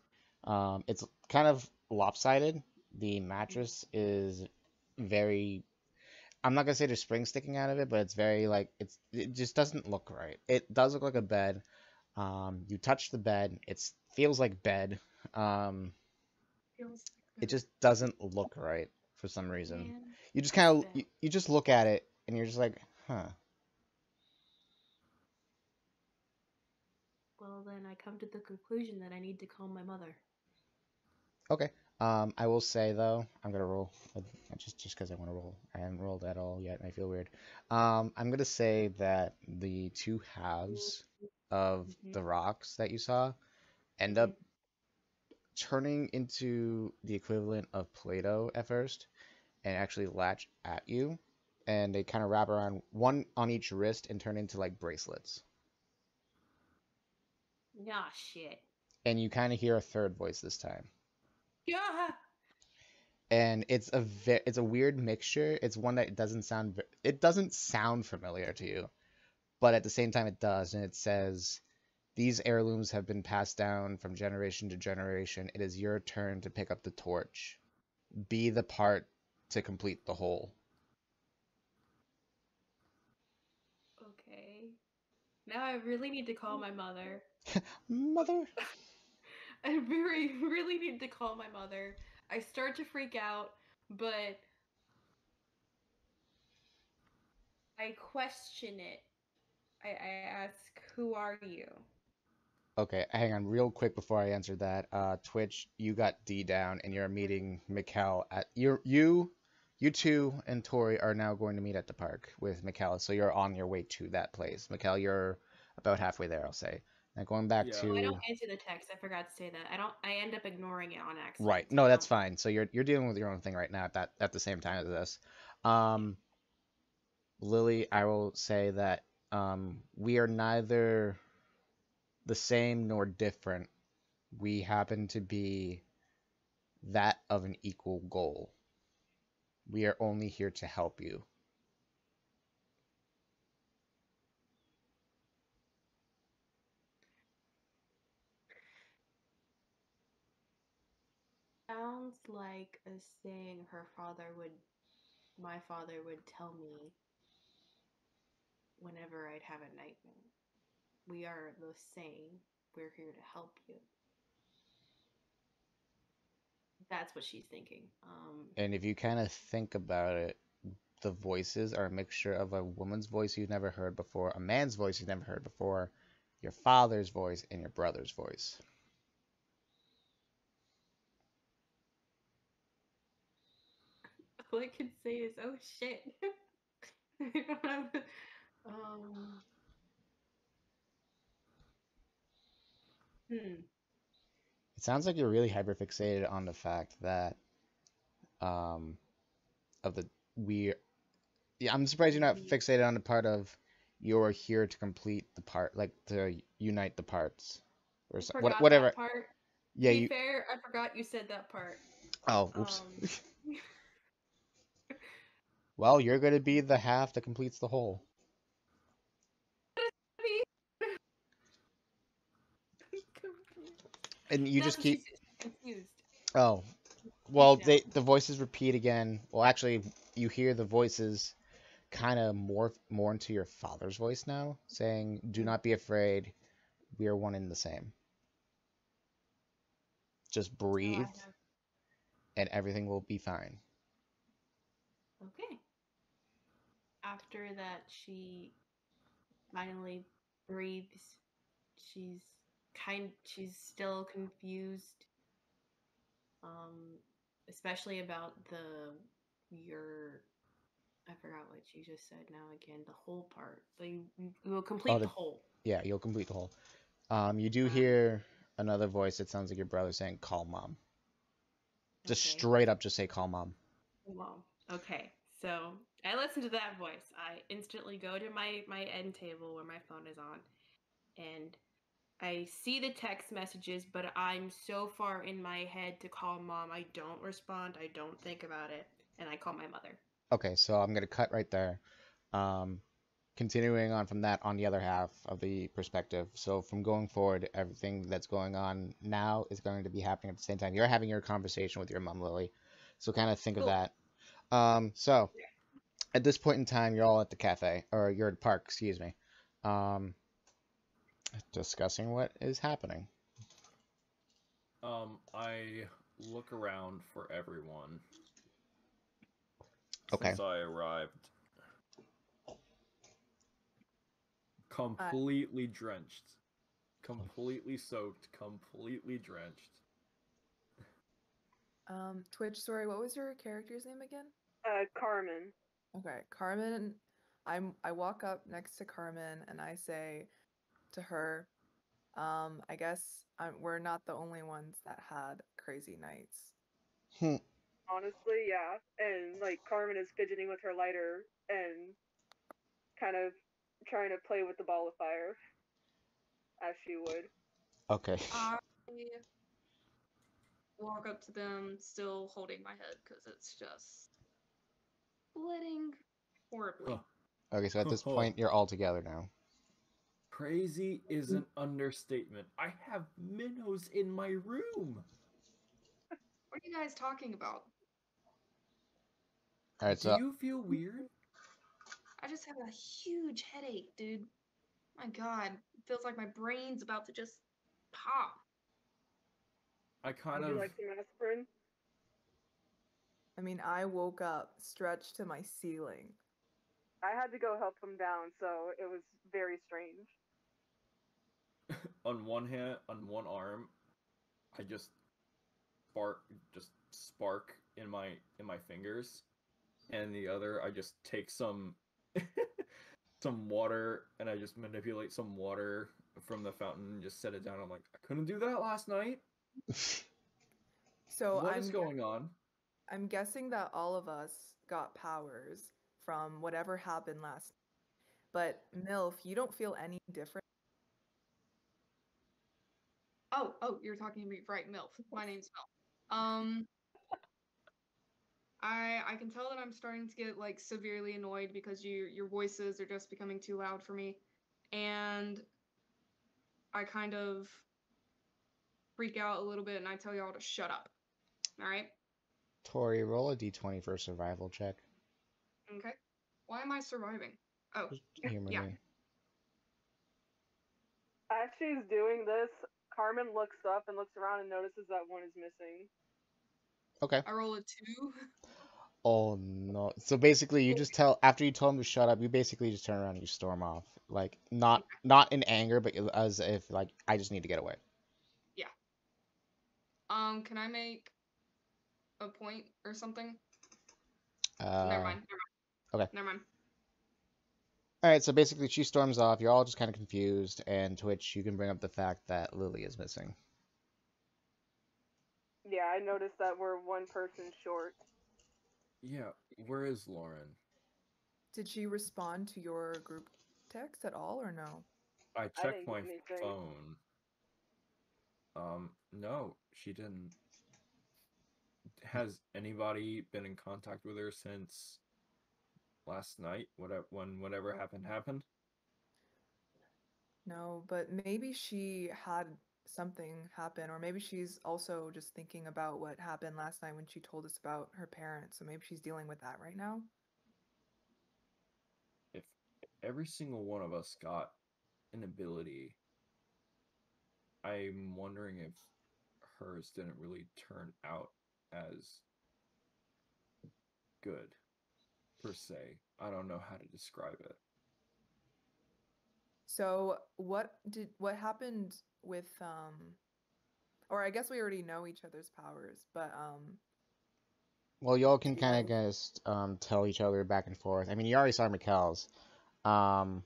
It's kind of lopsided. The mattress is very. I'm not gonna say there's springs sticking out of it, but it's very like it just doesn't look right. It does look like a bed. You touch the bed, it feels like bed. Um, Feels it like just doesn't look right for some a reason. man. You just This kind of bed. you just look at it and you're just like, huh. Well, then I come to the conclusion that I need to call my mother. Okay. I will say though, I'm gonna roll just because I want to roll. I haven't rolled at all yet, and I feel weird. I'm gonna say that the two halves of Mm-hmm. the rocks that you saw end Mm-hmm. up turning into the equivalent of Play-Doh at first, and actually latch at you, and they kind of wrap around one on each wrist and turn into like bracelets. Ah, shit. And you kind of hear a third voice this time. Yeah. And it's a weird mixture. It's one that doesn't sound familiar to you, but at the same time it does. And it says, "These heirlooms have been passed down from generation to generation. It is your turn to pick up the torch. Be the part to complete the whole." Okay. Now I really need to call my mother. Mother. I really need to call my mother. I start to freak out, but I question it. I ask, "Who are you?" Okay, hang on real quick before I answer that. Twitch, you got D down, and you're meeting Mikkel at you two and Tori are now going to meet at the park with Mikkel, so you're on your way to that place. Mikkel, you're about halfway there, I'll say. Now going back Yeah. Oh, I don't to answer the text. I forgot to say that. I end up ignoring it on accident. right. So No, I that's don't. fine. So you're dealing with your own thing right now at the same time as this. Um, Lily, I will say that we are neither the same nor different. We happen to be that of an equal goal. We are only here to help you. Sounds like a saying my father would tell me whenever I'd have a nightmare. We are the same. We're here to help you. That's what she's thinking. And if you kind of think about it, the voices are a mixture of a woman's voice you've never heard before, a man's voice you've never heard before, your father's voice, and your brother's voice. All I can say is, "Oh shit." I don't have. Um. Hmm. It sounds like you're really hyperfixated on the fact that um of the we yeah, I'm surprised you're not We fixated on the part of you're here to complete the part, like to unite the parts or forgot whatever. that part. To Yeah, be you. fair, I forgot you said that part. Oh, oops. Um. Well, you're going to be the half that completes the whole. And you No, just she's keep. confused. Oh, Confused well, now. the voices repeat again. Well, actually, you hear the voices kind of morph more into your father's voice now, saying, "Do not be afraid. We are one and the same. Just So I breathe, have. and everything will be fine." Okay. After that, she finally breathes. She's still confused. Um, especially about your. I forgot what you just said now again. The whole part. You will complete the whole. Yeah, you'll complete the whole. You do Um, hear another voice. It sounds like your brother saying, "Call mom." Just okay. straight up, just say, "Call mom." Well, okay. So I listen to that voice. I instantly go to my end table where my phone is on, and I see the text messages, but I'm so far in my head to call mom, I don't respond. I don't think about it, and I call my mother. Okay, so I'm gonna cut right there. Um, Continuing on from that, on the other half of the perspective. So from going forward, everything that's going on now is going to be happening at the same time. You're having your conversation with your mom, Lily. So kind of think of Cool. that. So at this point in time, you're all at the cafe, or you're at the park, excuse me, um, discussing what is happening. I look around for everyone Okay. since I arrived. Completely drenched. Completely soaked, completely drenched. Twitch, sorry, what was your character's name again? Carmen. Okay, Carmen. I walk up next to Carmen and I say to her, I guess we're not the only ones that had crazy nights. Honestly, yeah. And like Carmen is fidgeting with her lighter and kind of trying to play with the ball of fire as she would. Okay. I walk up to them, still holding my head because it's just splitting horribly. Okay, so at this point, you're all together now. Crazy is an understatement. I have minnows in my room. What are you guys talking about? All right, Do so you feel weird? I just have a huge headache, dude. My God, it feels like my brain's about to just pop. I kind Would you of like some aspirin? I mean, I woke up stretched to my ceiling. I had to go help them down, so it was very strange. on one hand, on one arm, I just spark in my fingers, and the other I just take some some water and I just manipulate some water from the fountain and just set it down. I'm like, I couldn't do that last night. So What is going on? I'm guessing that all of us got powers from whatever happened last. But MILF, you don't feel any different. Oh, you're talking to me, right, MILF. My name's MILF. I can tell that I'm starting to get like severely annoyed because your voices are just becoming too loud for me. And I kind of freak out a little bit and I tell y'all to shut up. All right? Tori, roll a d20 for a survival check. Okay. Why am I surviving? Oh, Just humor yeah. me. As she's doing this, Carmen looks up and looks around and notices that one is missing. Okay. I roll a 2. Oh no. So basically you just tell after you tell him to shut up, you basically just turn around and you storm off. Like not in anger, but as if like I just need to get away. Yeah. Can I make a point or something? Never mind. Okay. Never mind. All right, so basically she storms off. You're all just kind of confused, and Twitch, you can bring up the fact that Lily is missing. Yeah, I noticed that we're one person short. Yeah, where is Lauren? Did she respond to your group text at all or no? I I checked didn't my get anything. phone. No, she didn't. Has anybody been in contact with her since last night? When whatever happened? No, but maybe she had something happen, or maybe she's also just thinking about what happened last night when she told us about her parents. So maybe she's dealing with that right now. If every single one of us got an ability, I'm wondering if hers didn't really turn out as good, per se. I don't know how to describe it. So what happened with or I guess we already know each other's powers, but Well, y'all can Do you kind of guys? just tell each other back and forth. I mean, you already saw Mikkel's. Um,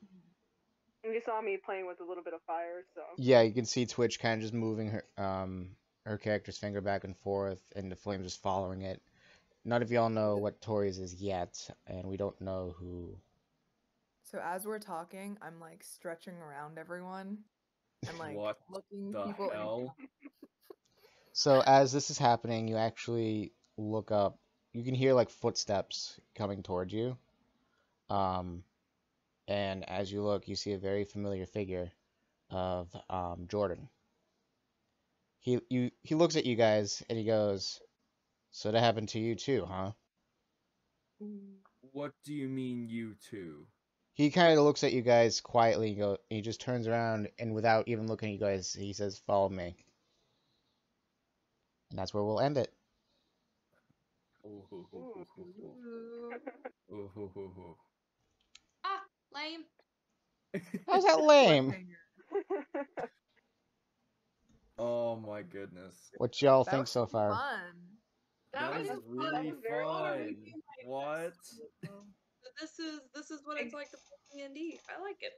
And you saw me playing with a little bit of fire, so. yeah, you can see Twitch kind of just moving her character's finger back and forth, and the flame just following it. None of y'all know what Tori's is yet, and we don't know who. So as we're talking, I'm like stretching around everyone and like What looking the people in the hell? So as this is happening, you actually look up. You can hear like footsteps coming towards you. Um, and as you look, you see a very familiar figure of Jordan. He looks at you guys and he goes, "So that happened to you too, huh?" What do you mean, you two? He kind of looks at you guys quietly and he just turns around and without even looking at you guys, he says, "Follow me." And that's where we'll end it. Oh, ho, ho, Ooh. ho, ho, ho. Ooh. Oh, ho, ho, ho. Ah, lame. How's that lame? Cliffhanger. Oh my goodness. What y'all That think was so far? fun. That was is fun. that really was very fun. fun. What? But this is what it's like to play D&D. I like it.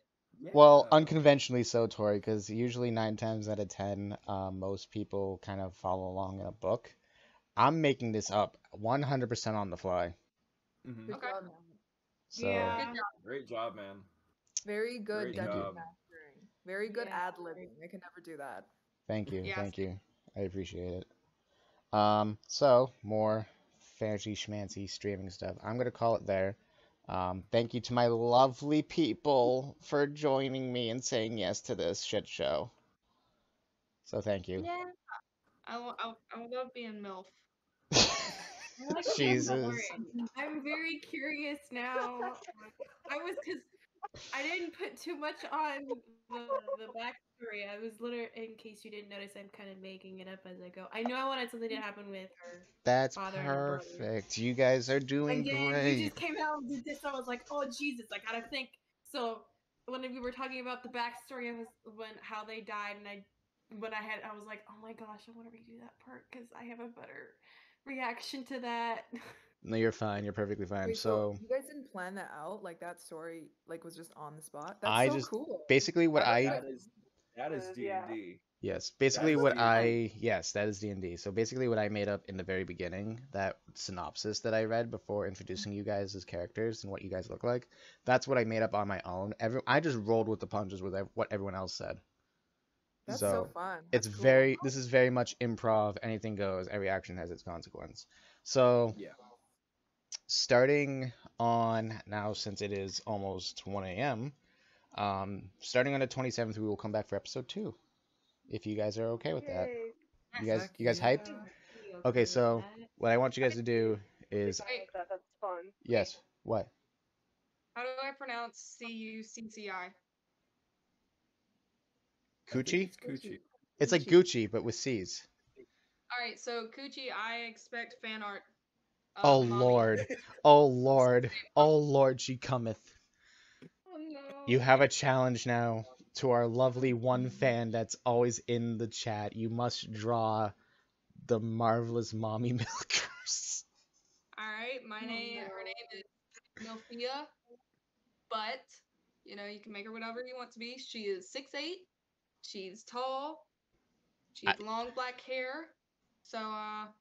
Well, Yeah. unconventionally so, Tori, because usually 9 times out of 10, most people kind of follow along in a book. I'm making this up 100% on the fly. Mhm. Good Okay. job, man. So, Yeah. Good job. Great job, man. Very good Great thank you. dungeon job. mastering. Very good Yeah. ad-libbing. I can never do that. Thank you. Yes. Thank you. I appreciate it. So more fancy schmancy streaming stuff. I'm gonna call it there. Thank you to my lovely people for joining me and saying yes to this shit show. So thank you. Yeah. I love being MILF. I like being Jesus. boring. I'm very curious now. I was because I didn't put too much on the backstory. I was literally, in case you didn't notice, I'm kind of making it up as I go. I knew I wanted something to happen with her That's father and her brother. perfect. You guys are doing And then you great. just came out and did this. I was like, oh Jesus, I gotta think. So when we were talking about the backstory, I was how they died, and I was like, oh my gosh, I want to redo that part because I have a better reaction to that. No, you're fine. You're perfectly fine. Wait, so So you guys didn't plan that out? Like that story like was just on the spot? That's I so just cool. basically what How did you I guys That is Yeah. D&D. yes, That's basically That's so what fun. D&D. yes, that is D&D. So basically what I made up in the very beginning, that synopsis that I read before introducing you guys as characters and what you guys look like, that's what I made up on my own. I just rolled with the punches with what everyone else said. That's so So fun. it's That's cool. this is very much improv, anything goes, every action has its consequence. So Yeah. starting on now, since it is almost 1 a.m., starting on the 27th, we will come back for episode 2, if you guys are okay with that. Yay. Heck You guys hyped? yeah. Be Okay, with so that. what I want you guys to do Pretty is fine Wait, with that. That's fun. yes, what? how do I pronounce CUCCI? I think Coochie? it's Coochie. It's like Gucci, but with C's. All right, so Coochie, I expect fan art Oh of mommy. Lord. Oh Lord. Oh Lord, she cometh. Oh You no. have a challenge now to our lovely one fan that's always in the chat. You must draw the marvelous mommy milkers. All right, her name is Milfia, but you know you can make her whatever you want to be. She is 6'8". She's tall. She I, has long black hair. So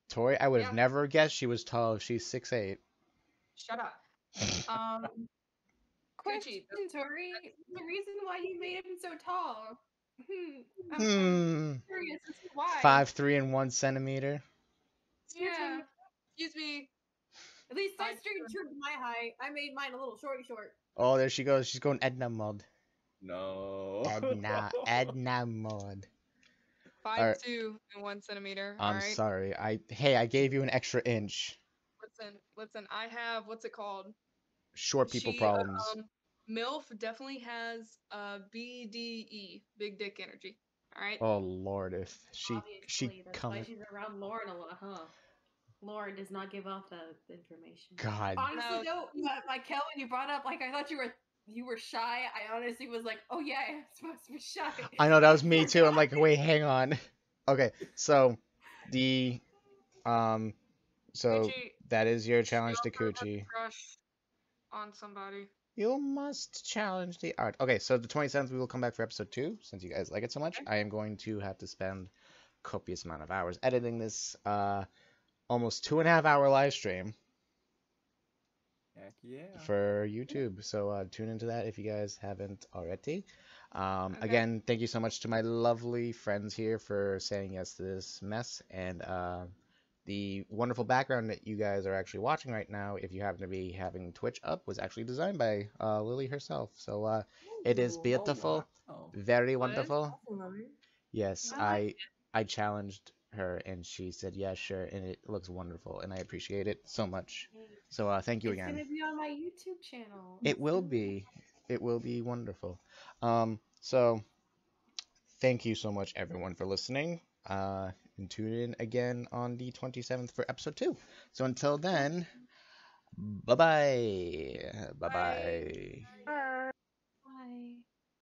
Tori, I would have yeah, never guessed she was tall if she's 6'8". shut up. Um, Question, Coochie, Tori. The reason why you made him so tall. I'm Hmm. curious as to why. 5'3" and 1 centimeter. yeah. Excuse me. At least I I stayed true to my height. I made mine a little short. Oh, there she goes. She's going Edna mode. No. Edna mode. 5'2" and 1 centimeter. All I'm right. sorry. I gave you an extra inch. Listen. I have what's it called? Short people She problems. MILF definitely has BDE, big dick energy. All right. Oh Lord, if she Obviously, that's why come. she's around Lauren a lot, huh? Lauren does not give off that information. God, Honestly, No. though, like Kel, when you brought up, like I thought you were shy. I honestly was like, oh yeah, I'm supposed to be shy. I know that was me too. I'm like, wait, hang on. Okay, so the So Coochie, that is your she challenge to also has Coochie. a crush on somebody. You must challenge the art. Okay, so the 27th we will come back for episode 2, since you guys like it so much. I am going to have to spend copious amount of hours editing this almost 2.5 hour live stream Heck yeah. for YouTube. So tune into that if you guys haven't already. Okay. Again, thank you so much to my lovely friends here for saying yes to this mess, and the wonderful background that you guys are actually watching right now, if you happen to be having Twitch up, was actually designed by Lily herself. So it is Ooh, beautiful, wow. very What? wonderful. awesome, Lily. Yes, I like I challenged her and she said yeah, sure, and it looks wonderful, and I appreciate it so much. So thank you It's again. gonna be on my YouTube channel. It will be. It will be wonderful. So thank you so much, everyone, for listening. And tune in again on the 27th for episode 2. So until then, bye bye. Bye Bye. bye. Bye.